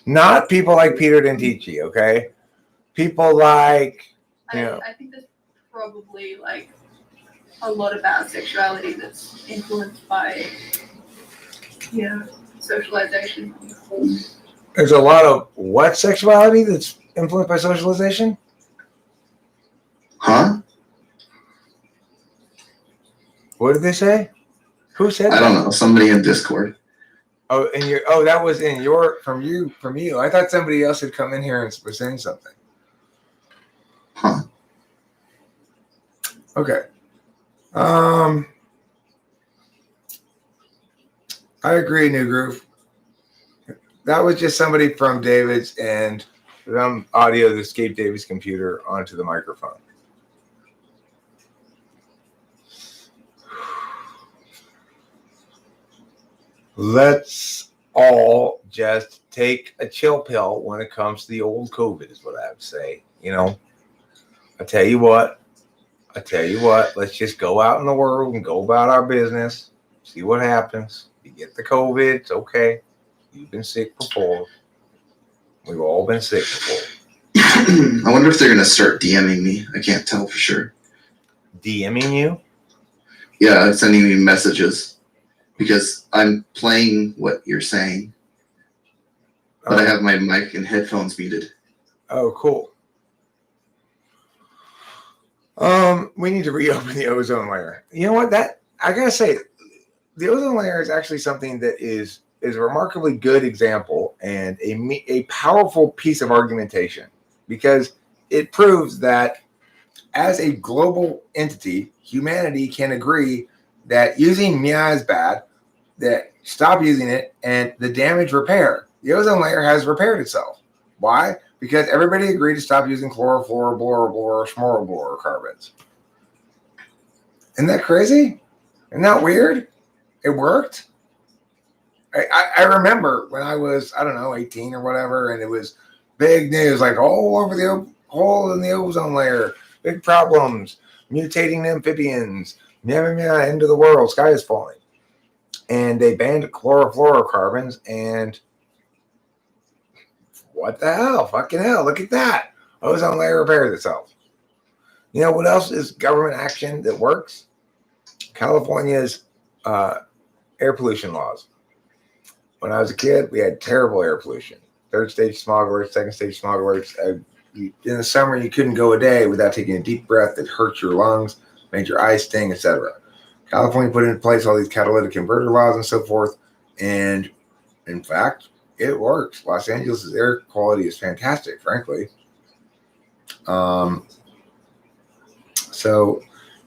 Not people like Peter Dentici, okay? People like, I think there's probably like a lot about sexuality that's influenced by, socialization. There's a lot of what sexuality that's influenced by socialization? Huh? What did they say? Who said that? I don't know. Somebody in Discord. Oh, that was from you. I thought somebody else had come in here and was saying something. Huh. Okay. I agree, New Groove. That was just somebody from David's and some audio that escaped David's computer onto the microphone. Let's all just take a chill pill when it comes to the old COVID, is what I would say. You know, I tell you what, let's just go out in the world and go about our business, see what happens. You get the COVID, it's okay. You've been sick before. We've all been sick before. I wonder if they're going to start DMing me. I can't tell for sure. DMing you? Yeah, sending me messages because I'm playing what you're saying, but I have my mic and headphones muted. Oh, cool. We need to reopen the ozone layer. You know what? That I gotta say, the ozone layer is actually something that is a remarkably good example and a powerful piece of argumentation, because it proves that as a global entity, humanity can agree that using Mia is bad, that stop using it, and the damage repair. The ozone layer has repaired itself. Why? Because everybody agreed to stop using chlorofluorocarbons. Isn't that crazy? Isn't that weird? It worked. I remember when I was, 18 or whatever, and it was big news, like all over the hole in the ozone layer, big problems, mutating amphibians, end of the world, sky is falling. And they banned chlorofluorocarbons, and what the hell? Fucking hell, look at that. Ozone layer repairs itself. You know what else is government action that works? California's air pollution laws. When I was a kid, we had terrible air pollution. Third stage smog alerts, second stage smog alerts. In the summer, you couldn't go a day without taking a deep breath that hurt your lungs, made your eyes sting, etc. California put in place all these catalytic converter laws and so forth. And in fact, it works. Los Angeles' air quality is fantastic, frankly. So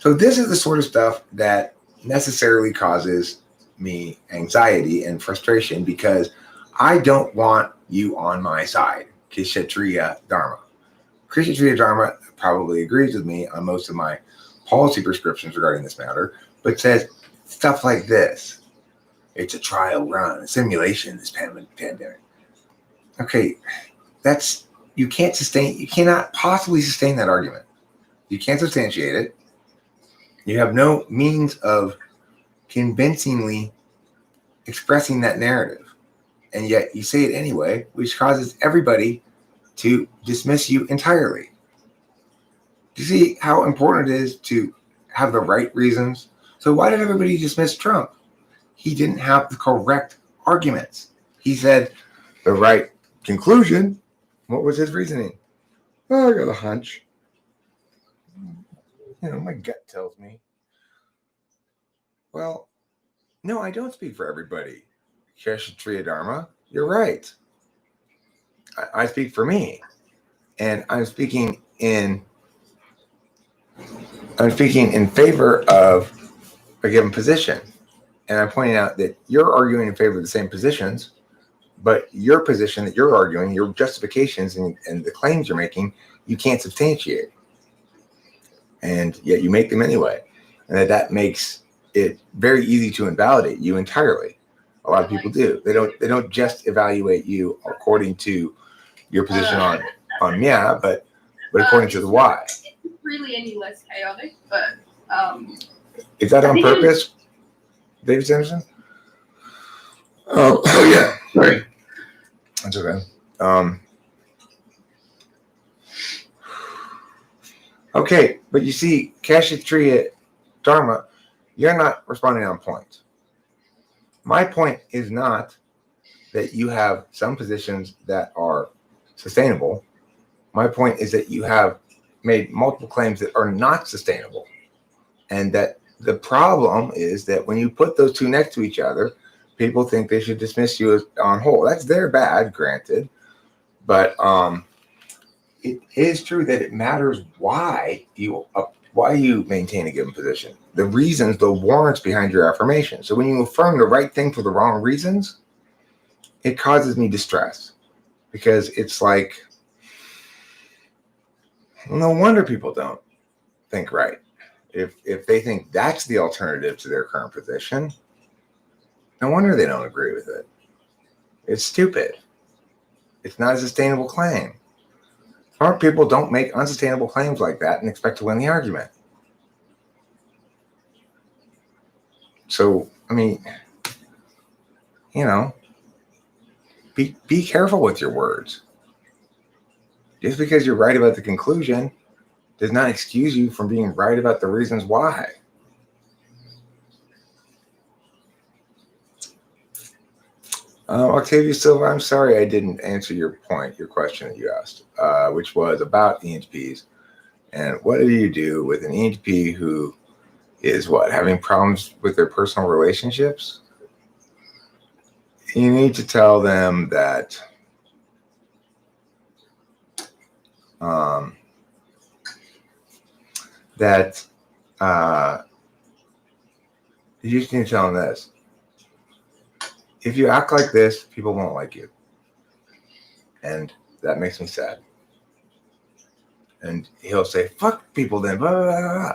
this is the sort of stuff that necessarily causes me anxiety and frustration, because I don't want you on my side. Kshatriya Dharma. Kshatriya Dharma probably agrees with me on most of my policy prescriptions regarding this matter, but says stuff like this. It's a trial run, a simulation, this pandemic. Okay, you cannot possibly sustain that argument. You can't substantiate it. You have no means of convincingly expressing that narrative. And yet you say it anyway, which causes everybody to dismiss you entirely. Do you see how important it is to have the right reasons? So why did everybody dismiss Trump? He didn't have the correct arguments. He said the right conclusion. What was his reasoning? Oh, I got a hunch. My gut tells me. Well, no, I don't speak for everybody. Kshatriya Dharma, you're right. I speak for me. And I'm speaking in favor of a given position. And I'm pointing out that you're arguing in favor of the same positions, but your position that you're arguing, your justifications and the claims you're making, you can't substantiate. And yet you make them anyway. And that makes it very easy to invalidate you entirely. A lot of people do. They don't just evaluate you according to your position on Mia, but according to the why. It's really any less chaotic, but is that on purpose, David Sanderson? Oh yeah. Sorry. That's okay. Okay, but you see, Kshatriya Dharma, you're not responding on point. My point is not that you have some positions that are sustainable. My point is that you have made multiple claims that are not sustainable. And that the problem is that when you put those two next to each other, people think they should dismiss you as on whole. That's their bad, granted. But it is true that it matters why you maintain a given position, the reasons, the warrants behind your affirmation. So when you affirm the right thing for the wrong reasons, it causes me distress, because it's like, no wonder people don't think right. If they think that's the alternative to their current position, no wonder they don't agree with it. It's stupid. It's not a sustainable claim. Smart people don't make unsustainable claims like that and expect to win the argument. So, I mean, be careful with your words. Just because you're right about the conclusion does not excuse you from being right about the reasons why. Octavia Silva, I'm sorry I didn't answer your question that you asked, which was about ENTPs. And what do you do with an ENTP who is having problems with their personal relationships? You need to tell them that you just need to tell them this. If you act like this, people won't like you. And that makes me sad. And he'll say, fuck people then, blah, blah, blah, blah.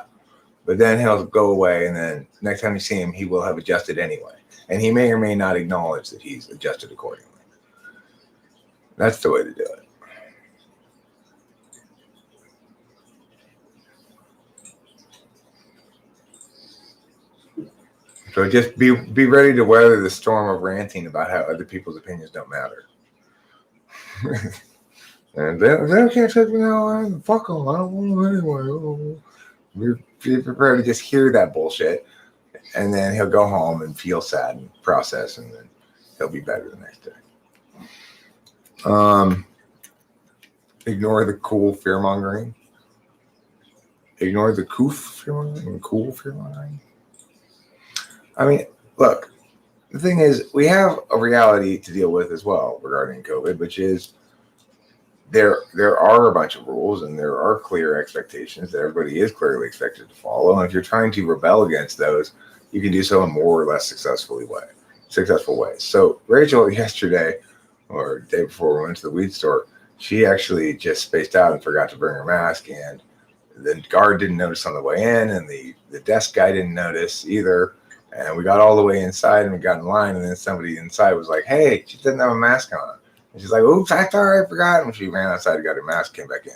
But then he'll go away, and then next time you see him, he will have adjusted anyway. And he may or may not acknowledge that he's adjusted accordingly. That's the way to do it. So just be ready to weather the storm of ranting about how other people's opinions don't matter. And they can't take me out. Fuck them. I don't want them anyway. Be prepared to just hear that bullshit. And then he'll go home and feel sad and process, and then he'll be better the next day. Ignore the cool fear mongering. Ignore the cool fear mongering. I mean, look, the thing is, we have a reality to deal with as well regarding COVID, which is there are a bunch of rules and there are clear expectations that everybody is clearly expected to follow. And if you're trying to rebel against those, you can do so in more or less successful ways. So Rachel yesterday, or the day before we went to the weed store, she actually just spaced out and forgot to bring her mask, and the guard didn't notice on the way in, and the desk guy didn't notice either. And we got all the way inside and we got in line, and then somebody inside was like, hey, she doesn't have a mask on. And she's like, oops, I'm sorry, I forgot. And she ran outside and got her mask, came back in,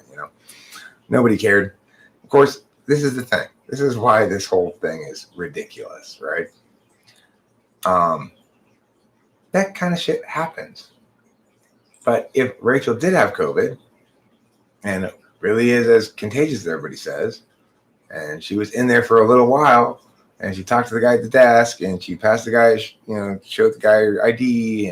Nobody cared. Of course, this is the thing. This is why this whole thing is ridiculous, right? That kind of shit happens. But if Rachel did have COVID, and it really is as contagious as everybody says, and she was in there for a little while, and she talked to the guy at the desk, and she passed the guy, showed the guy her ID,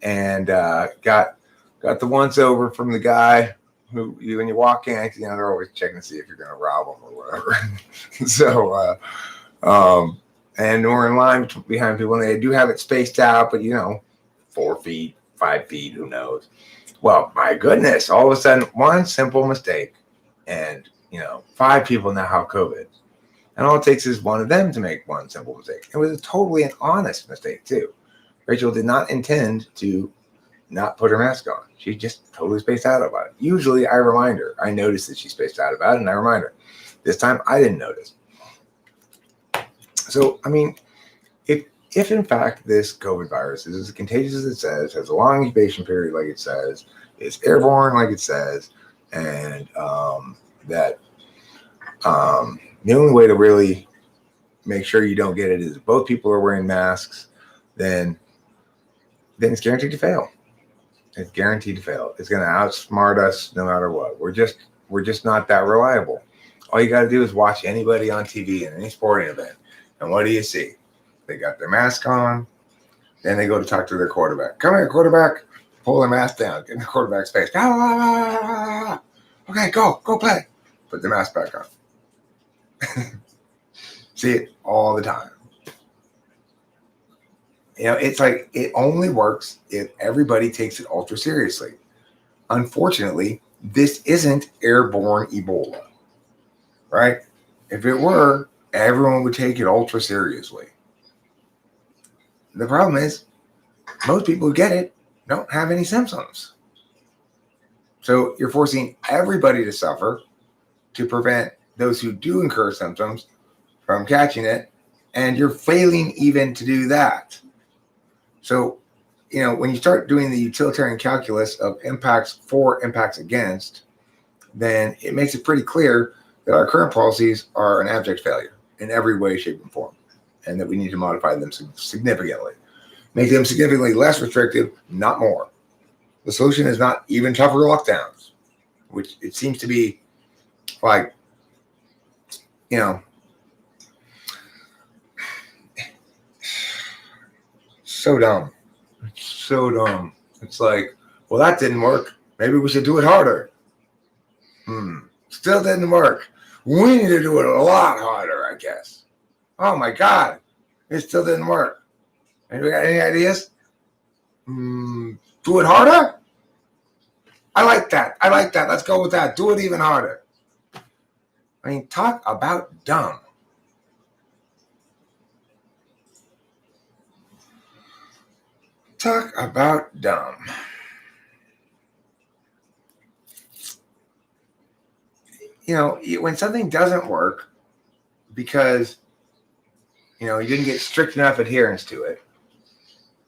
and got the once over from the guy who when you walk in, they're always checking to see if you're going to rob them or whatever. So, and we're in line behind people, and they do have it spaced out, but 4 feet, 5 feet, who knows? Well, my goodness, all of a sudden, one simple mistake, and 5 people now have COVID. And all it takes is one of them to make one simple mistake. It was a totally an honest mistake, too. Rachel did not intend to not put her mask on. She just totally spaced out about it. Usually I remind her. I noticed that she spaced out about it, and I remind her. This time I didn't notice. So, I mean, if in fact this COVID virus is as contagious as it says, has a long incubation period like it says, is airborne like it says, and that the only way to really make sure you don't get it is if both people are wearing masks, then it's guaranteed to fail. It's guaranteed to fail. It's going to outsmart us no matter what. We're just not that reliable. All you got to do is watch anybody on TV in any sporting event, and what do you see? They got their mask on, then they go to talk to their quarterback. Come here, quarterback. Pull their mask down. Get in the quarterback's face. Okay, go play. Put the mask back on. See it all the time. It's like it only works if everybody takes it ultra seriously. Unfortunately, this isn't airborne Ebola, right? If it were, everyone would take it ultra seriously. The problem is, most people who get it don't have any symptoms. So you're forcing everybody to suffer to prevent those who do incur symptoms from catching it, and you're failing even to do that. So, when you start doing the utilitarian calculus of impacts for, impacts against, then it makes it pretty clear that our current policies are an abject failure in every way, shape, and form, and that we need to modify them significantly. Make them significantly less restrictive, not more. The solution is not even tougher lockdowns, which it seems to be like, so dumb. It's so dumb. It's like, well, that didn't work. Maybe we should do it harder. Still didn't work. We need to do it a lot harder, I guess. Oh my God. It still didn't work. Anybody got any ideas? Do it harder? I like that. Let's go with that. Do it even harder. I mean, talk about dumb. Talk about dumb. When something doesn't work because, you didn't get strict enough adherence to it,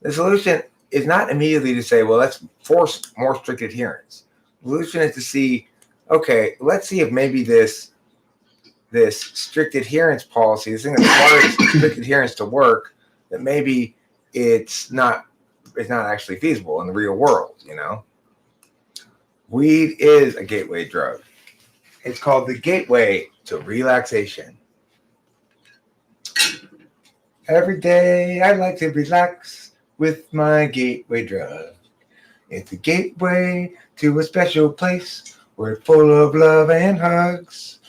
the solution is not immediately to say, well, let's force more strict adherence. The solution is to see, okay, let's see if maybe this strict adherence policy, this thing that requires strict adherence to work, that maybe it's not actually feasible in the real world. Weed is a gateway drug. It's called the gateway to relaxation. Every day I like to relax with my gateway drug. It's a gateway to a special place where it's full of love and hugs.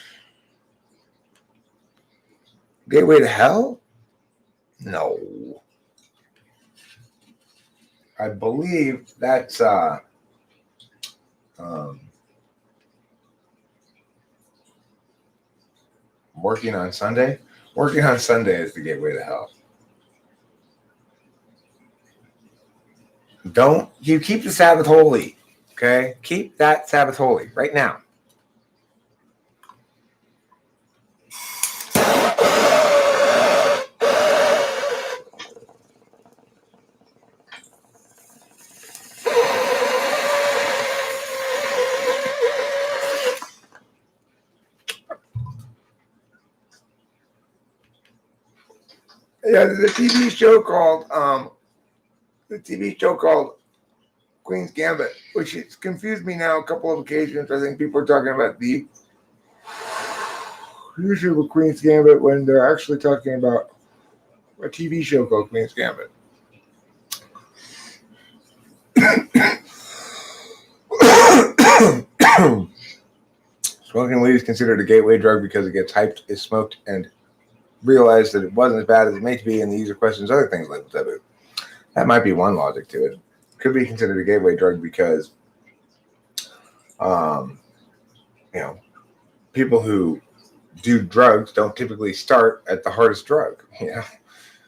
Gateway to hell? No. I believe that's working on Sunday. Working on Sunday is the gateway to hell. You keep the Sabbath holy, okay? Keep that Sabbath holy right now. Yeah, there's a TV show called Queen's Gambit, which has confused me now a couple of occasions. I think people are talking about the usual Queen's Gambit when they're actually talking about a TV show called Queen's Gambit. Smoking weed is considered a gateway drug because it gets hyped, is smoked, and realized that it wasn't as bad as it made to be, and the user questions other things like taboo. That might be one logic to it. Could be considered a gateway drug because, people who do drugs don't typically start at the hardest drug.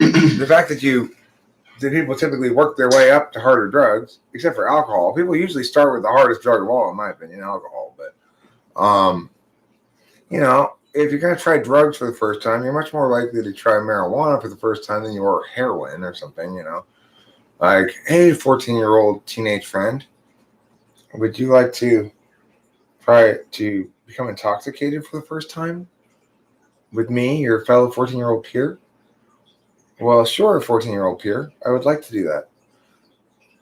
The fact that people typically work their way up to harder drugs, except for alcohol. People usually start with the hardest drug of all, in my opinion, alcohol. But, if you're going to try drugs for the first time, you're much more likely to try marijuana for the first time than you are heroin or something, Like, hey, 14-year-old teenage friend, would you like to try to become intoxicated for the first time with me, your fellow 14-year-old peer? Well, sure, 14-year-old peer. I would like to do that.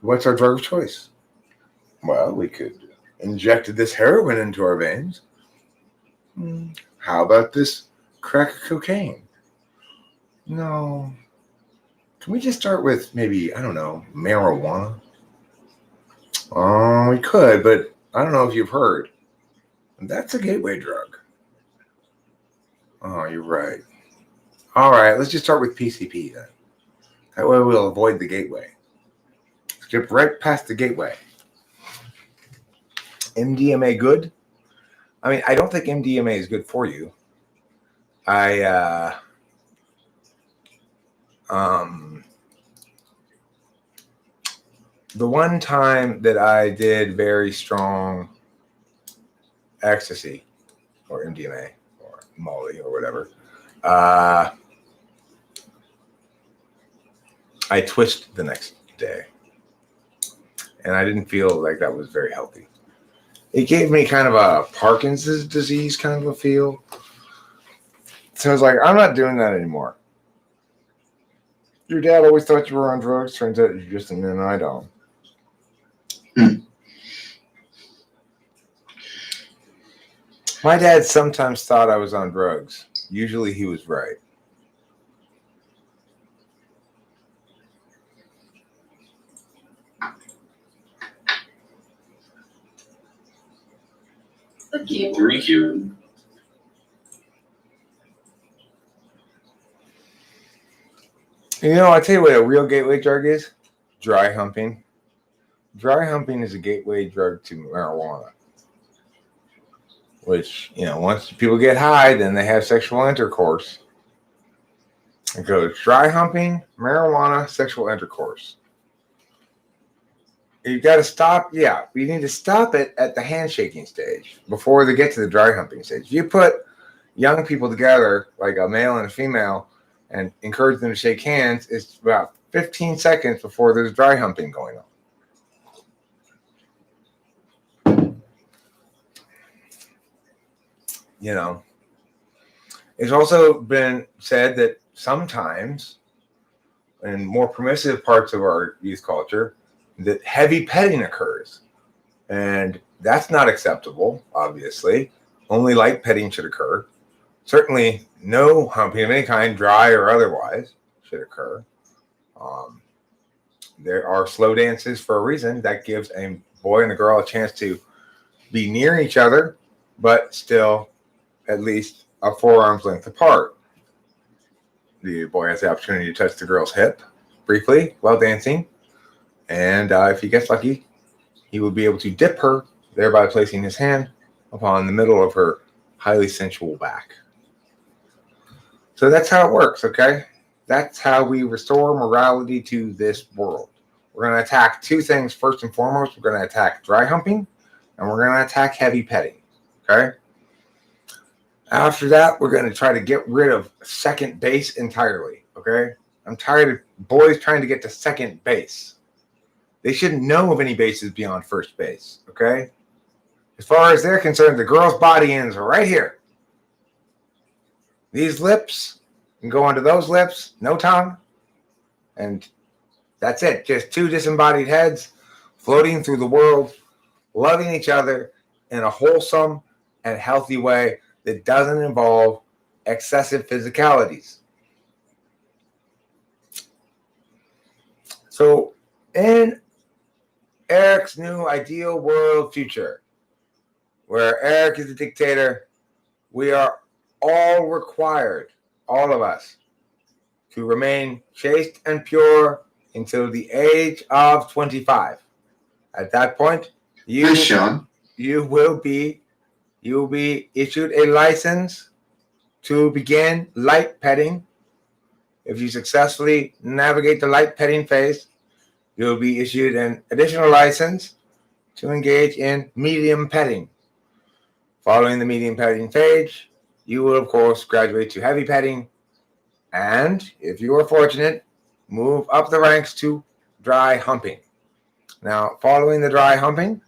What's our drug of choice? Well, we could inject this heroin into our veins. How about this crack cocaine? No. Can we just start with maybe, I don't know, marijuana? We could, but I don't know if you've heard. That's a gateway drug. Oh, you're right. All right, let's just start with PCP then. That way we'll avoid the gateway. Skip right past the gateway. MDMA good? I mean, I don't think MDMA is good for you. The one time that I did very strong ecstasy or MDMA or Molly or whatever, I twitched the next day, and I didn't feel like that was very healthy. It gave me kind of a Parkinson's disease kind of a feel. So I was like, I'm not doing that anymore. Your dad always thought you were on drugs. Turns out you're just an item. My dad sometimes thought I was on drugs. Usually he was right. Okay. 3Q. You know, I tell you what a real gateway drug is. Dry humping. Dry humping is a gateway drug to marijuana. Which, you know, once people get high, then they have sexual intercourse. It goes dry humping, marijuana, sexual intercourse. You got to stop. Yeah, you need to stop it at the handshaking stage before they get to the dry humping stage. You put young people together, like a male and a female, and encourage them to shake hands. It's about 15 seconds before there's dry humping going on. You know, it's also been said that sometimes in more permissive parts of our youth culture that heavy petting occurs. And that's not acceptable, obviously. Only light petting should occur. Certainly no humping of any kind, dry or otherwise, should occur. There are slow dances for a reason. That gives a boy and a girl a chance to be near each other, but still at least a forearm's length apart. The boy has the opportunity to touch the girl's hip briefly while dancing. And if he gets lucky, he will be able to dip her, thereby placing his hand upon the middle of her highly sensual back. So that's how it works, okay? That's how we restore morality to this world. We're going to attack two things first and foremost. We're going to attack dry humping, and we're going to attack heavy petting, okay? After that, we're going to try to get rid of second base entirely, okay? I'm tired of boys trying to get to second base. They shouldn't know of any bases beyond first base, okay? As far as they're concerned, the girl's body ends right here. These lips can go onto those lips, no tongue, and that's it. Just two disembodied heads floating through the world, loving each other in a wholesome and healthy way that doesn't involve excessive physicalities. So in Eric's new ideal world future, where Eric is a dictator, we are all required, all of us, to remain chaste and pure until the age of 25. At that point, you will be issued a license to begin light petting. If you successfully navigate the light petting phase, you'll be issued an additional license to engage in medium petting. Following the medium petting phase, you will, of course, graduate to heavy petting, and if you are fortunate, move up the ranks to dry humping. Now, following the dry humping,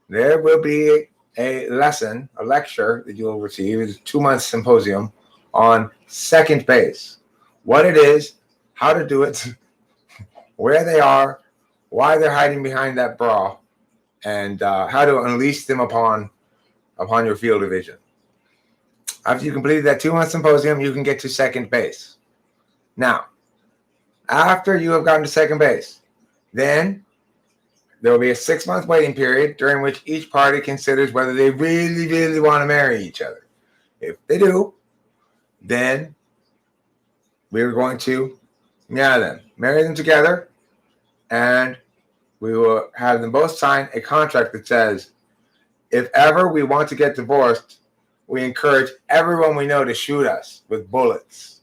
there will be a lesson, a lecture that you'll receive. It's a 2-month symposium on second base. What it is, how to do it, where they are, why they're hiding behind that bra, and how to unleash them upon your field of vision. After you completed that 2-month symposium, you can get to second base. Now, after you have gotten to second base, then there will be a 6-month waiting period during which each party considers whether they really, really want to marry each other. If they do, then we're going to marry them together, and we will have them both sign a contract that says if ever we want to get divorced, we encourage everyone we know to shoot us with bullets.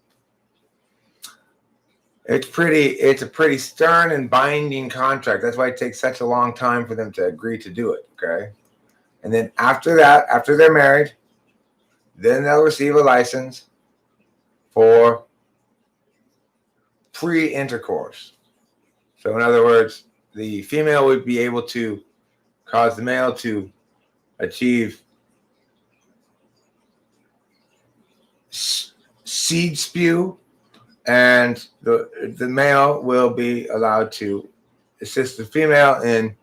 It's a pretty stern and binding contract. That's why it takes such a long time for them to agree to do it, okay? And then after that, after they're married, then they'll receive a license for pre-intercourse. So in other words, the female would be able to cause the male to achieve seed spew, and the male will be allowed to assist the female in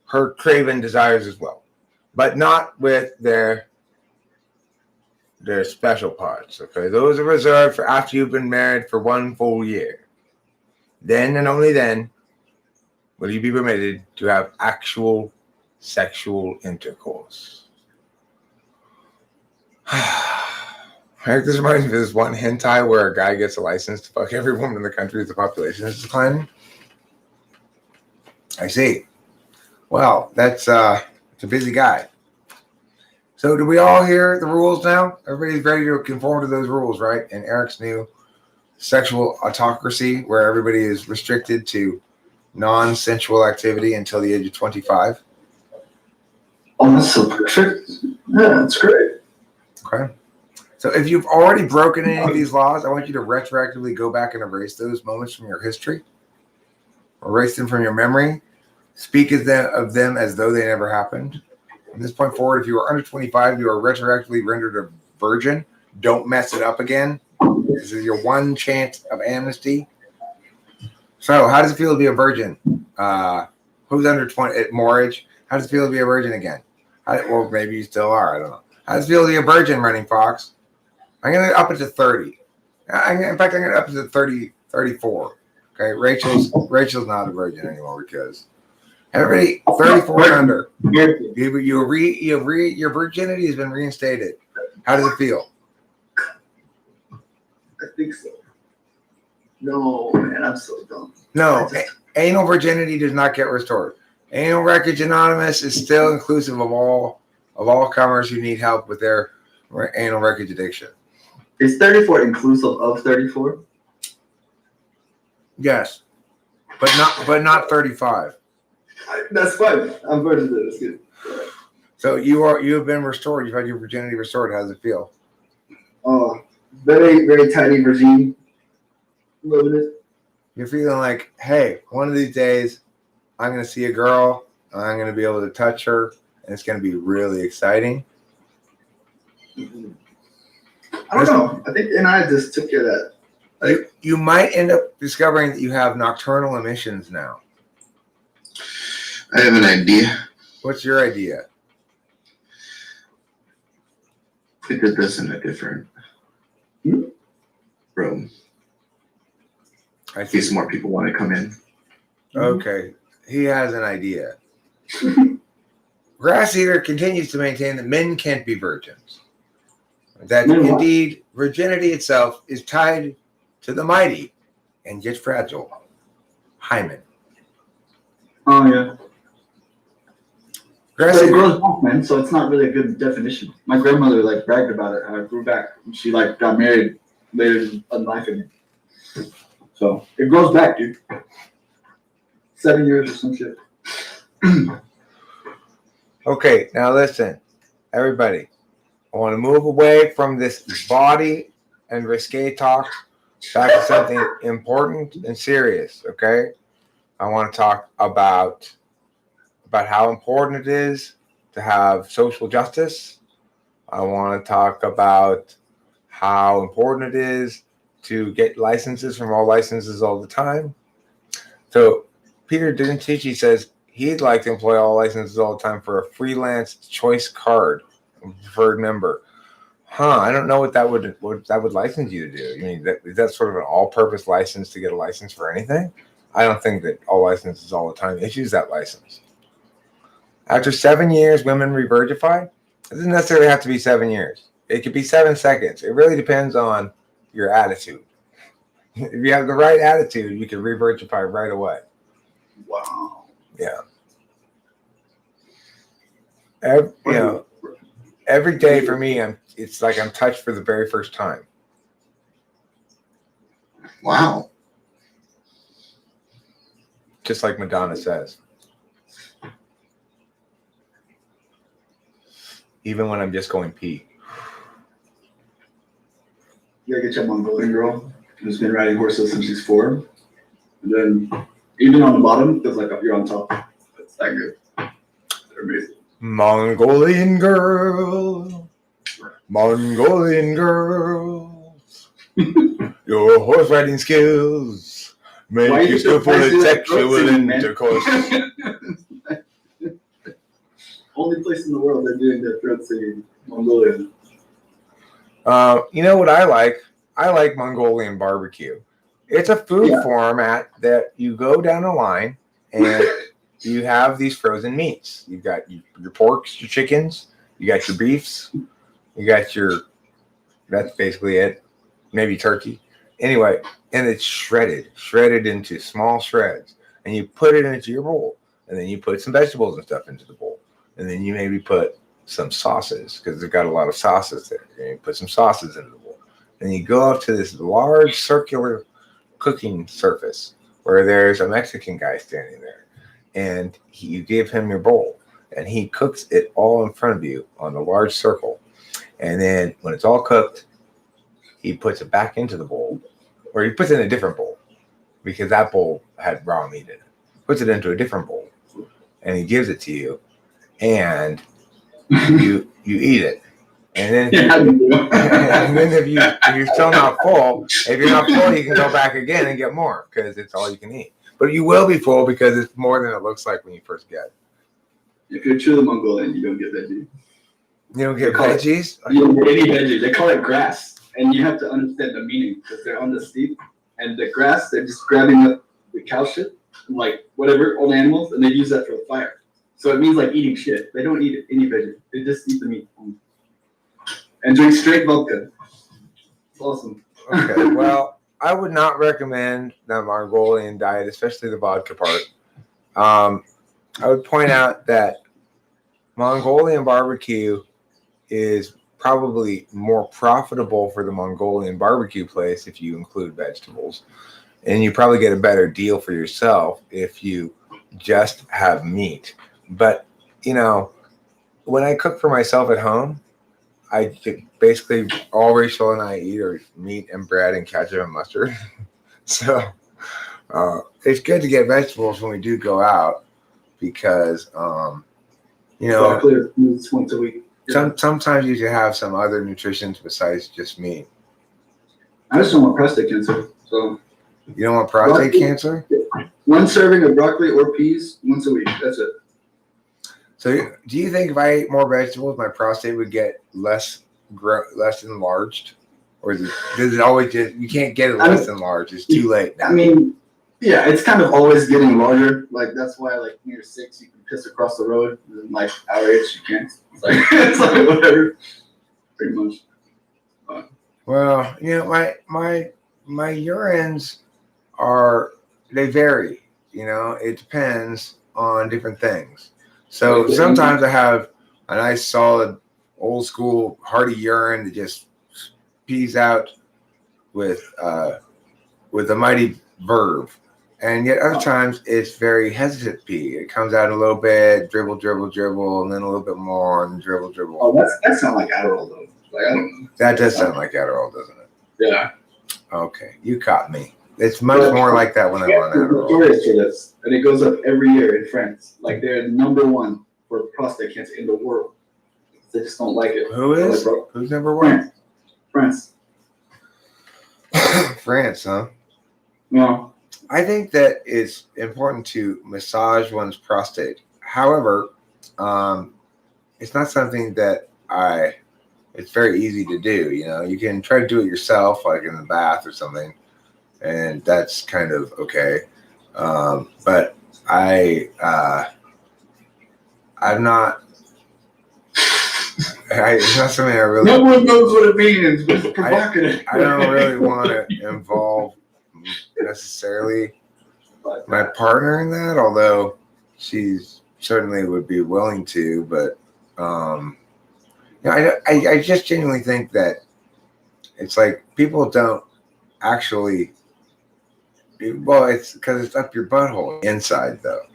her craven desires as well, but not with their special parts. Okay, those are reserved for after you've been married for 1 full year. Then and only then will you be permitted to have actual sexual intercourse. This reminds me of this one hentai where a guy gets a license to fuck every woman in the country as the population is declining. I see. Well, it's a busy guy. So do we all hear the rules now? Everybody's ready to conform to those rules, right? And Eric's new sexual autocracy, where everybody is restricted to non-sensual activity until the age of 25. Oh, that's so perfect. Yeah, that's great. Okay. So if you've already broken any of these laws, I want you to retroactively go back and erase those moments from your history. Erase them from your memory. Speak of them as though they never happened. From this point forward, if you are under 25, you are retroactively rendered a virgin. Don't mess it up again. This is your one chance of amnesty. So how does it feel to be a virgin? Who's under 20 at more age? How does it feel to be a virgin again? Or maybe you still are. I don't know. How does it feel to be a virgin, Running Fox? I'm going to up it to 30. In fact, I'm going to up it to 34. Okay, Rachel's not a virgin anymore because everybody 34 and under. Your virginity has been reinstated. How does it feel? I think so. No, man, I'm so dumb. No, anal virginity does not get restored. Anal Wreckage Anonymous is still inclusive of all comers who need help with their anal wreckage addiction. Is 34 inclusive of 34? Yes, but not 35. That's fine. I'm virgin. That's good. So you have been restored. You've had your virginity restored. How does it feel? Oh, very, very tiny regime. Loving it. You're feeling like, hey, one of these days, I'm going to see a girl, and I'm going to be able to touch her, and it's going to be really exciting. I don't know. I think I just took care of that. You might end up discovering that you have nocturnal emissions now. I have an idea. What's your idea? We did this in a different room. I In case more people want to come in. Okay, he has an idea. Grass Eater continues to maintain that men can't be virgins. That indeed virginity itself is tied to the mighty and yet fragile hymen. Oh, yeah. Grass So it Eater, grows back, man. So it's not really a good definition. My grandmother bragged about it. How it grew back. She got married later in life. So it grows back, dude. 7 years or some shit. okay, now listen, everybody. I want to move away from this body and risque talk back to something important and serious, okay? I want to talk about how important it is to have social justice. I want to talk about how important it is to get licenses from all licenses all the time. So Peter Dintici says he'd like to employ all licenses all the time for a freelance choice card, preferred member. I don't know what that would license you to do. You mean is that sort of an all-purpose license to get a license for anything? I don't think that all licenses all the time issues that license. After 7 years, women revirgify. It doesn't necessarily have to be 7 years. It could be 7 seconds. It really depends on your attitude. If you have the right attitude, you can revirgify right away. Wow. Yeah. every day for me, it's like I'm touched for the very first time. Wow. Just like Madonna says. Even when I'm just going pee. You gotta get your Mongolian girl who's been riding horses since she's 4. And then even on the bottom, feels like you're on top. It's that good. They're amazing. Mongolian girl. Mongolian girls. Your horse riding skills make Why you you so skillful at fancy with sexual throat singing, man? intercourse. Only place in the world they're doing their throat singing. Mongolian. You know what I like? I like Mongolian barbecue. It's a food format that you go down a line and you have these frozen meats. You've got your porks, your chickens, you got your beefs, you got that's basically it. Maybe turkey. Anyway, and it's shredded into small shreds. And you put it into your bowl. And then you put some vegetables and stuff into the bowl. And then you maybe put some sauces, because they've got a lot of sauces there. And you put some sauces into the bowl. And you go up to this large circular cooking surface where there's a Mexican guy standing there. And you give him your bowl. And he cooks it all in front of you on a large circle. And then when it's all cooked, he puts it back into the bowl. Or he puts it in a different bowl, because that bowl had raw meat in it. Puts it into a different bowl. And he gives it to you. And you eat it. And then, if you're still not full, you can go back again and get more, because it's all you can eat. But you will be full because it's more than it looks like when you first get it. If you're truly Mongolian, you don't get veggie. You don't get veggies? You don't get any veggie. They call it grass. And you have to understand the meaning, because they're on the steep. And the grass, they're just grabbing up the cow shit, like whatever, old animals, and they use that for the fire. So it means like eating shit. They don't eat any veggie. They just eat the meat. And drink straight vodka. It's awesome. Okay, well, I would not recommend the Mongolian diet, especially the vodka part. I would point out that Mongolian barbecue is probably more profitable for the Mongolian barbecue place if you include vegetables. And you probably get a better deal for yourself if you just have meat. But, when I cook for myself at home, basically all Rachel and I eat are meat and bread and ketchup and mustard. So it's good to get vegetables when we do go out, because once a week. Sometimes you should have some other nutrition besides just meat. I just don't want prostate cancer. So you don't want prostate cancer? One serving of broccoli or peas once a week. That's it. So do you think if I ate more vegetables, my prostate would get less enlarged? Or does it always you can't get it less enlarged? It's too late now. I mean, yeah, it's kind of always getting larger. Like, that's why, like, when you're 6, you can piss across the road. And, like, our age, you can't. It's like whatever. Pretty much. Well, my urines they vary. It depends on different things. So sometimes I have a nice, solid, old school, hearty urine that just pees out with a mighty verve. And yet other times it's very hesitant pee. It comes out a little bit, dribble, and then a little bit more, and dribble. Oh, that sounds like Adderall, though. Like, I don't know. That does sound like Adderall, doesn't it? Yeah. Okay, you caught me. It's much more like that when I'm on Adderall. Notorious for this, and it goes up every year in France. Like, they're number 1 for prostate cancer in the world. They just don't like it. Who is? Who's number 1? France. France, huh? No. I think that it's important to massage one's prostate. However, it's not something that it's very easy to do. You can try to do it yourself, like in the bath or something, and that's kind of okay. But I'm not. It's not something I really. No one knows what it means. It's provocative. I don't really want to involve necessarily my partner in that, although she certainly would be willing to. But I just genuinely think that it's like people don't actually. Well, it's because it's up your butthole inside though,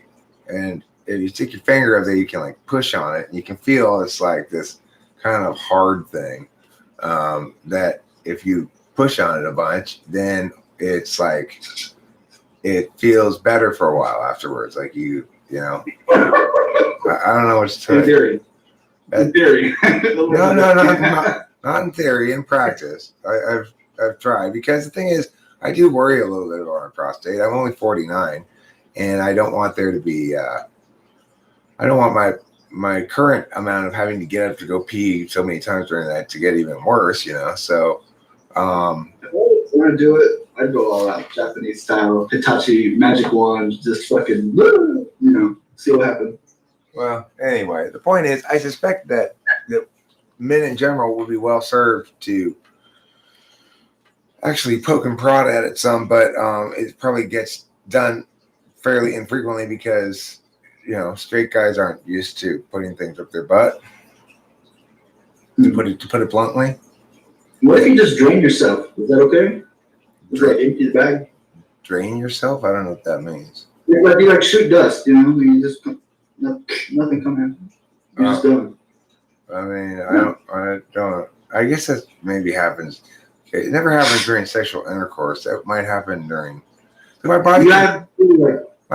and if you stick your finger up there, you can like push on it, and you can feel it's like this kind of hard thing. That if you push on it a bunch, then it's like it feels better for a while afterwards. Like you know, I don't know what to tell In you. theory. In theory. No, not in theory. In practice, I've tried because the thing is, I do worry a little bit about my prostate. I'm only 49, and I don't want there to be. I don't want my current amount of having to get up to go pee so many times during that to get even worse. You know, so. If I want to do it, I'd go all out Japanese style, Hitachi magic wand, just fucking, see what happens. Well, anyway, the point is, I suspect that men in general will be well served to actually poke and prod at it some, but it probably gets done fairly infrequently because, straight guys aren't used to putting things up their butt, to put it bluntly. What if you just drain yourself? Is that okay? Just like empty the bag? Drain yourself? I don't know what that means. You like shoot dust, you just nothing come in. You're just done. I mean, I don't. I guess that maybe happens. It never happens during sexual intercourse. That might happen during. My body. My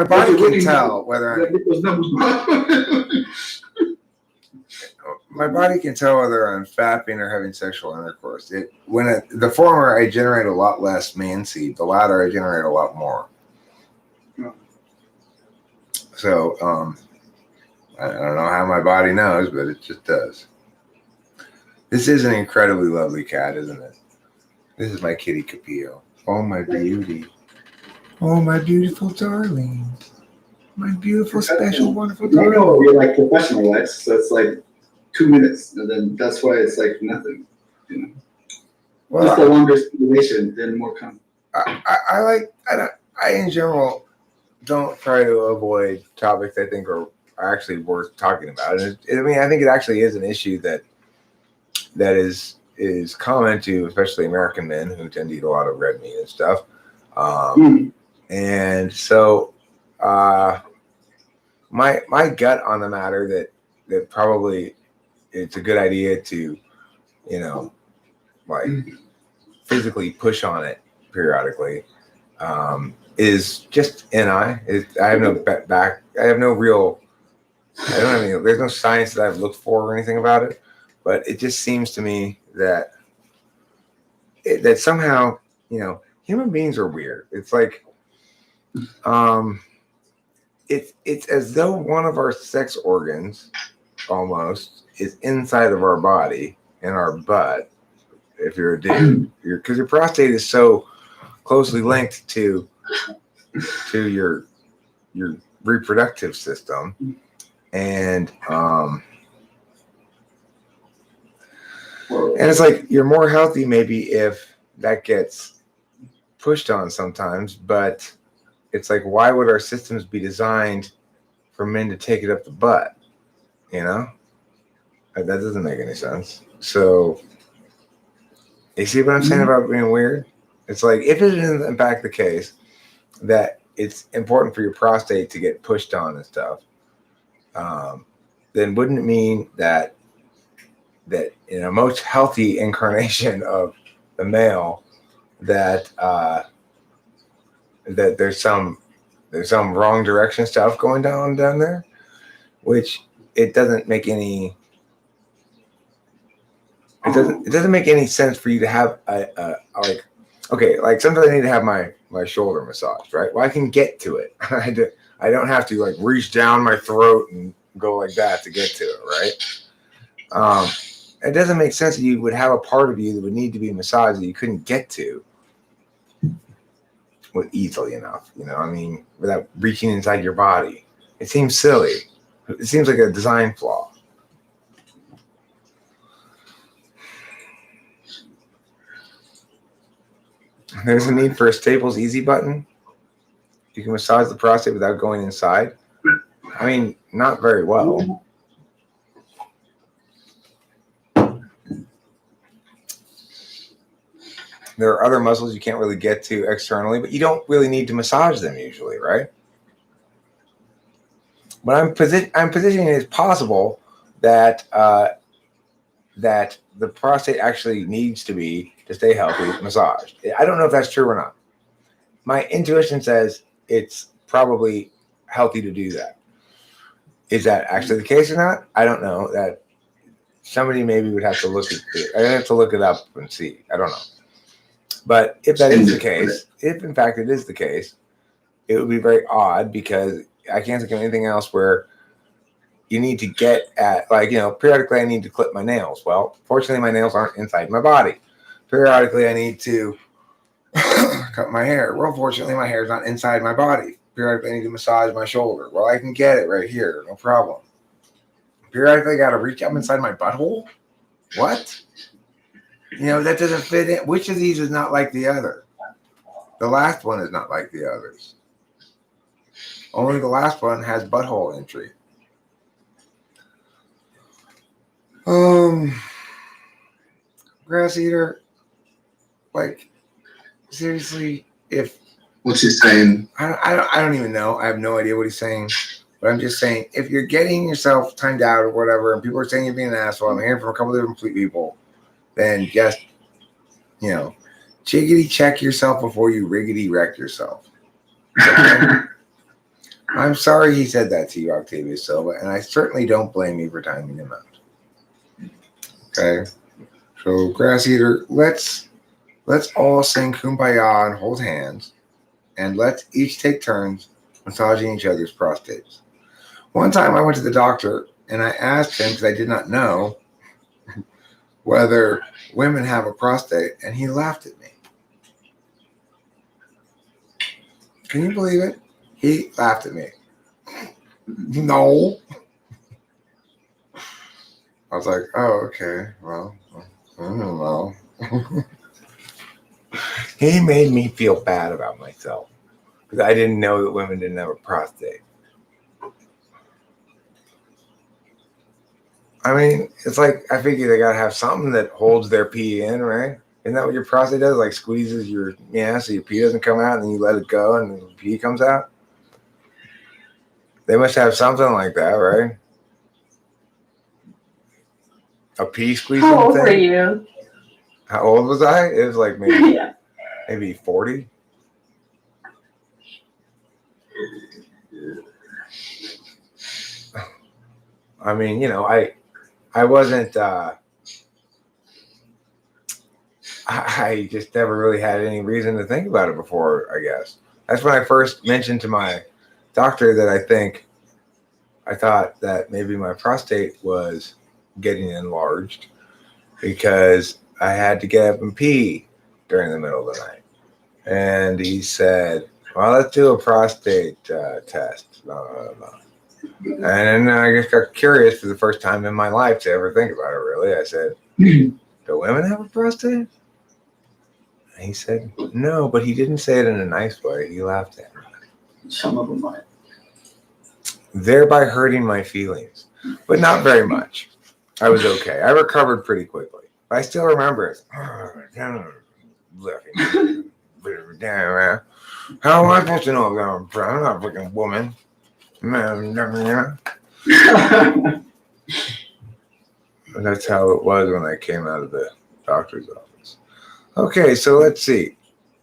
body can tell whether. My body can tell whether I'm fapping or having sexual intercourse. The former, I generate a lot less man seed. The latter, I generate a lot more. So, I don't know how my body knows, but it just does. This is an incredibly lovely cat, isn't it? This is my kitty Capillo. Oh, my beauty. Oh, my beautiful darling. My beautiful, special, wonderful darling. You're like professional, right? So it's like 2 minutes, and then that's why it's like nothing. Well, just a longer stimulation, then more come. I in general don't try to avoid topics I think are actually worth talking about. And I think it actually is an issue that is common to especially American men who tend to eat a lot of red meat and stuff. And so my gut on the matter that probably it's a good idea to, like physically push on it periodically, is just I have no back. I have no real. I don't have any. There's no science that I've looked for or anything about it, but it just seems to me that somehow human beings are weird. It's like it's as though one of our sex organs almost is inside of our body in our butt. If you're a dude, because your prostate is so closely linked to your reproductive system, and it's like you're more healthy maybe if that gets pushed on sometimes, but it's like, why would our systems be designed for men to take it up the butt? That doesn't make any sense. So you see what I'm saying about being weird? It's like, if it is in fact the case that it's important for your prostate to get pushed on and stuff, then wouldn't it mean that in a most healthy incarnation of the male, that there's some wrong direction stuff going down there, which it doesn't make any. It doesn't make any sense for you to have like sometimes I need to have my shoulder massaged, right? Well, I can get to it. I don't have to like reach down my throat and go like that to get to it, right? It doesn't make sense that you would have a part of you that would need to be massaged that you couldn't get to easily enough, without reaching inside your body. It seems silly. It seems like a design flaw. There's a need for a Staples Easy button. You can massage the prostate without going inside. Not very well. There are other muscles you can't really get to externally, but you don't really need to massage them usually, right? But I'm positioning it as possible that that the prostate actually needs to stay healthy massaged. I don't know if that's true or not. My intuition says it's probably healthy to do that. Is that actually the case or not? I don't know. That somebody maybe would have to look at it. I have to look it up and see. I don't know. But if that is the case, if in fact it is the case, it would be very odd because I can't think of anything else where you need to get at, like, periodically I need to clip my nails. Well, fortunately, my nails aren't inside my body. Periodically, I need to cut my hair. Well, fortunately, my hair is not inside my body. Periodically, I need to massage my shoulder. Well, I can get it right here. No problem. Periodically, I got to reach up inside my butthole? What? That doesn't fit in. Which of these is not like the other? The last one is not like the others. Only the last one has butthole entry. Grass eater, like, seriously, if What's he saying? I don't even know. I have no idea what he's saying. But I'm just saying, if you're getting yourself timed out or whatever, and people are saying you're being an asshole, I'm hearing from a couple of different people, then just, jiggity check yourself before you riggedy wreck yourself. I'm sorry he said that to you, Octavius Silva, and I certainly don't blame you for timing him out. Okay? So, Grass Eater, let's all sing Kumbaya and hold hands, and let's each take turns massaging each other's prostates. One time I went to the doctor, and I asked him, because I did not know, whether women have a prostate, and he laughed at me. Can you believe it? He laughed at me. No. I was like, oh, okay. Well, I don't know. He made me feel bad about myself because I didn't know that women didn't have a prostate. I mean, it's like, I figure they got to have something that holds their pee in, right? Isn't that what your prostate does? Like squeezes your, so your pee doesn't come out and then you let it go and the pee comes out? They must have something like that, right? A pee squeezing thing? How old were you? How old was I? It was like maybe 40. I mean, I wasn't, I just never really had any reason to think about it before, I guess. That's when I first mentioned to my doctor that I thought that maybe my prostate was getting enlarged because I had to get up and pee during the middle of the night. And he said, well, let's do a prostate test. And then I just got curious for the first time in my life to ever think about it, really. I said, do women have a prostate? And he said, no, but he didn't say it in a nice way. He laughed at me. Some of them might. Thereby hurting my feelings, but not very much. I was okay. I recovered pretty quickly. I still remember it. How am I supposed to know that I'm not a freaking woman? That's how it was when I came out of the doctor's office. Okay, so let's see.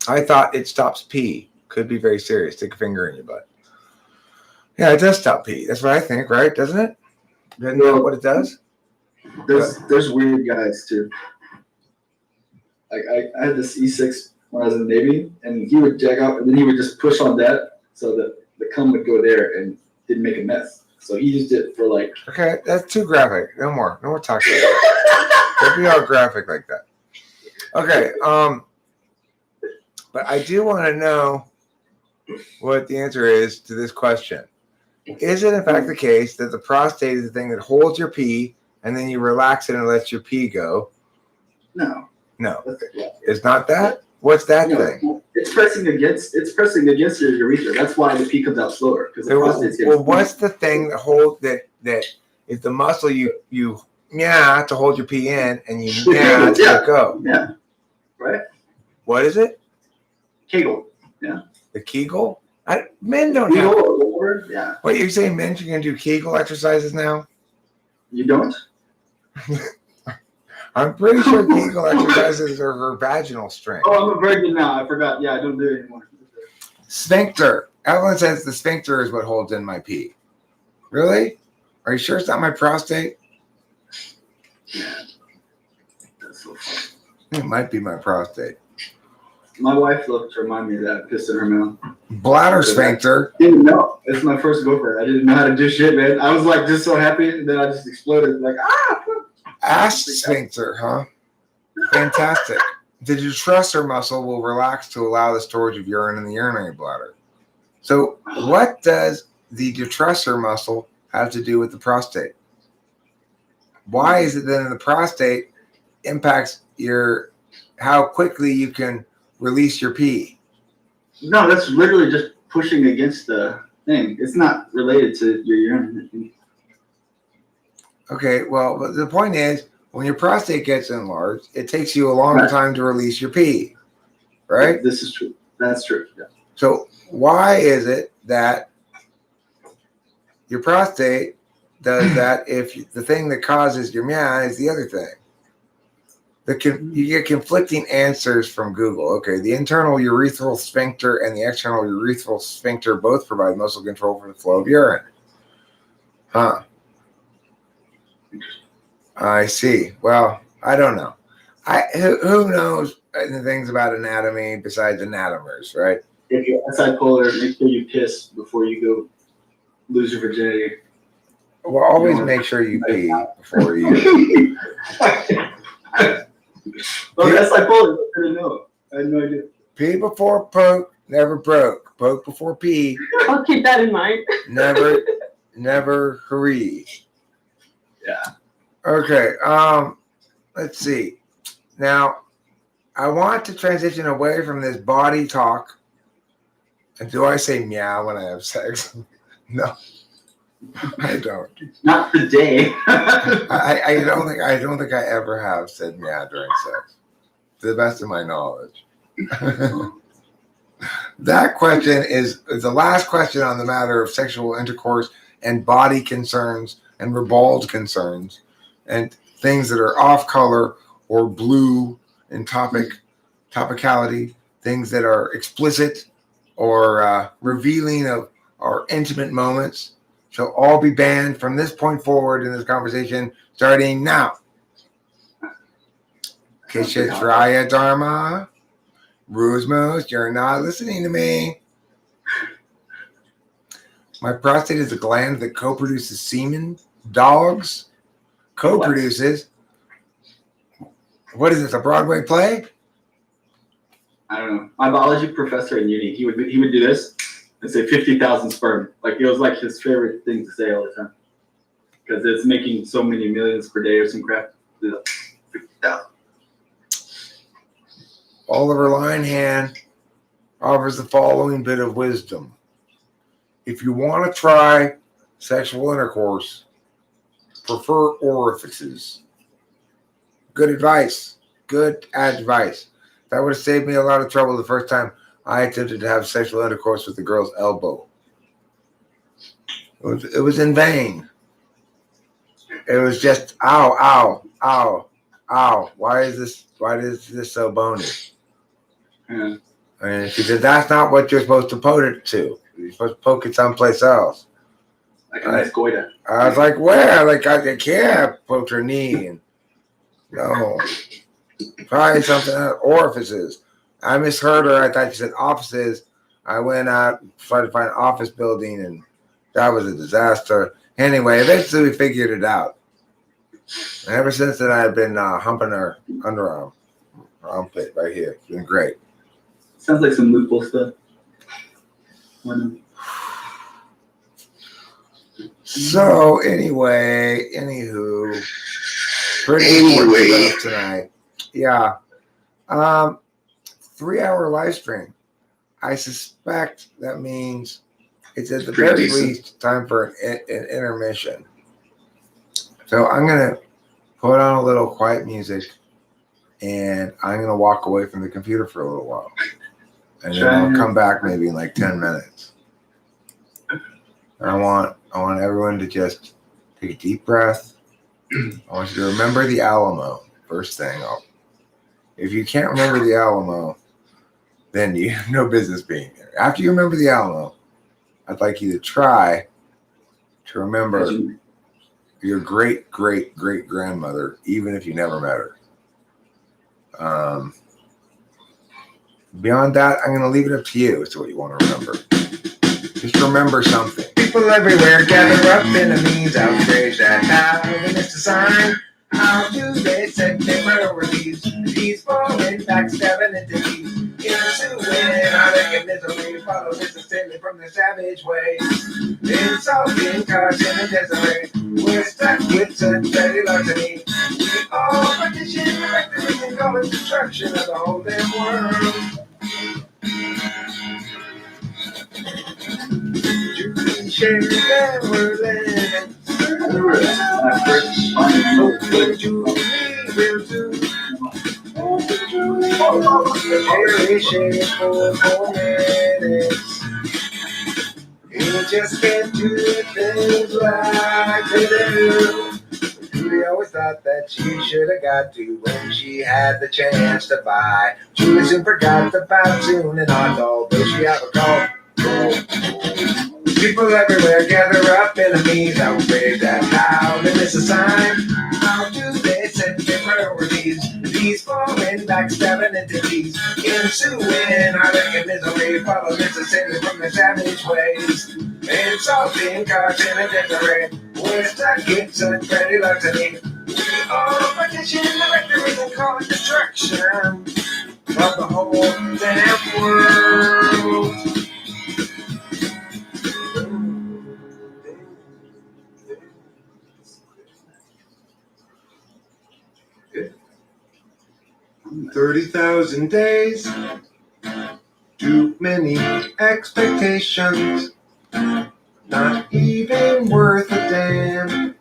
I thought it stops pee. Could be very serious. Stick a finger in your butt. Yeah, it does stop pee. That's what I think, right? Doesn't it? Doesn't know what it does? There's weird guys too. Like I had this E6 when I was in the Navy, and he would jack up, and then he would just push on that so that the cum would go there and didn't make a mess. So he used it for like. Okay, that's too graphic. No more talking. Don't be all graphic like that. Okay, but I do want to know what the answer is to this question. Is it in fact the case that the prostate is the thing that holds your pee and then you relax it and lets your pee go? No. It's not that? What's that thing? It's pressing against your urethra. That's why the pee comes out slower. Because the prostate's getting Well, what's the thing that holds that is the muscle you to hold your pee in and you to let go? Yeah. Right? What is it? Kegel. The Kegel? Men don't Kegel have. or whatever? Yeah. What, you're saying men can do Kegel exercises now? You don't? I'm pretty sure Kegel exercises are for vaginal strength. Oh, I'm a virgin now. I forgot. Yeah, I don't do it anymore. Sphincter. Evelyn says the sphincter is what holds in my pee. Really? Are you sure it's not my prostate? Yeah. That's so funny. It might be my prostate. My wife loves to remind me of that. Pissed in her mouth. Bladder sphincter. Didn't know. It's my first girlfriend. I didn't know how to do shit, man. I was like just so happy, and then I just exploded. Like, ah! Ass sphincter, huh? Fantastic. The detrusor muscle will relax to allow the storage of urine in the urinary bladder. So, what does the detrusor muscle have to do with the prostate? Why is it that in the prostate impacts how quickly you can release your pee? No, that's literally just pushing against the thing. It's not related to your urine. Okay, well, but the point is, when your prostate gets enlarged, it takes you a long Right. time to release your pee, right? This is true. That's true. Yeah. So why is it that your prostate does that if the thing that causes your meow is the other thing? You get conflicting answers from Google. Okay, the internal urethral sphincter and the external urethral sphincter both provide muscle control for the flow of urine. Huh. I see. Well, I don't know. Who knows the things about anatomy besides anatomers, right? If you're bipolar, make sure you piss before you go lose your virginity. Well, always make sure you pee before you. Oh, that's bipolar. I didn't know. I had no idea. Pee before poke, never broke. Poke before pee, I'll keep that in mind. never hurry. Yeah. Okay. Let's see. Now, I want to transition away from this body talk. And do I say meow when I have sex? No, I don't. Not today. I don't think I ever have said meow during sex, to the best of my knowledge. That question is the last question on the matter of sexual intercourse and body concerns and ribald concerns and things that are off color or blue in topicality, things that are explicit or revealing of our intimate moments shall all be banned from this point forward in this conversation starting now. Kishatraya Dharma. Rusmos, you're not listening to me. My prostate is a gland that co-produces semen. Dogs co-produces. What is this, a Broadway play? I don't know. My biology professor in uni, he would do this and say 50,000 sperm. Like it was like his favorite thing to say all the time because it's making so many millions per day or some crap. 50,000. Oliver Linehan offers the following bit of wisdom. If you want to try sexual intercourse, prefer orifices. Good advice. Good advice. That would have saved me a lot of trouble the first time I attempted to have sexual intercourse with the girl's elbow. It was in vain. It was just ow, ow, ow, ow. Why is this so bony? Yeah. And she said, that's not what you're supposed to poke it to. You're supposed to poke it someplace else. Like a nice goiter. I was like, where? Like, I can't poke her knee. And no. Try something else. Orifices. I misheard her. I thought she said offices. I went out, tried to find an office building, and that was a disaster. Anyway, eventually we figured it out. And ever since then, I've been humping her underarm. Armpit right here. It's been great. Sounds like some loophole stuff. So anywho, pretty important stuff tonight. Yeah. 3-hour live stream. I suspect that means it's at the very least time for an intermission. So I'm gonna put on a little quiet music and I'm gonna walk away from the computer for a little while, and then I'll come back maybe in like 10 minutes. And I want everyone to just take a deep breath. I want you to remember the Alamo. First thing, if you can't remember the Alamo, then you have no business being there. After you remember the Alamo, I'd like you to try to remember your great grandmother, even if you never met her. Beyond that, I'm going to leave it up to you as to what you want to remember. Just remember something. People everywhere gather up in the means outraged at how they missed a sign. How do they set their priorities? These falling, backstabbing entities. Pursuing our misery, follow necessarily from the savage ways. Insulting cars in a desert. We're stuck with such dirty larceny. We all partition directors and call it destruction of the whole damn world. Julie shared that we're living. Julie will do. Jerry shared for 4 minutes. You just can't do things like they do. Julie always thought that she should have got to when she had the chance to buy. Julie soon forgot about tuning on, although she have a call. People everywhere gather up enemies, outraged at how they miss a sign. How do they set their priorities? These falling, backstabbing entities. Ensuing heartache and misery, follow necessarily from their savage ways. Insulting cars in a desert. We're stuck in such petty luxury. We all partition the victories and call it destruction of the whole damn world. 30,000 days, too many expectations, not even worth a damn.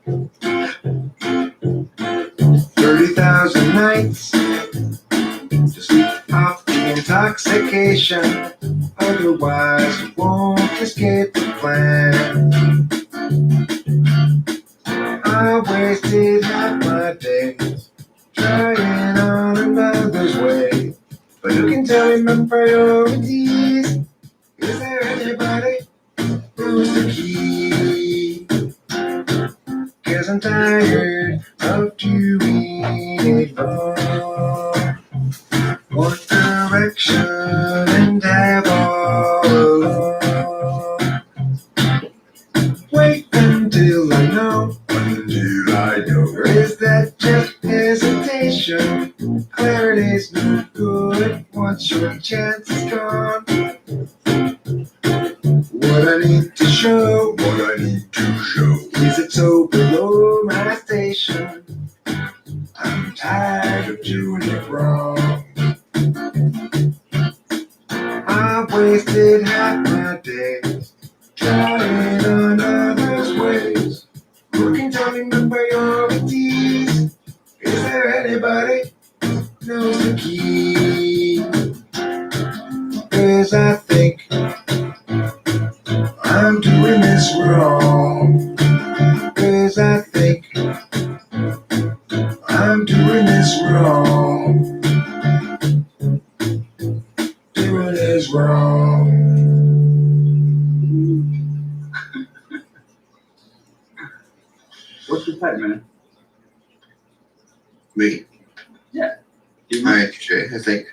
30,000 nights to sleep off the intoxication, otherwise you won't escape the plan. I wasted half my day trying on another's way, but who can tell me my priorities? Is there anybody who's the key? 'Cause I'm tired of doing it all. One direction and have all alone. Wait until I know. Or is that just hesitation? Clarity's no good once your chance is gone. What I need to show is it's so below my station. I'm tired of doing it wrong. I wasted half my days trying on others' ways. Who can tell me my priorities? Is there anybody knows the key? 'Cause I think I'm doing this wrong. 'Cause I think I'm doing this wrong. Doing this wrong. What's your type, man? Me. Yeah. INTJ, I think.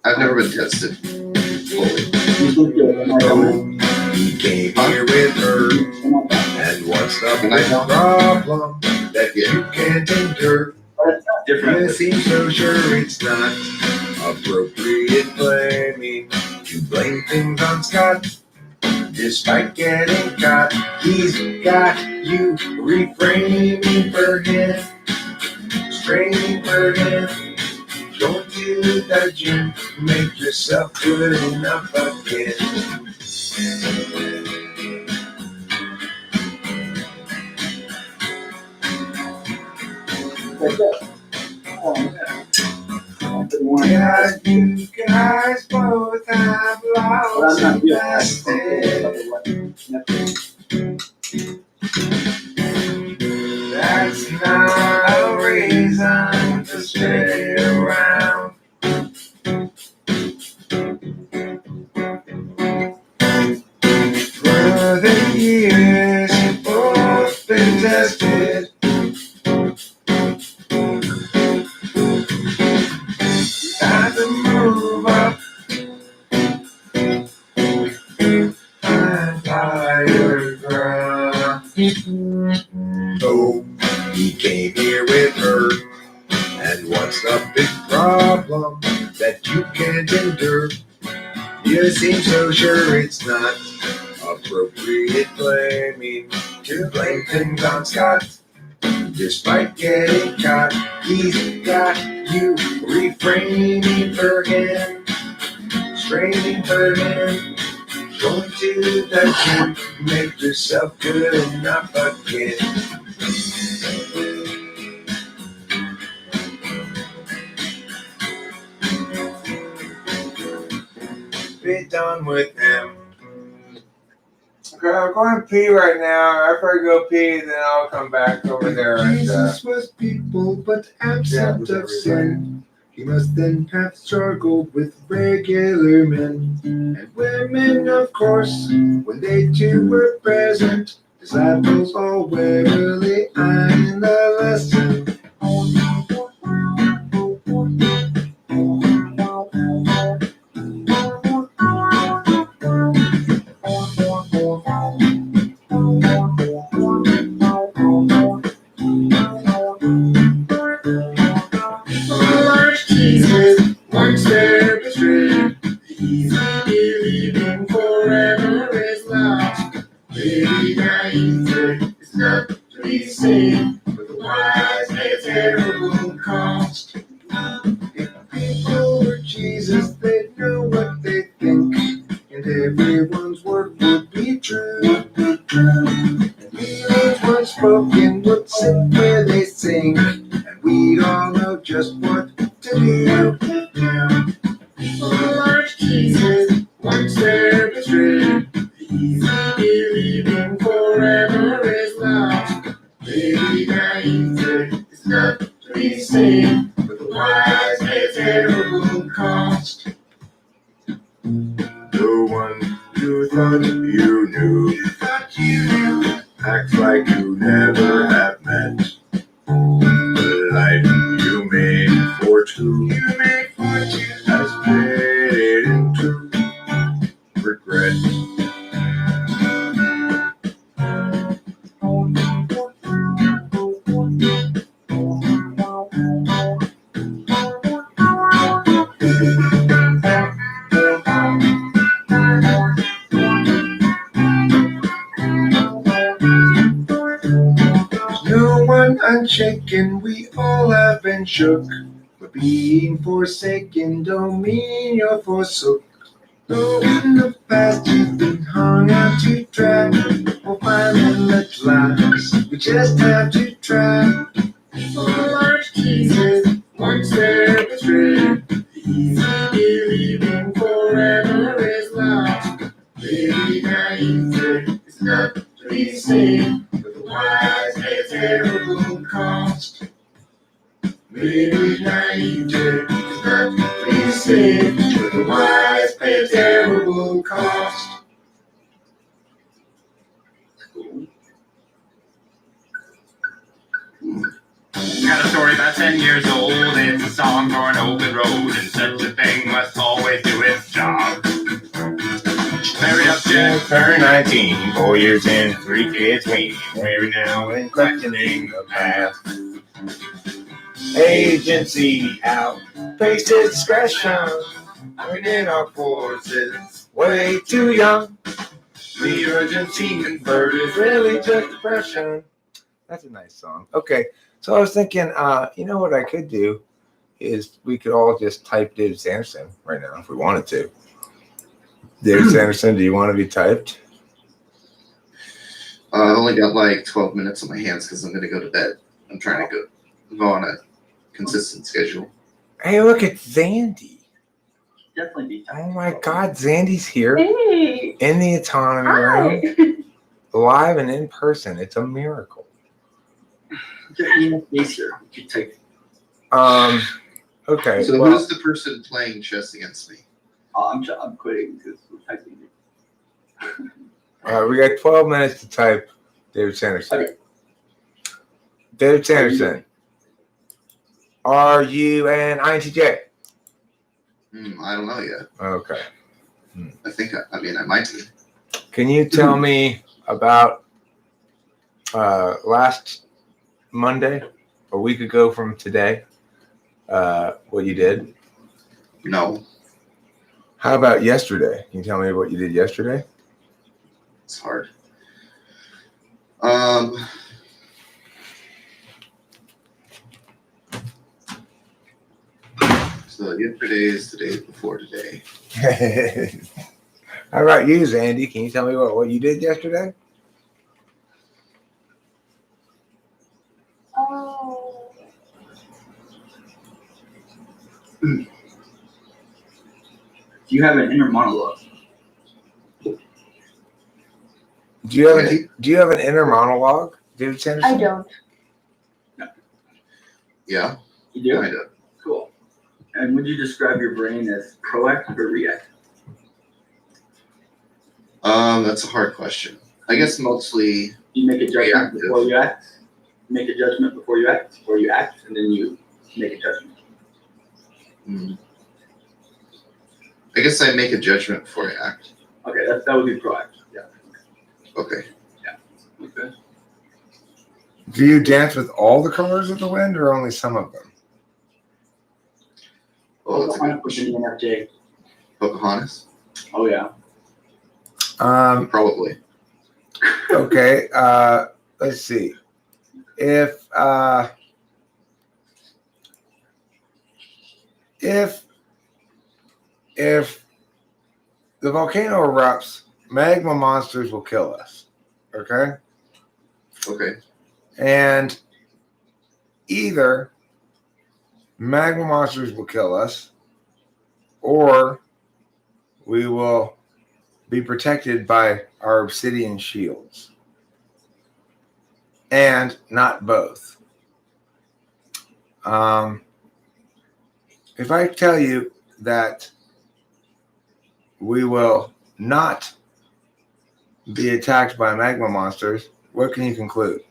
I've never been tested fully. He came here with her, and what's the problem that you can't endure? Different. You seem so sure it's not appropriate blaming. You blame things on Scott, despite getting caught. He's got you reframing for him, straining for him. Go to the gym, make yourself good enough again. Yeah, you guys both have But I'm lost not real. invested. That's not a reason to stay around. For the years you've both been tested. Time to move up and higher ground. So he came here with her. And what's the big problem that you can't endure? You seem so sure it's not appropriate blaming to blame things on Scott. Despite getting caught, he's got you refraining for him, straining for him, going to the gym, make yourself good enough again. Be done with him. Okay, I'm going to pee right now. After I go pee, then I'll come back over there. Jesus was people, but absent of sin. He must then have struggled with regular men and women, of course, when they too were present. Disciples all warily eyeing the lesson. Once they're betrayed, easy believing forever is lost. Maybe naivete is not to be saved, but the wise pay a terrible cost. If people were Jesus, they'd know what they think, and everyone's word would be true. And healings once spoken would sit where they sing, and we'd all know just what to do. People like Jesus, once they're betrayed, easy believing forever is lost. Maybe naivete is not to be saved, but the wise pay a terrible cost. No one you thought you knew, acts like you never have met. The life you made for two has faded into regret. No one unshaken, we all have been shook. But being forsaken don't mean you're forsook. Though in the past you've been hung out to dry, we'll find them at last. We just have to try. People like Jesus, once they're betrayed, easy believing forever is lost. Maybe naivete is not to be saved, but the wise pay a terrible cost. Maybe naivete is not to be saved, but the wise pay a terrible cost. Got a story about 10 years old. It's a song for an open road, and such a thing must always do its job. Married up Jennifer, 19, 4 years in, 3 kids weaned. We're now in questioning the past. Agency out, face discretion. We're in our forces, way too young. The urgency converted, really just depression. That's a nice song. Okay, so I was thinking, you know what I could do is we could all just type David Sanderson right now if we wanted to. David Sanderson, do you want to be typed? I've only got like 12 minutes on my hands because I'm going to go to bed. I'm trying to go on a consistent schedule. Hey, look, it's Zandy. Definitely be. Oh my God, Zandy's here Hey. in the autonomy room, Hi. live and in person. It's a miracle. Get ENTP here. You take. Okay. So well, who's the person playing chess against me? I'm quitting because we're typing. we got 12 minutes to type David Sanderson. Okay. David Sanderson. Are you an INTJ? I don't know yet. Okay. I think, I mean, I might be. Can you tell me about last Monday, a week ago from today, what you did? No, How about yesterday? Can you tell me what you did yesterday? it's hard. So yesterday is the day before today. How about you, Zandy? Can you tell me what you did yesterday? Oh. Do you have an inner monologue? Do you have an inner monologue, David Sanderson? I don't. Yeah, You do? kind of. Cool. And would you describe your brain as proactive or reactive? That's a hard question. I guess mostly You make a judgment Reactive. before you act. Make a judgment before you act, or you act and then you make a judgment. I guess I make a judgment before I act. Okay, that would be proactive. Yeah. Okay. Okay. Do you dance with all the colors of the wind or only some of them? Oh, that's a good question. question. ENFJ. Pocahontas? Oh yeah. Probably. Okay. Let's see. If the volcano erupts, magma monsters will kill us. Okay? Okay. And either magma monsters will kill us or we will be protected by our obsidian shields. And not both. If I tell you that we will not be attacked by magma monsters, what can you conclude?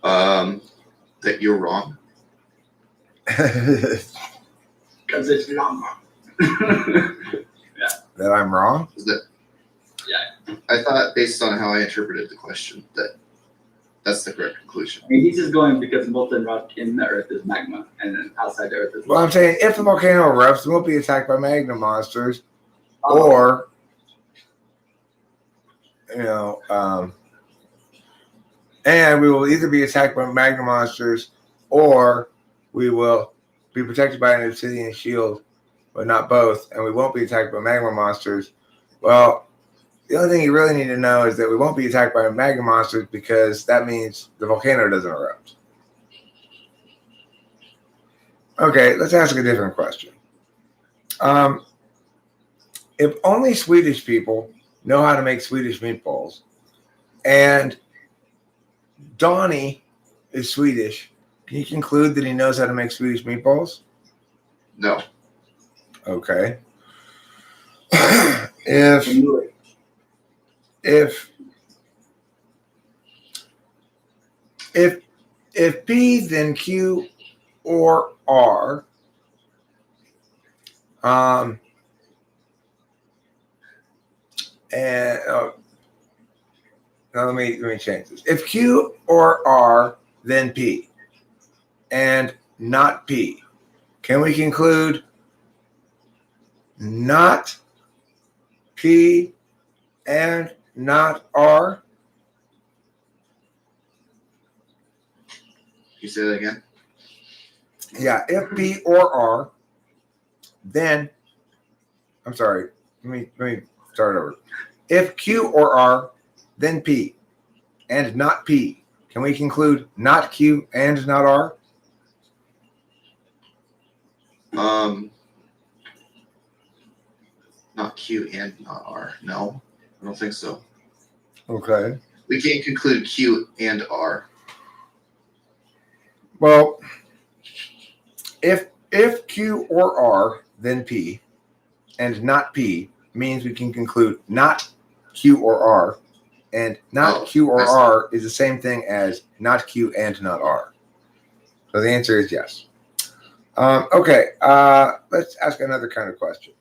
That you're wrong. Because it's long. That I'm wrong? Is that? Yeah. I thought, based on how I interpreted the question, that's the correct conclusion. I mean, he's just going because molten rock in the earth is magma, and then outside the earth is. Well, I'm saying if the volcano erupts, we won't be attacked by magma monsters, Oh. or and we will either be attacked by magma monsters, or we will be protected by an obsidian shield, but not both, and we won't be attacked by magma monsters. Well, the only thing you really need to know is that we won't be attacked by magma monsters because that means the volcano doesn't erupt. Okay, let's ask a different question. If only Swedish people know how to make Swedish meatballs, and Donnie is Swedish, can you conclude that he knows how to make Swedish meatballs? No. Okay. If P, then Q or R. Now let me change this. If Q or R, then P, and not P, can we conclude not P and not R? You say that again? Yeah, if P or R, then I'm sorry. Let me start over. If Q or R, then P, and not P, Can we conclude not Q and not R? Not Q and not R. No, I don't think so. Okay. We can't conclude Q and R. Well, if Q or R, then P, and not P means we can conclude not Q or R, and not Q or R is the same thing as not Q and not R. So the answer is yes. Okay, let's ask another kind of question.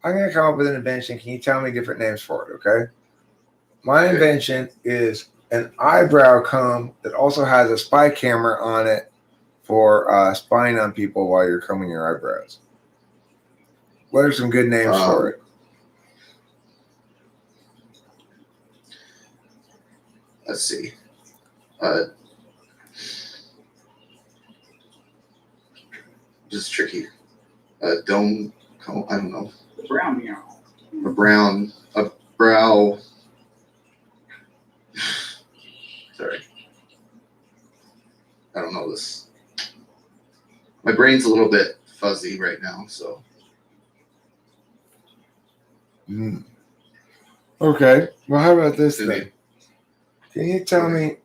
I'm going to come up with an invention. Can you tell me different names for it, okay? My invention is an eyebrow comb that also has a spy camera on it for spying on people while you're combing your eyebrows. What are some good names for it? Let's see. Just tricky. Dome comb. I don't know. Brown meow. A brow. Sorry. I don't know this. My brain's a little bit fuzzy right now, so. Okay. Well, how about this Maybe. then? Can you tell me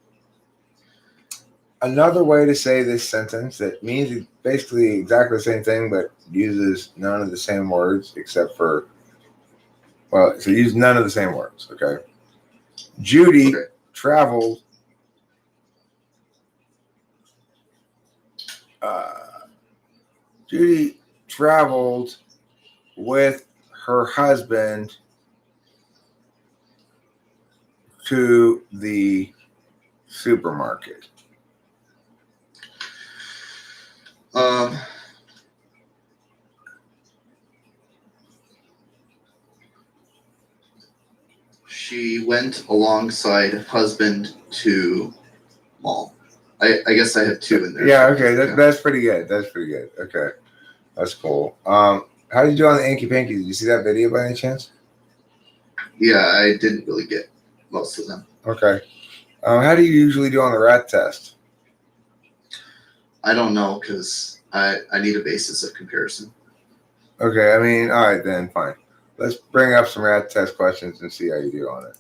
another way to say this sentence that means basically exactly the same thing, but uses none of the same words except for, well, so use none of the same words, okay? Judy traveled with her husband to the supermarket. She went alongside husband to mall. I guess I have two in there. Yeah, okay, that's pretty good. That's pretty good. Okay, that's cool. How did you do on the Anky Panky? Did you see that video by any chance? Yeah, I didn't really get most of them. Okay. How do you usually do on the rat test? I don't know because I need a basis of comparison. Okay, I mean, all right then, fine. Let's bring up some rat test questions and see how you do on it.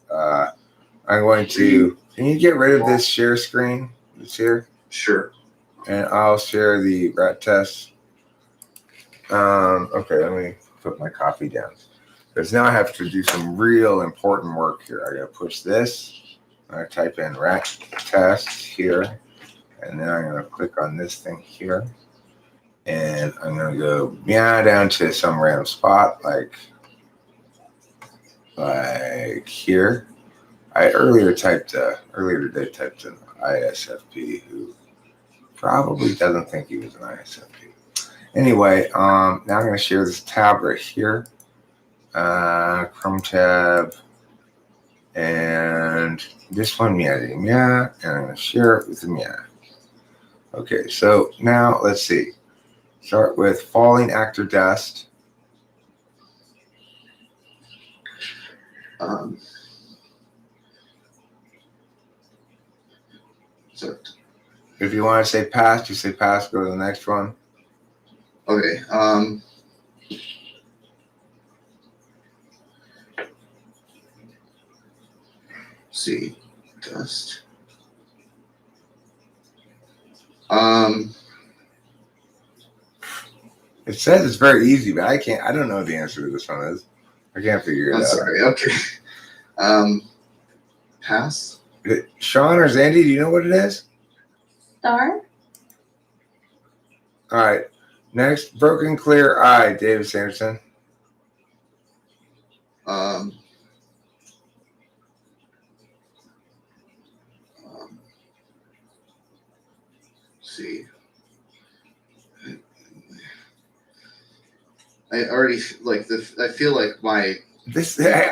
I'm going to. Can you get rid of this share screen that's here? Sure. And I'll share the rat test. Okay, let me put my coffee down. Because now I have to do some real important work here. I got to push this. I type in rat test here. And then I'm going to click on this thing here. And I'm going to go down to some random spot like here. I earlier today typed in ISFP, who probably doesn't think he was an ISFP. Anyway, now I'm going to share this tab right here, Chrome tab, and this one, and I'm going to share it with the Mia. Okay, so now let's see. Start with falling actor dust. So, If you want to say pass, you say pass, go to the next one. okay. See, dust. It says it's very easy, but I don't know what the answer to this one is. I can't figure it I'm out. sorry. Okay. Pass. Sean or Zandy, do you know what it is? Star? All right. Next, broken clear eye, David Sanderson. See. I already like I feel like my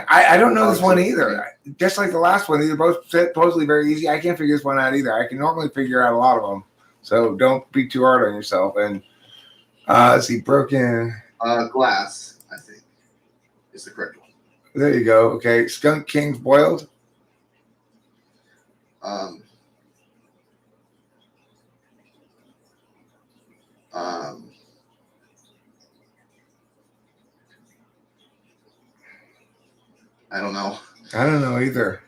I don't know this one either. Just like the last one, these are both supposedly very easy. I can't figure this one out either. I can normally figure out a lot of them, so don't be too hard on yourself. And let's see, broken glass, I think, is the correct one. There you go. Okay, skunk kings boiled. I don't know. I don't know either.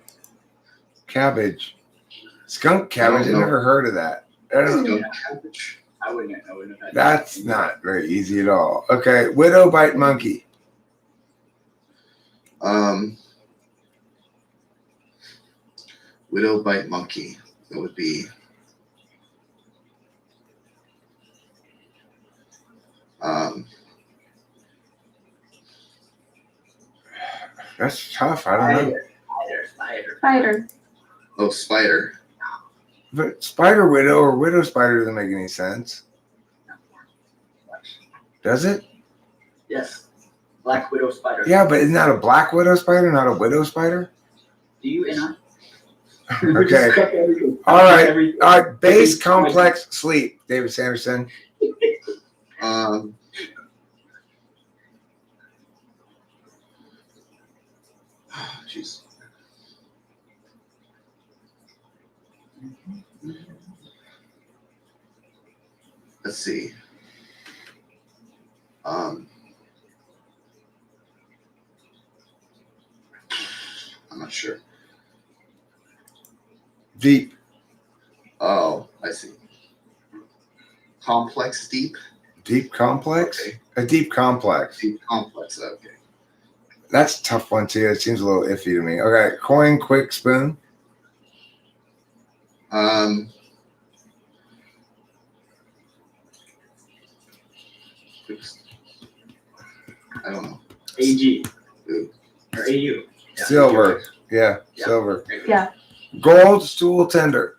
Cabbage. Skunk cabbage. I know. never heard of that. I don't know. Skunk cabbage. I wouldn't have had That's not very easy at all. Okay, widow bite monkey. Widow bite monkey. That would be. That's tough. I don't know. Spider. Oh, spider. But spider widow or widow spider doesn't make any sense. Does it? Yes. Black widow spider. Yeah, but isn't that a black widow spider, not a widow spider? Do you and I? Okay. All right. Base complex sleep. David Sanderson. Jeez. Let's see. I'm not sure. Deep. Oh, I see. Complex deep? Deep complex? Okay. A deep complex. Deep complex, okay. That's a tough one too. It seems a little iffy to me. Okay. Coin quick spoon. I don't know. AG. Ooh. Or AU. Yeah, Silver. Yeah, Yeah. silver. Yeah. Gold stool tender.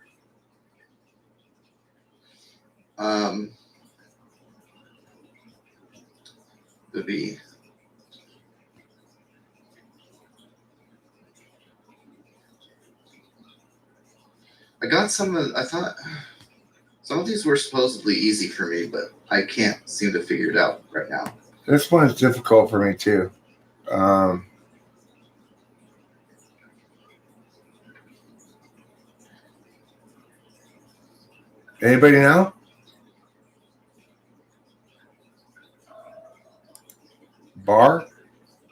Would be I thought some of these were supposedly easy for me, but I can't seem to figure it out right now. This one's difficult for me too. Anybody know? Bar?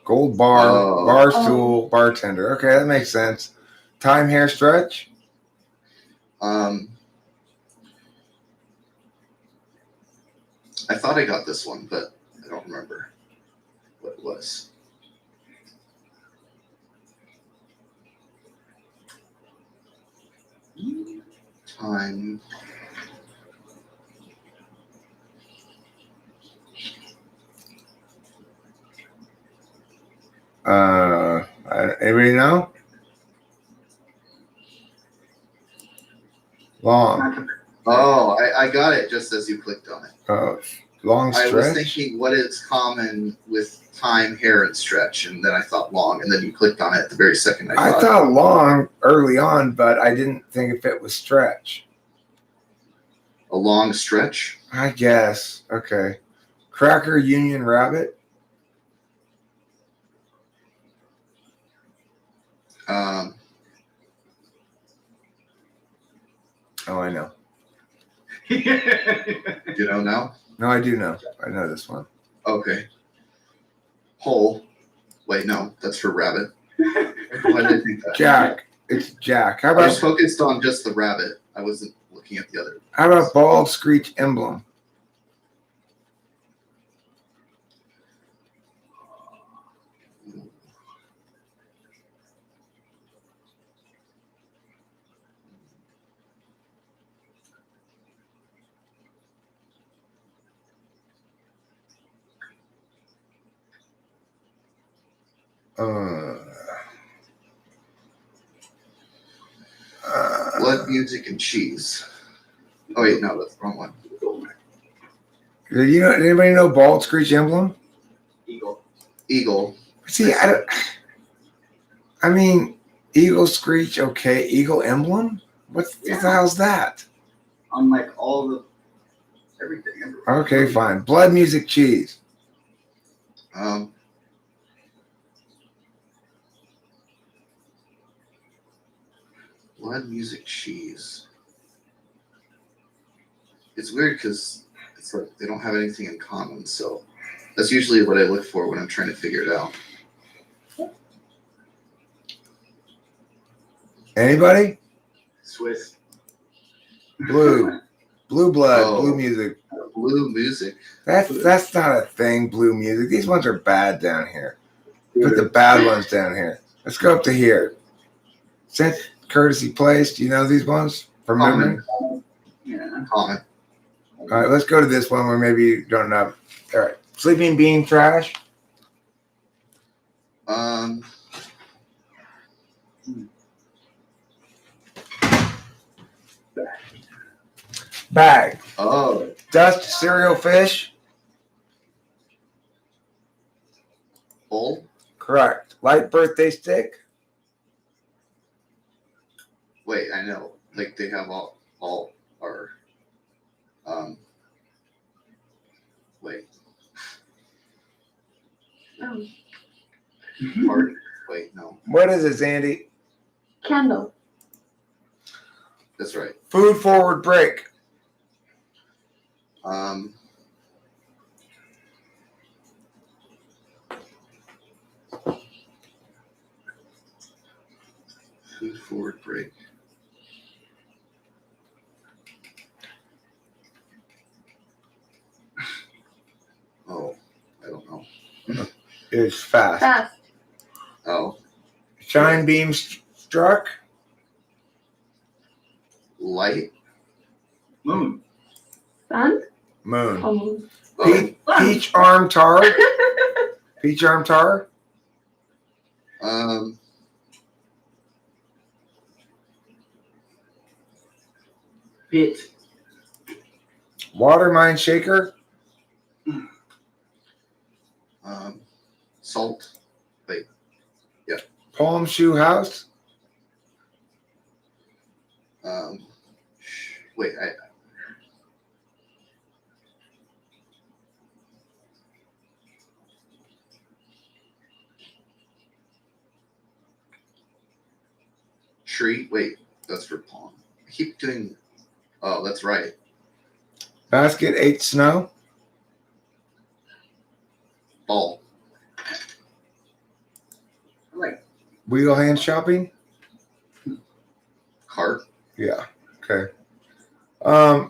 Gold bar. Oh. Bar stool. Bartender. Okay, that makes sense. Time hair stretch. I thought I got this one, but I don't remember what it was. Time. Anybody know? Long. Oh, I got it just as you clicked on it. Long I was stretch. thinking what is common with time, hair, and stretch, and then I thought long, and then you clicked on it the very second I thought long early on, but I didn't think if it was stretch. a long stretch. I guess. Okay. Cracker Union Rabbit. Oh, I know. You know now? No, I do know. I know this one. Okay. Hole. Wait, no, that's for rabbit. Why did I think that? Jack. It's Jack. How I was about focused on just the rabbit. I wasn't looking at the other. how about bald screech emblem? Blood, music, and cheese. Oh wait, no, that's the wrong one. Do you know? Anybody know bald screech emblem? Eagle. See, I mean, eagle screech. Okay, eagle emblem. What the hell's that? Unlike all the everything. Okay, fine. Blood, music, cheese. Blood, music, cheese. It's weird because I it's like they don't have anything in common. So that's usually what I look for when I'm trying to figure it out. Anybody? Swiss. Blue. Blue blood, Oh. blue music. Blue music. That's not a thing, blue music. These ones are bad down here. Put the bad ones down here. Let's go up to here. Sent courtesy place. Do you know these ones from memory? Yeah. Common. All right, let's go to this one where maybe you don't know. All right. Sleeping bean trash. Bag. Oh, Dust cereal fish. bowl. Correct. Light birthday stick. Wait, I know. Like they have all are. Wait. Oh, Part. Wait, no. What is it, Andy? candle. That's right. Food forward break. Food forward break. Oh, I don't know. It's fast. Fast. Oh, Shine beam struck. light. Moon. Sun. Moon. Oh, moon. Peach, peach arm tar. Peach arm tar. Pit. Water mine shaker. Salt. Palm shoe house. Wait, tree. Wait, that's for palm. I keep doing. Oh, that's right. Basket ate snow. Ball. Like Wheel hand shopping. Cart. Yeah. Okay. I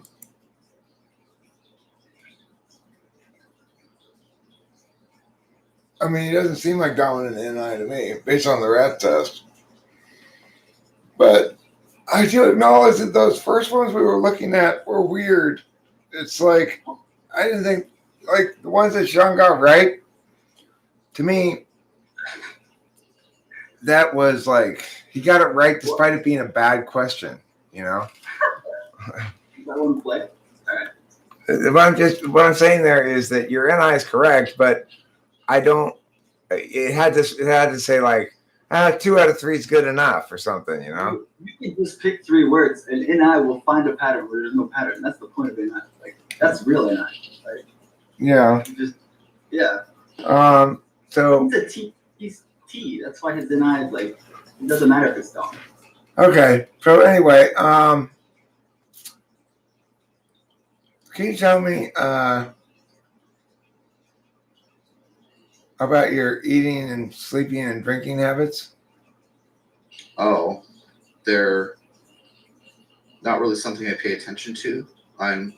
mean, it doesn't seem like that one an NI to me, based on the rat test. But I do acknowledge that those first ones we were looking at were weird. It's like I didn't think like the ones that Sean got right. To me, that was like he got it right despite it being a bad question. You know. that one play. What I'm saying there is that your NI is correct, but I don't. It had to say like 2 out of 3 is good enough or something, you know. You can just pick 3 words, and NI will find a pattern where there's no pattern. That's the point of NI. Like that's real NI. Like Yeah. just yeah. So He's a T. He's T. That's why his NI is like it doesn't matter if it's dumb. okay. So anyway, can you tell me about your eating and sleeping and drinking habits? Oh, they're not really something I pay attention to. I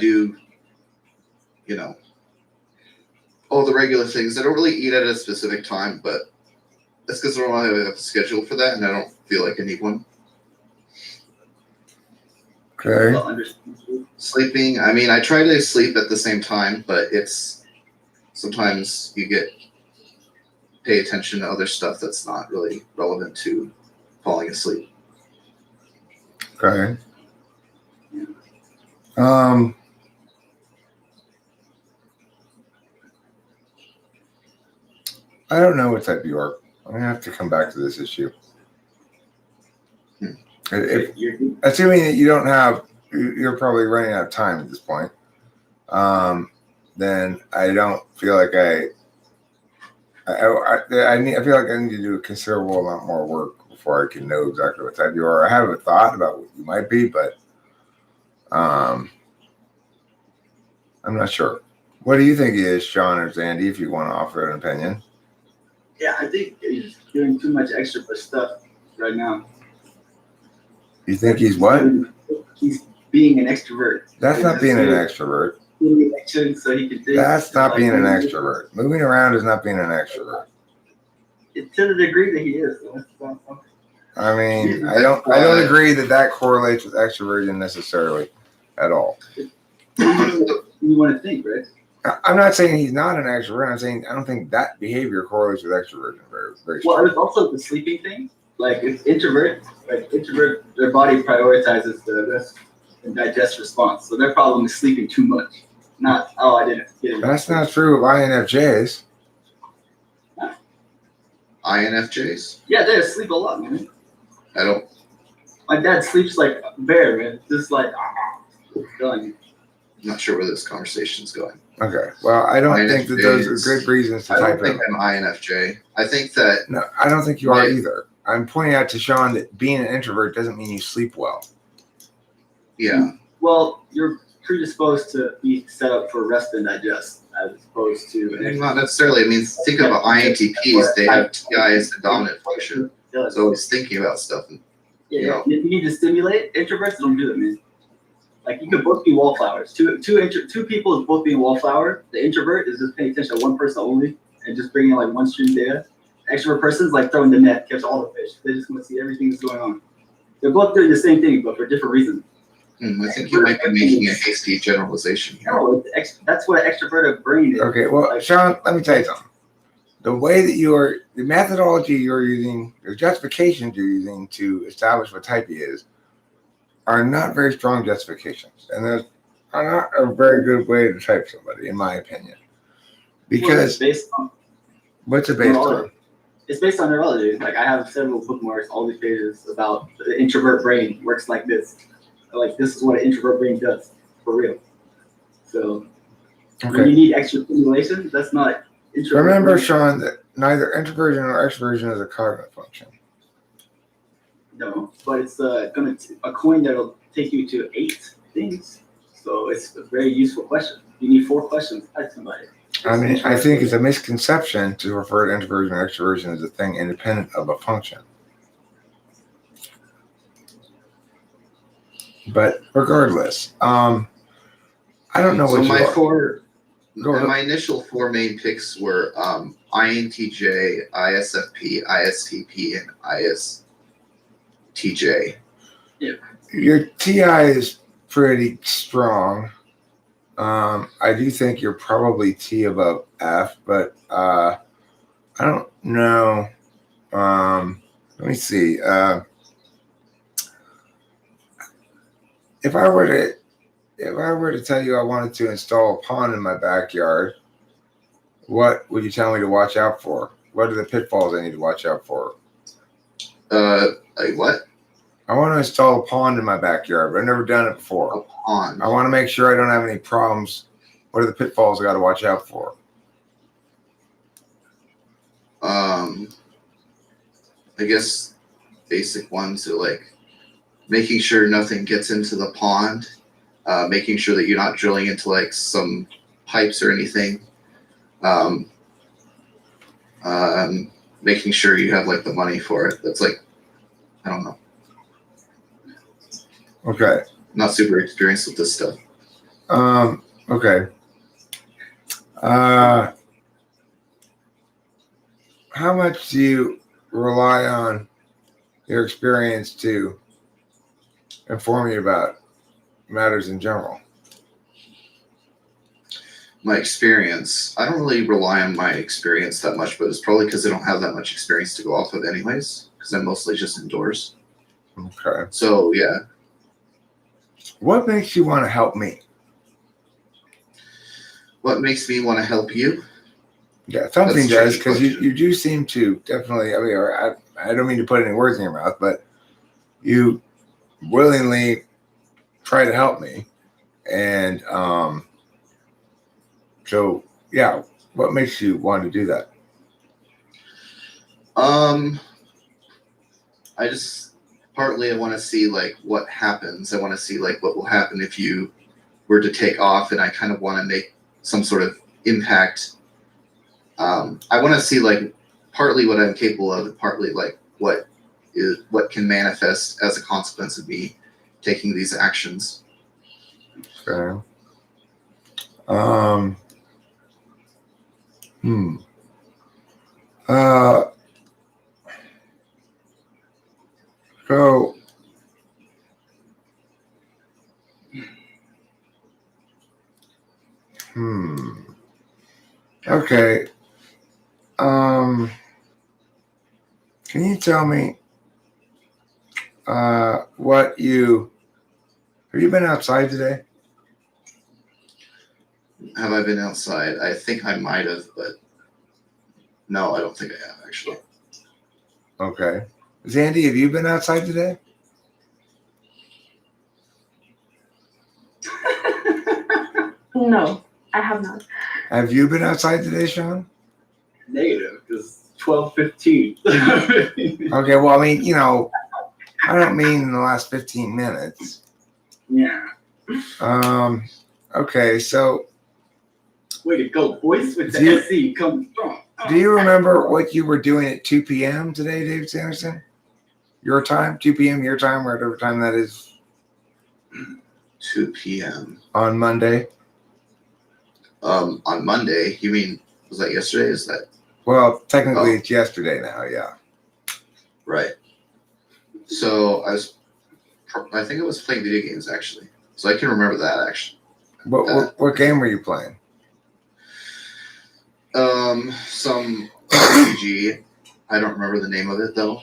do, all the regular things. I don't really eat at a specific time, but that's because I don't really have a schedule for that, and I don't feel like I need one. Okay. Well, understood. Sleeping, I try to sleep at the same time, but it's sometimes you pay attention to other stuff that's not really relevant to falling asleep. Okay. I don't know what type you are. I'm gonna have to come back to this issue. Assuming that you don't have, you're probably running out of time at this point. Then I don't feel like I feel like I need to do a considerable amount more work before I can know exactly what type you are. I have a thought about what you might be, but I'm not sure. What do you think he is, Sean or Zandy, if you want to offer an opinion? Yeah, I think he's doing too much extra stuff right now. You think he's what? He's being an extrovert. That's not being an extrovert. So he can think. That's not being an extrovert. Moving around is not being an extrovert. To the degree that he is. I mean, I don't agree that correlates with extroversion necessarily at all. You want to think, right? I'm not saying he's not an extrovert. I'm saying I don't think that behavior correlates with extroversion very, very Well, strongly. there's also the sleeping thing. Like if introvert, their body prioritizes the rest and digest response. So their problem is sleeping too much. Not, I didn't get enough. That's not true of INFJs. INFJs? Yeah, they sleep a lot, man. I don't. My dad sleeps like a bear, man. Just like, done. I'm not sure where this conversation's going. Okay. Well, I don't think that those are good reasons to I type don't think in. I'm INFJ. I think that No, I don't think you are either. I'm pointing out to Sean that being an introvert doesn't mean you sleep well. yeah. Well, you're predisposed to be set up for rest and digest as opposed to Not necessarily. I mean, think about INTPs. They have TI as the dominant function. It's always thinking about stuff. And, Yeah, you need to stimulate. Introverts don't do that, man. Like you could both be wallflowers. Two people is both being wallflower. The introvert is just paying attention to one person only and just bringing like one stream data. Extrovert person's like throwing the net, catch all the fish. They just want to see everything that's going on. They're both doing the same thing, but for different reasons. I think you might be making a hasty generalization here. No, that's what an extroverted brain is. Okay. Well, Sean, let me tell you something. The way that the methodology you're using, the justifications you're using to establish what type he is, are not very strong justifications, and they're not a very good way to type somebody, in my opinion. Because based on what's it based on? It's based on neurology. Like I have several bookmarks, all these pages about the introvert brain works like this. Like this is what an introvert brain does for real. So when you need extra stimulation, that's not introvert. Remember, brain. Sean, that neither introversion nor extroversion is a cognitive function. No, but it's a coin that'll take you to 8 things. So it's a very useful question. You need 4 questions to ask somebody. I mean, I think it's a misconception to refer to introversion or extroversion as a thing independent of a function. But regardless, I don't know what my initial 4 main picks were INTJ, ISFP, ISTP, and ISTJ. Yeah. Your TI is pretty strong. I do think you're probably T above F, but I don't know. Let me see. If I were to tell you I wanted to install a pond in my backyard, what would you tell me to watch out for? What are the pitfalls I need to watch out for? Like what? I want to install a pond in my backyard, but I've never done it before. A pond. I want to make sure I don't have any problems. What are the pitfalls I got to watch out for? I guess basic ones are like making sure nothing gets into the pond, making sure that you're not drilling into like some pipes or anything, making sure you have like the money for it. That's like, I don't know. Okay. Not super experienced with this stuff. Okay. How much do you rely on your experience to inform you about matters in general? My experience, I don't really rely on my experience that much, but it's probably because I don't have that much experience to go off of anyways, because I'm mostly just indoors. Okay. So, yeah. What makes you want to help me? What makes me want to help you? Yeah, something does, because question. you do seem to definitely, I mean, I don't mean to put any words in your mouth, but you willingly try to help me. And so, yeah, what makes you want to do that? I just, partly I want to see like what happens. I want to see like what will happen if you were to take off and I kind of want to make some sort of impact, I want to see like partly what I'm capable of and partly like what can manifest as a consequence of me taking these actions. Okay. So okay. Can you tell me what have you been outside today? Have I been outside? I think I might have, but no, I don't think I have actually. Okay. Zandy, have you been outside today? No, I have not. Have you been outside today, Sean? Negative, because 12:15. Okay, well, I mean, I don't mean in the last 15 minutes. Yeah. Okay, so Way to go, boys, with Do you- the SC coming strong. do you remember what you were doing at 2 p.m. today, David Sanderson? Your time? 2 p.m. your time, whatever time that is 2 p.m. on Monday? On Monday, you mean, was that yesterday? Is that Well, technically it's yesterday now, yeah. right? So I think I was playing video games actually. So I can remember that actually. What game were you playing? Some RPG. I don't remember the name of it though.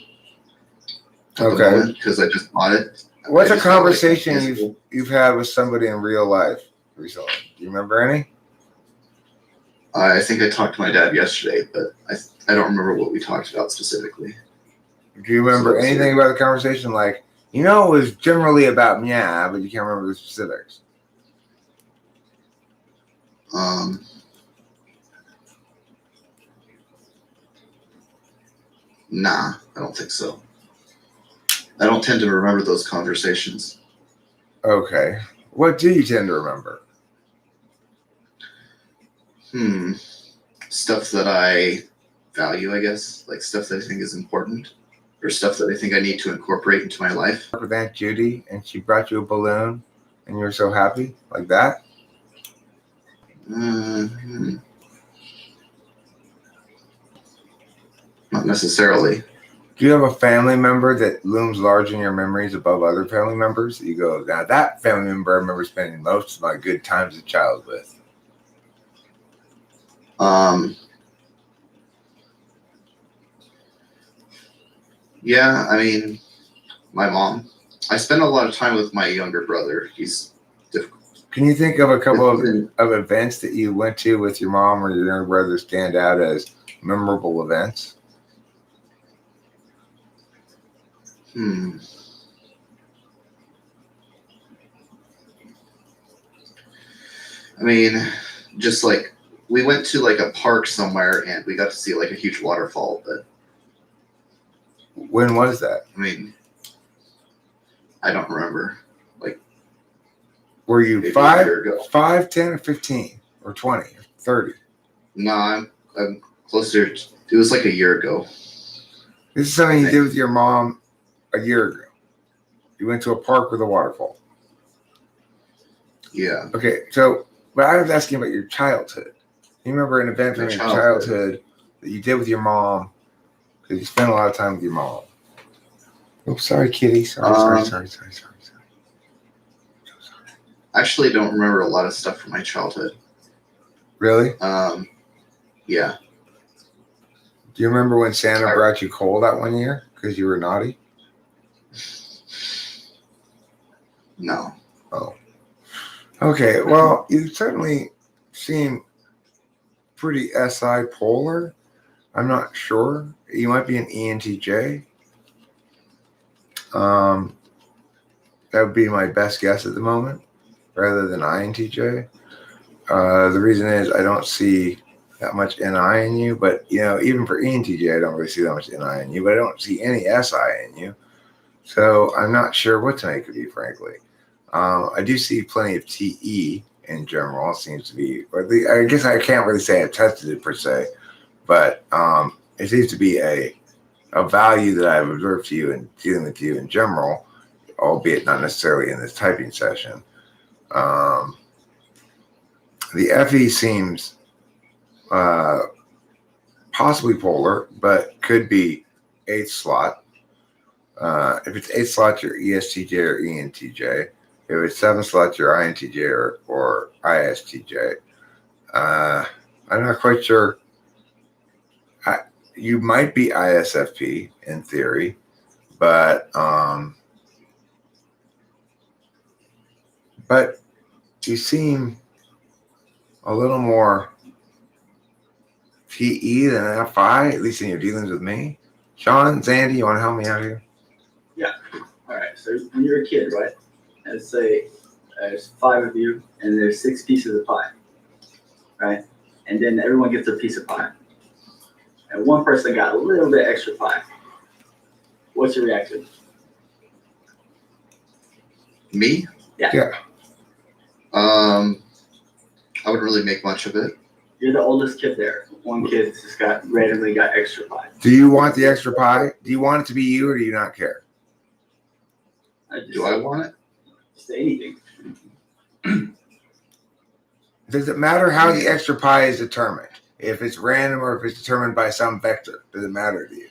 Okay. Because I just bought it. What's I a just got, like, conversation physical. you've had with somebody in real life recently? Do you remember any? I think I talked to my dad yesterday, but I don't remember what we talked about specifically. Do you remember So- anything about the conversation? Like, it was generally about but you can't remember the specifics. Nah, I don't think so. I don't tend to remember those conversations. Okay. What do you tend to remember? Stuff that I value, I guess, like stuff that I think is important, or stuff that I think I need to incorporate into my life. With Aunt Judy and she brought you a balloon and you were so happy? Like that? Not necessarily. Do you have a family member that looms large in your memories above other family members? You go, now that family member I remember spending most of my good times as a child with. Yeah, I mean, my mom. I spend a lot of time with my younger brother. He's difficult. Can you think of a couple of events that you went to with your mom or your younger brother stand out as memorable events? I mean, just like we went to like a park somewhere and we got to see like a huge waterfall, but When was that? I mean, I don't remember. Were you Maybe a 5, year ago. 5, 10, or 15, or 20, or 30? No, I'm closer. It was like a year ago. This is something you did with your mom a year ago. You went to a park with a waterfall. Yeah. Okay, so, but I was asking about your childhood. You remember an event from My your childhood. childhood that you did with your mom because you spent a lot of time with your mom? Oops, sorry, kitty. Sorry. I actually don't remember a lot of stuff from my childhood. Really? Yeah. Do you remember when Santa brought you coal that one year because you were naughty? No. Oh. Okay, well, you certainly seem pretty SI polar. I'm not sure. You might be an ENTJ. That would be my best guess at the moment, rather than INTJ. The reason is I don't see that much NI in you, but even for ENTJ, I don't really see that much NI in you, but I don't see any SI in you. So I'm not sure what to make of you, frankly. I do see plenty of TE in general. It seems to be, or I guess I can't really say I've tested it per se, but it seems to be a value that I've observed to you and dealing with you in general, albeit not necessarily in this typing session. The FE seems possibly polar, but could be 8th slot. If it's 8th slot, you're ESTJ or ENTJ. If it's 7th slot, you're INTJ or ISTJ. I'm not quite sure. You might be ISFP in theory, but you seem a little more TE than FI, at least in your dealings with me. Sean, Zandy, you want to help me out here? All right. So when you're a kid, right? Let's say there's 5 of you, and there's 6 pieces of pie, right? And then everyone gets a piece of pie, and one person got a little bit extra pie. What's your reaction? Me? Yeah. I wouldn't really make much of it. You're the oldest kid there. One kid just randomly got extra pie. Do you want the extra pie? Do you want it to be you, or do you not care? Do I want it? Just anything. Does it matter how the extra pie is determined? If it's random or if it's determined by some vector, does it matter to you?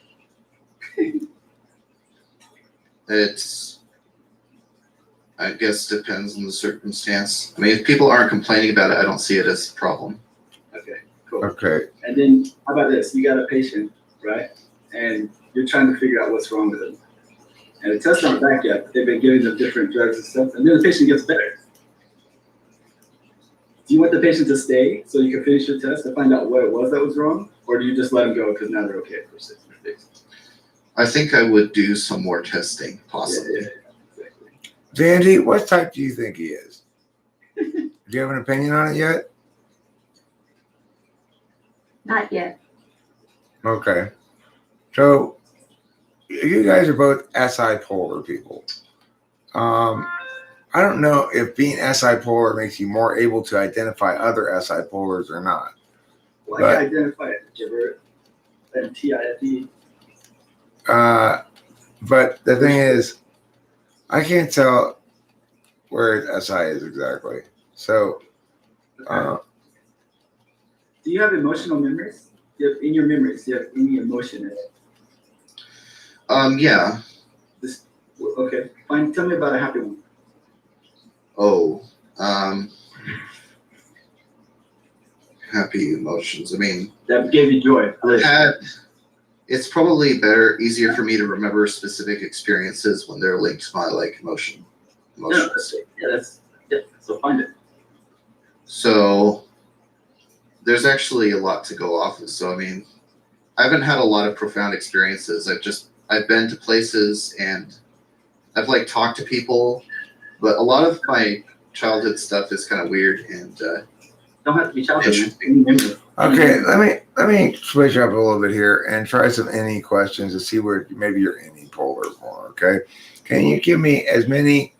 I guess depends on the circumstance. I mean, if people aren't complaining about it, I don't see it as a problem. Okay, cool. Okay. And then how about this? You got a patient, right? And you're trying to figure out what's wrong with them. And the tests aren't back yet, but they've been giving them different drugs and stuff, and then the patient gets better. Do you want the patient to stay so you can finish your test to find out what it was that was wrong? Or do you just let them go because now they're okay for 6 days? I think I would do some more testing, possibly. Yeah, exactly. Zandy, what type do you think he is? Do you have an opinion on it yet? Not yet. Okay. So you guys are both SI polar people. I don't know if being SI polar makes you more able to identify other SI polars or not. Well, I can identify it. Gibber and TIFE. But the thing is, I can't tell where SI is exactly. So, Do you have emotional memories? In your memories, do you have any emotion in it? Yeah. Okay, fine. Tell me about a happy one. Oh, happy emotions. I mean, That gave you joy. it's probably easier for me to remember specific experiences when they're linked to my emotions. So find it. So there's actually a lot to go off of. So I mean, I haven't had a lot of profound experiences. I've been to places and I've talked to people, but a lot of my childhood stuff is kind of weird and Don't have to be childhood. Interesting. okay, let me switch up a little bit here and try some any questions to see where maybe you're any polar more. Okay, can you give me as many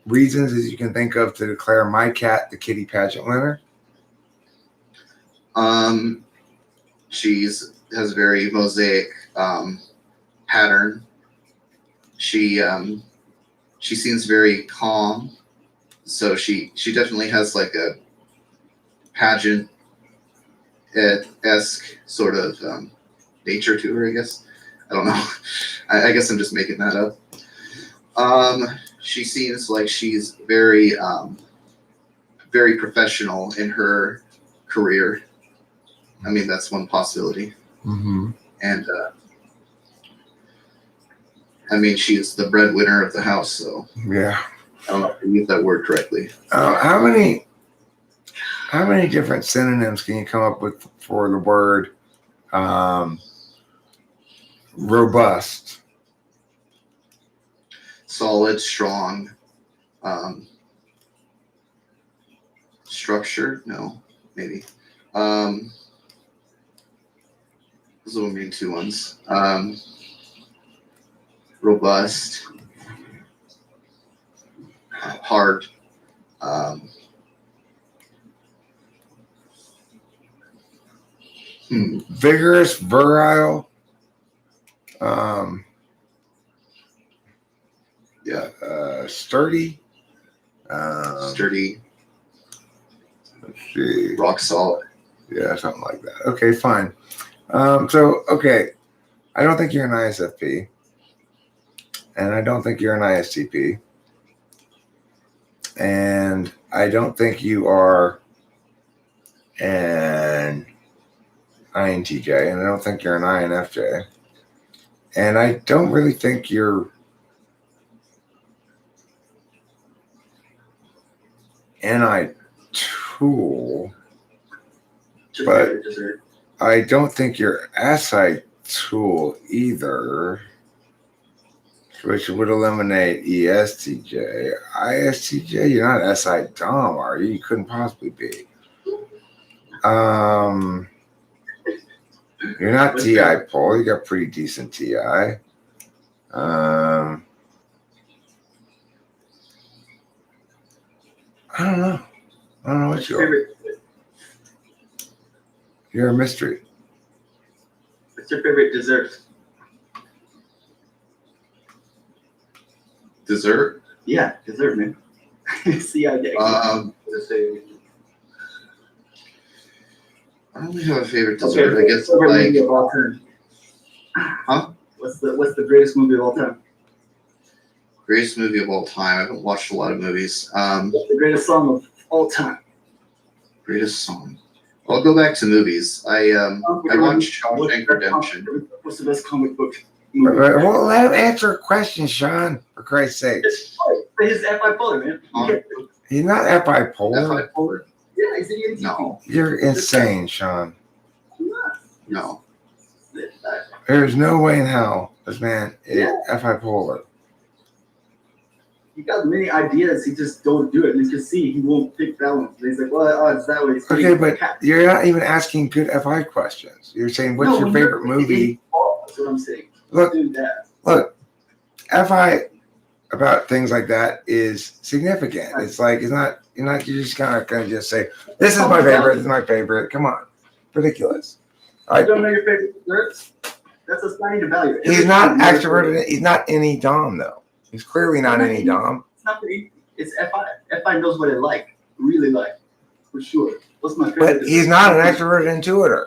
reasons as you can think of to declare my cat the kitty pageant winner? She has a very mosaic pattern. She seems very calm, so she definitely has a pageant-esque sort of nature to her, I guess. I don't know. I guess I'm just making that up. She seems like she's very very professional in her career. I mean, that's one possibility. Mm-hmm. And I mean, she's the breadwinner of the house, so Yeah. I don't know if I use that word correctly. How many different synonyms can you come up with for the word robust? Solid, strong, structured? No, maybe. Those are the main two ones. Robust. hard. Vigorous, virile. Sturdy. Sturdy, Let's see. rock solid. Yeah, something like that. Okay, fine. Okay. I don't think you're an ISFP. And I don't think you're an ISTP. And I don't think you are an INTJ. And I don't think you're an INFJ. And I don't really think you're NI2. Just But- favorite dessert. I don't think you're SI tool either, which would eliminate ESTJ. ISTJ, you're not SI Dom, are you? You couldn't possibly be. You're not What's TI that? pole. You got pretty decent TI. I don't know. I don't know what What's you your are. favorite? You're a mystery. What's your favorite dessert? Dessert. Yeah, dessert, man. See, I get Let's say, I don't really have a favorite dessert. Okay, I guess favorite like movie of all time. Huh? What's the greatest movie of all time? greatest movie of all time. I haven't watched a lot of movies. What's the greatest song of all time? Greatest song. I'll go back to movies. I watched Shawshank Redemption. What's the best comic book movie? Well, let him answer a question, Sean, for Christ's sake. He's bipolar, man. He's not bipolar. Bipolar? Yeah, he's an ENTP. No, You're insane, Sean. I'm not. no. There's no way in hell this man is bipolar. He got many ideas, he just don't do it. And you can see he won't pick that one. He's like, well, it's that way. Okay, but you're not even asking good FI questions. You're saying, what's your favorite movie? That's what I'm saying. Look, Do that. Look, FI about things like that is significant. It's like you're just gonna just say, this is my favorite, this is my favorite. Come on. Ridiculous. You don't know your favorite desserts? That's a sign to value. He's not extroverted, he's not any Dom though. He's clearly not any Dom. It's not the it's FI. FI knows what it like, really like, for sure. What's my favorite? But he's not an extroverted intuitor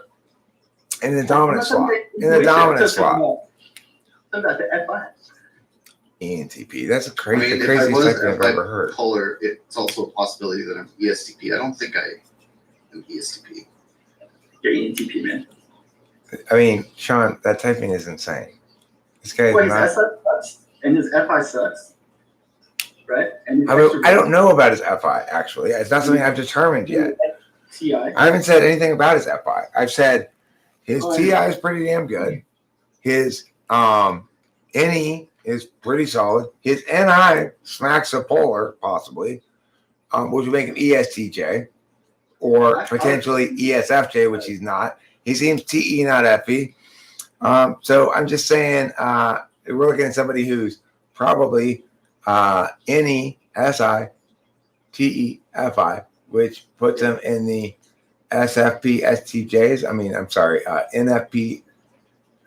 in the dominant slot. In the dominant slot. About the FI. ENTP. That's the I mean, if I craziest was thing I've ever heard. bipolar, it's also a possibility that I'm ESTP. I don't think I am ESTP. You're ENTP, man. I mean, Sean, that typing is insane. This guy Well, is his not. SI sucks, and his FI sucks, right? And his I don't know about his FI, actually. It's not something I've determined yet. TI. I haven't said anything about his FI. I've said his Oh, TI is pretty damn good. His NE is pretty solid. His NI smacks of polar, possibly, which would make him ESTJ, or potentially ESFJ, which he's not. He seems TE, not FE. So I'm just saying, we're looking at somebody who's probably NE, SI, TE, FI, which puts him in the SFP, STJs. I mean, I'm sorry, NFP,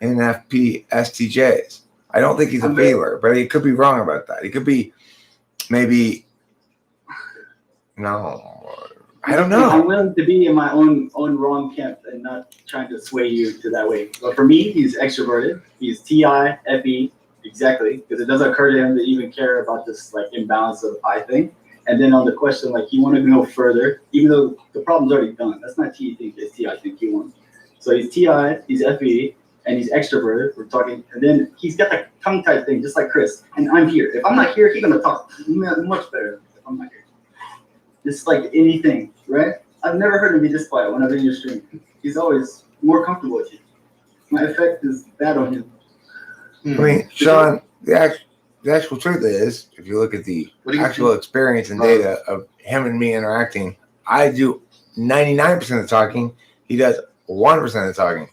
STJs. I don't think he's a feeler, but he could be wrong about that. He could be maybe, no, I don't know. I'm willing to be in my own wrong camp and not trying to sway you to that way. But for me, he's extroverted. He's TI, FE, exactly, because it doesn't occur to him to even care about this like imbalance of I thing. And then on the question, like you want to go further, even though the problem's already done. That's not TE think, it's TI think you want. So he's TI, he's FE, and he's extroverted. We're talking, and then he's got that tongue tied thing, just like Chris. And I'm here. If I'm not here, he's gonna talk much better. If I'm not here, it's like anything, right? I've never heard him be this quiet when I've been in your stream. He's always more comfortable with you. My effect is bad on him. I mean, Sean, the actual truth is, if you look at the What do you actual experience and data of him and me interacting, I do 99% of the talking. He does 1% of the talking.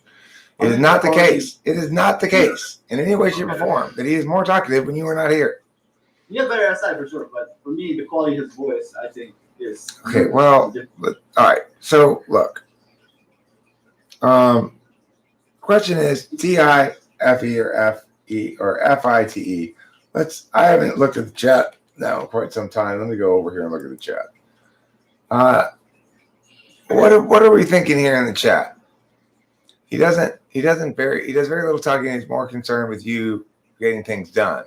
It is not the case. It is not the case in any way, shape, or form that he is more talkative when you are not here. He has better SI for sure, but for me, the quality of his voice, I think, is Okay, well, all right. So look, question is TIFE or FE or FITE. I haven't looked at the chat now in quite some time. Let me go over here and look at the chat. What are we thinking here in the chat? He does very little talking. He's more concerned with you getting things done.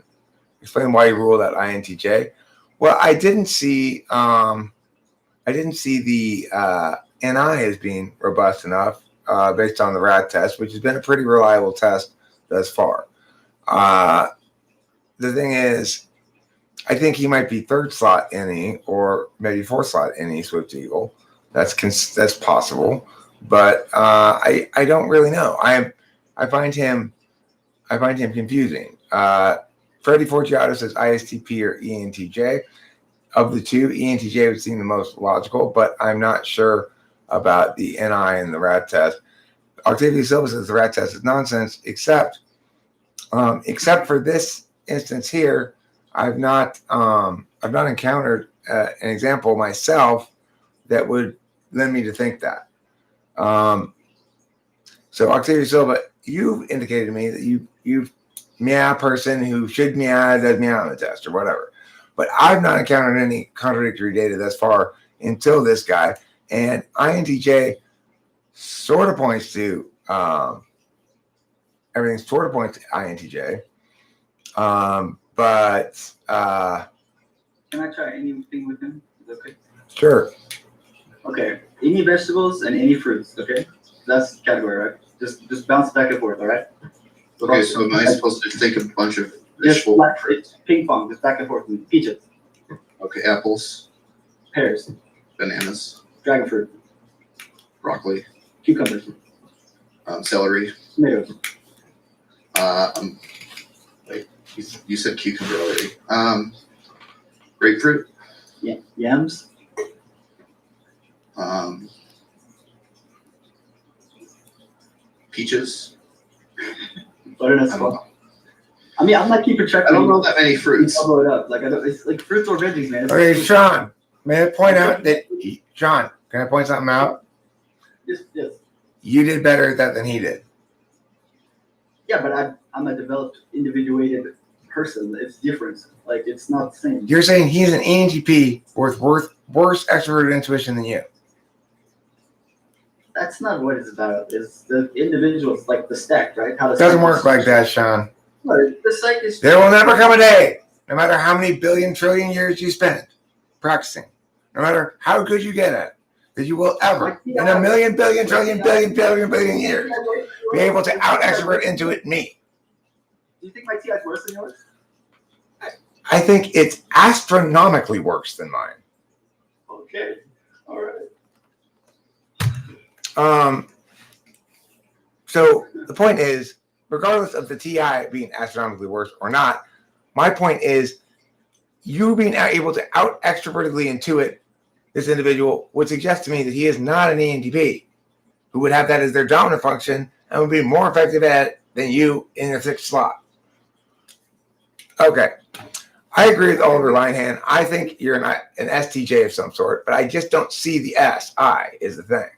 Explain why you ruled out INTJ. Well, I didn't see the NI as being robust enough based on the RAT test, which has been a pretty reliable test thus far. The thing is, I think he might be third slot NE or maybe fourth slot NE Swift Eagle. That's possible, but I don't really know. I find him confusing. Freddie Fortunato says ISTP or ENTJ. Of the two, ENTJ would seem the most logical, but I'm not sure about the NI and the RAT test. Octavia Silva says the RAT test is nonsense, except for this instance here. I've not encountered an example myself that would lend me to think that. So Octavia Silva, you indicated to me that you meow person who should meow does meow on the test or whatever. But I've not encountered any contradictory data thus far until this guy. And INTJ sort of points to everything sort of points to INTJ. But can I try anything with him? Is that okay? Sure. Okay. Any vegetables and any fruits, okay? That's the category, right? Just bounce back and forth, all right? Okay, so am I supposed to think of a bunch of Just vegetable like fruits? ping pong, just back and forth. Peaches, Okay, apples, pears, bananas, dragon fruit, broccoli, cucumbers, celery. tomatoes, Wait, you said cucumber already. Grapefruit, yams, peaches. butternut I don't squash. know. I mean, I'm not keeping track. I don't know that many fruits. Double it up. Like I don't. It's like fruits or veggies, man. Okay, Sean, may I point out that Sean, can I point something out? Yes. You did better at that than he did. Yeah, but I'm a developed, individuated person. It's different. Like it's not the same. You're saying he's an ENTP with worse extroverted intuition than you. That's not what it's about. It's the individuals, like the stack, right? How It doesn't work like that, Sean. The stack is. There will never come a day, no matter how many billion trillion years you spend practicing, no matter how good you get at it, that you will ever, in a million, billion, trillion, billion years, be able to out extrovert into it me. Do you think my TI is worse than yours? I think it's astronomically worse than mine. Okay. All right. So the point is, regardless of the TI being astronomically worse or not, my point is you being able to out extrovertedly intuit this individual would suggest to me that he is not an ENTP who would have that as their dominant function and would be more effective at it than you in your sixth slot. Okay. I agree with Oliver Linehan. I think you're an STJ of some sort, but I just don't see the SI is the thing.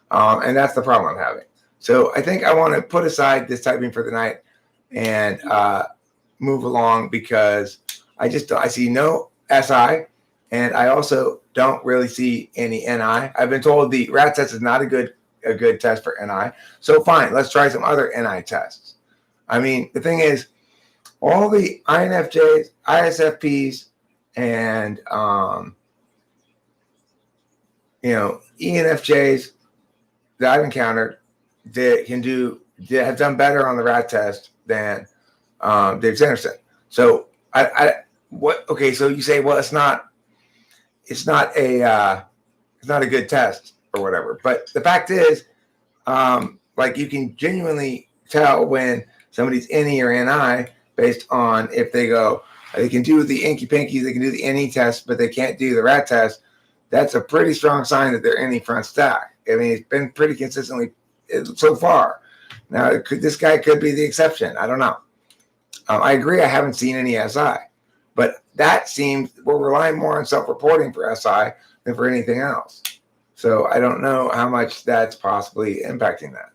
And that's the problem I'm having. So I think I want to put aside this typing for the night and move along because I see no SI, and I also don't really see any NI. I've been told the RAT test is not a good test for NI. So fine, let's try some other NI tests. I mean, the thing is, all the INFJs, ISFPs, and ENFJs that I've encountered that have done better on the RAT test than Dave Sanderson. So so you say, well, it's not a good test or whatever. But the fact is, like you can genuinely tell when somebody's NE or NI based on if they can do the Inky Pinkies, they can do the NE test, but they can't do the RAT test. That's a pretty strong sign that they're NE front stack. I mean, it's been pretty consistently so far. Now, this guy could be the exception. I don't know. I agree. I haven't seen any SI. But that seems we're relying more on self-reporting for SI than for anything else. So I don't know how much that's possibly impacting that.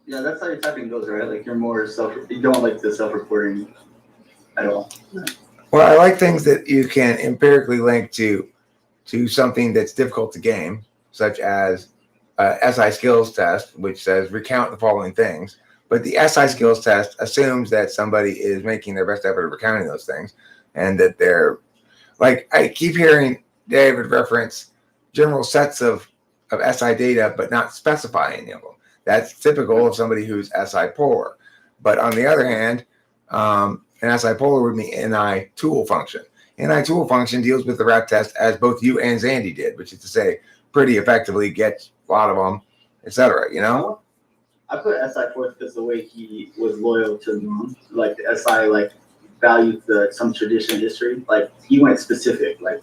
Yeah, that's how your typing goes, right? Like you're more you don't like the self-reporting at all. Well, I like things that you can empirically link to something that's difficult to game, such as SI skills test, which says recount the following things. But the SI skills test assumes that somebody is making their best effort of recounting those things, and that they're like, I keep hearing David reference general sets of SI data, but not specify any of them. That's typical of somebody who's SI polar. But on the other hand, an SI polar would be NI tool function. NI tool function deals with the rat test as both you and Zandy did, which is to say, pretty effectively gets a lot of them, etc. You know? I put SI fourth because the way he was loyal to mom, like the SI like valued some tradition history. Like he went specific, like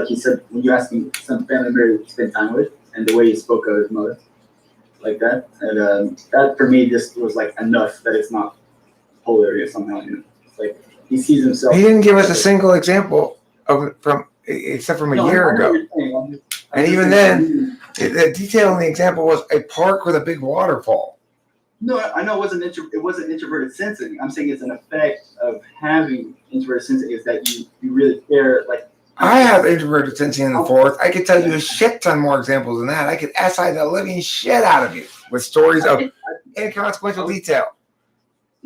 he said when you asked him some family member to spend time with, and the way he spoke of his mother, like that, and that for me just was like enough that it's not polar somehow. You know, it's like he sees himself. He didn't give us a single example of except from a year ago. And even then, the detail in the example was a park with a big waterfall. No, I know it wasn't introverted sensing. I'm saying it's an effect of having introverted sensing is that you really care. Like I have introverted sensing in the fourth. I could tell you a shit ton more examples than that. I could SI the living shit out of you with stories of inconsequential detail.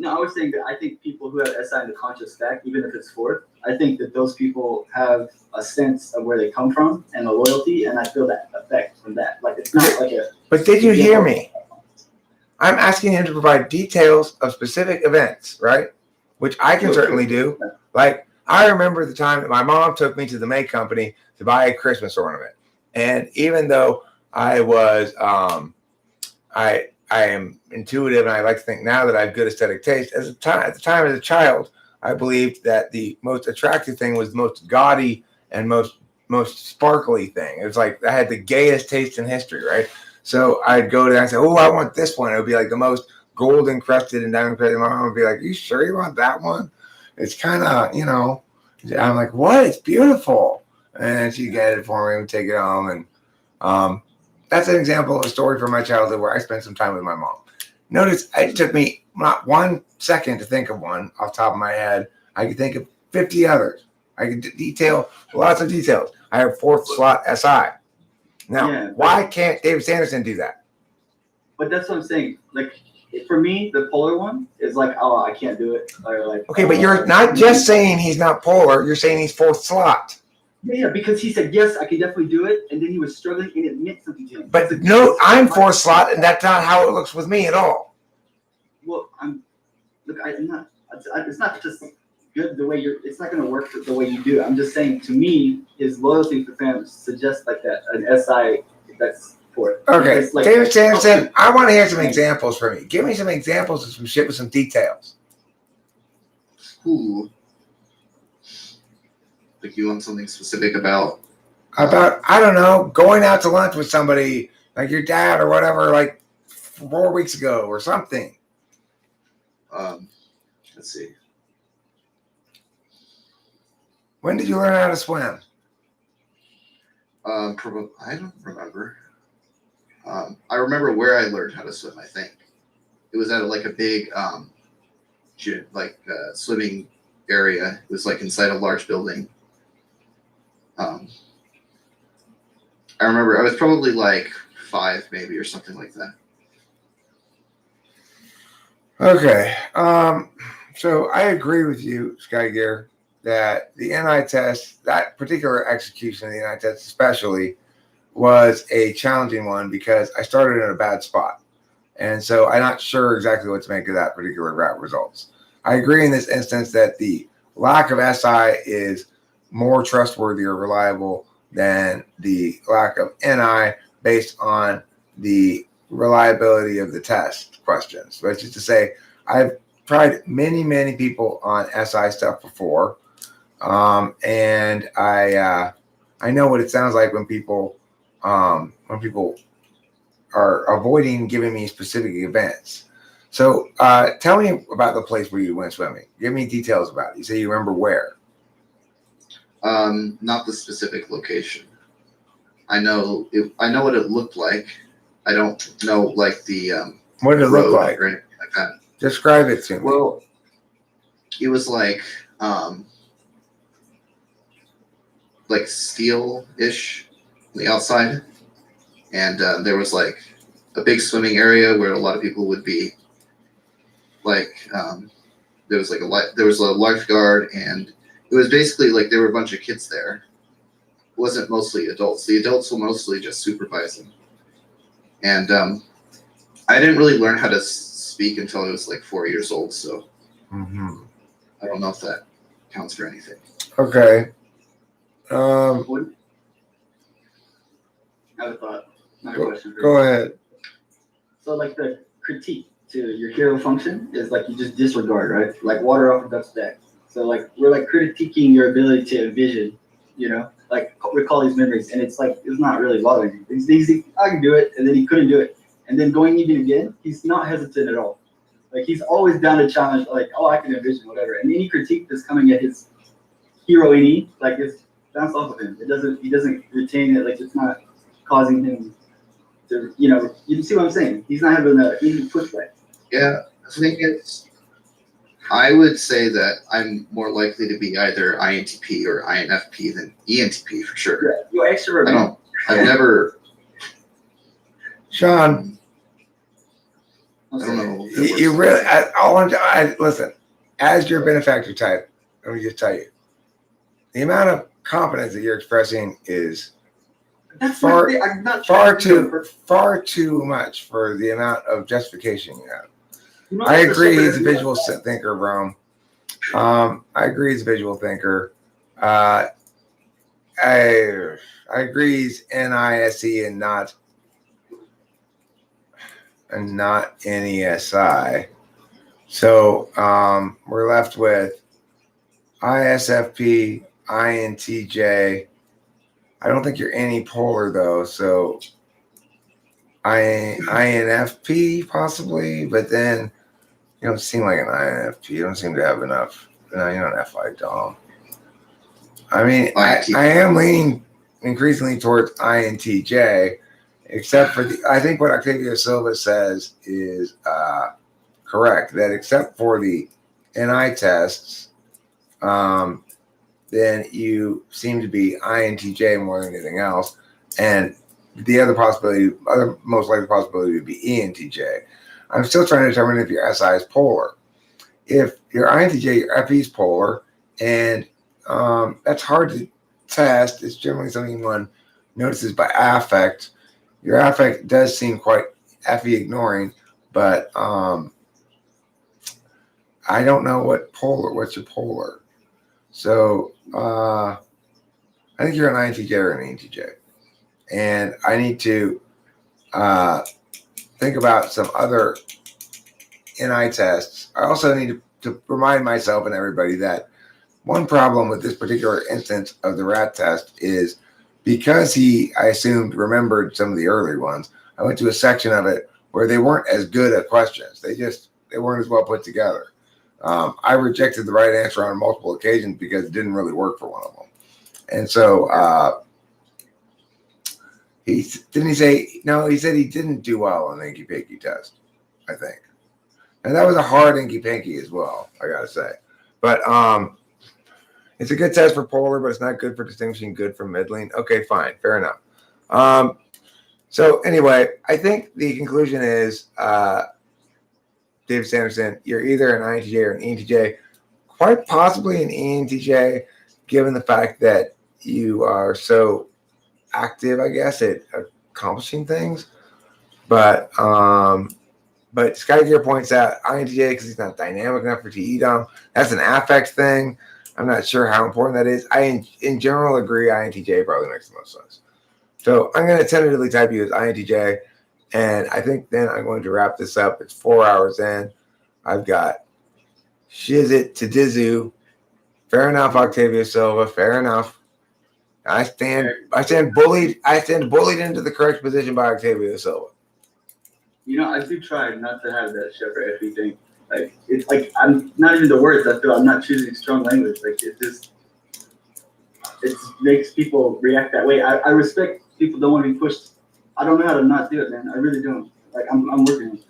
No, I was saying that I think people who have SI in the conscious stack, even if it's fourth, I think that those people have a sense of where they come from and a loyalty, and I feel that effect from that. Like it's not like a. But did you hear me? I'm asking him to provide details of specific events, right? Which I can certainly do. Like, I remember the time that my mom took me to the May Company to buy a Christmas ornament. And even though I was, I am intuitive and I like to think now that I have good aesthetic taste, at the time as a child, I believed that the most attractive thing was the most gaudy and most sparkly thing. It was like I had the gayest taste in history, right? So I'd go there and say, oh, I want this one. It would be like the most gold encrusted and diamond encrusted. My mom would be like, you sure you want that one? It's kind of, I'm like, what? It's beautiful. And she'd get it for me and take it home. And that's an example of a story from my childhood where I spent some time with my mom. Notice it took me not 1 second to think of one off the top of my head. I could think of 50 others. I could detail lots of details. I have fourth slot SI. Now, why can't David Sanderson do that? But that's what I'm saying. Like, for me, the polar one is like, oh, I can't do it. Or like, okay, but you're not just saying he's not polar. You're saying he's fourth slot. Yeah, because he said, yes, I can definitely do it. And then he was struggling and it meant something to him. But no, I'm fourth slot, and that's not how it looks with me at all. Well, I'm not, it's not just good the way it's not going to work the way you do it. I'm just saying, to me, his loyalty for fam suggests like that, an SI that's fourth. Okay, like, David Sanderson, I want to hear some examples from you. Give me some examples of some shit with some details. Ooh. Like you want something specific about? I don't know, going out to lunch with somebody, like your dad or whatever, like 4 weeks ago or something. Let's see. When did you learn how to swim? I don't remember. I remember where I learned how to swim. I think it was at like a big gym, like swimming area. It was like inside a large building. I remember I was probably like 5 maybe or something like that. Okay. So I agree with you, Sky Gear, that the NI test, that particular execution of the NI test especially, was a challenging one because I started in a bad spot. And so I'm not sure exactly what to make of that particular route results. I agree in this instance that the lack of SI is more trustworthy or reliable than the lack of NI based on the reliability of the test questions. Which is to say, I've tried many people on SI stuff before, and I know what it sounds like when people are avoiding giving me specific events. So tell me about the place where you went swimming. Give me details about it. You say you remember where. Not the specific location. I know what it looked like. I don't know like the What did it look road like? or anything like that. Describe it to me. Well, it was like steel-ish on the outside, and there was like a big swimming area where a lot of people would be. Like there was a lifeguard, and it was basically like there were a bunch of kids there. It wasn't mostly adults. The adults were mostly just supervising, and I didn't really learn how to speak until I was like 4 years old. So I don't know if that counts for anything. Okay. I have a thought. Not a question. For Go you. ahead. So like the critique to your hero function is like you just disregard, right? Like water off a duck's back. So like we're like critiquing your ability to envision, like recall these memories, and it's like it's not really bothering you. It's easy. I can do it, and then he couldn't do it, and then going even again, he's not hesitant at all. Like he's always down to challenge. Like, oh, I can envision whatever, and any critique that's coming at his hero NE, like it's bounced off of him. He doesn't retain it. Like it's not causing him to, you see what I'm saying? He's not having any pushback. Yeah, I think I would say that I'm more likely to be either INTP or INFP than ENTP for sure. Yeah, you're extrovert. I've never. Sean, I don't know. you really, listen, as your benefactor type, let me just tell you, the amount of confidence that you're expressing is That's far, I'm not far trying to far too much for the amount of justification you have. You know, I that's agree the he's a stuff visual thinker, Rome. I agree he's a visual thinker. I agree he's NISE and not NESI. So we're left with ISFP, INTJ. I don't think you're any polar though, so INFP possibly, but then you don't seem like an INFP. You don't seem to have enough. No, you're not FI Dom. I mean, I am leaning increasingly towards INTJ, except for I think what Octavio Silva says is correct, that except for the NI tests, then you seem to be INTJ more than anything else. And the other most likely possibility would be ENTJ. I'm still trying to determine if your SI is polar. If you're INTJ, your FE is polar, and that's hard to test. It's generally something one notices by affect. Your affect does seem quite FE ignoring, but I don't know what's your polar. So I think you're an INTJ or an ENTJ. And I need to think about some other NI tests. I also need to remind myself and everybody that one problem with this particular instance of the rat test is because I assumed, remembered some of the early ones, I went to a section of it where they weren't as good at questions. They weren't as well put together. I rejected the right answer on multiple occasions because it didn't really work for one of them. And so he said he didn't do well on the Inky Pinky test, I think. And that was a hard Inky Pinky as well, I gotta say. But it's a good test for polar, but it's not good for distinguishing good from middling. Okay, fine, fair enough. So anyway, I think the conclusion is David Sanderson, you're either an INTJ or an ENTJ, quite possibly an ENTJ, given the fact that you are so active, I guess, at accomplishing things. But Sky Gear points out INTJ because he's not dynamic enough for TE Dom. That's an affect thing. I'm not sure how important that is. I in general agree INTJ probably makes the most sense. So I'm going to tentatively type you as INTJ, and I think then I'm going to wrap this up. It's 4 hours in. I've got Shizit to Dizu. Fair enough, Octavio Silva. Fair enough. I stand bullied into the correct position by Octavio Silva. You know, I do try not to have that Shepherd Effie thing. Like, it's like, I'm not even the words I feel. I'm not choosing strong language. Like, it makes people react that way. I respect people don't want to be pushed. I don't know how to not do it, man. I really don't. Like, I'm working on it.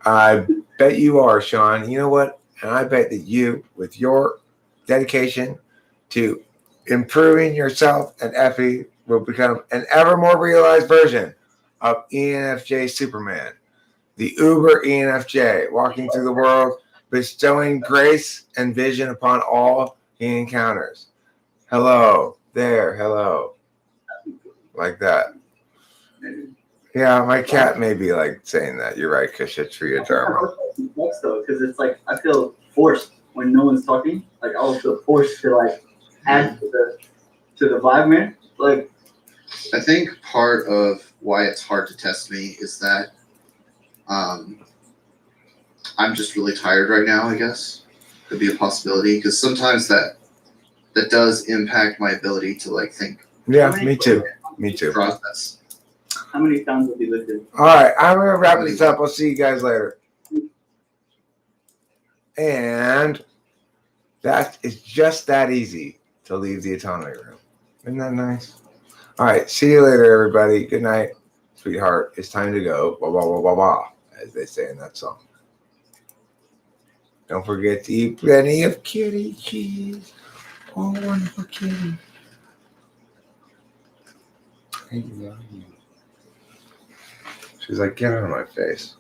I bet you are, Sean. You know what? And I bet that you, with your dedication to improving yourself and Effie, will become an ever more realized version of ENFJ Superman, the Uber ENFJ, walking through the world, bestowing grace and vision upon all he encounters. Hello, there, hello. Like that. Yeah, my cat may be like saying that. You're right, Kashitria Dharma. Next though, because it's like I feel forced when no one's talking. Like I'll feel forced to like add to the vibe, man. Like I think part of why it's hard to test me is that I'm just really tired right now, I guess. Could be a possibility because sometimes that does impact my ability to like think, Yeah, me too. Me too. process. how many times have you lifted? All right, I'm gonna wrap this up. I'll see you guys later. And that is just that easy to leave the autonomy room. Isn't that nice? All right, see you later, everybody. Good night, sweetheart. It's time to go. Blah, blah, blah, blah, blah, as they say in that song. Don't forget to eat plenty of kitty cheese. Oh, wonderful kitty. I love you. She's like, get out of my face.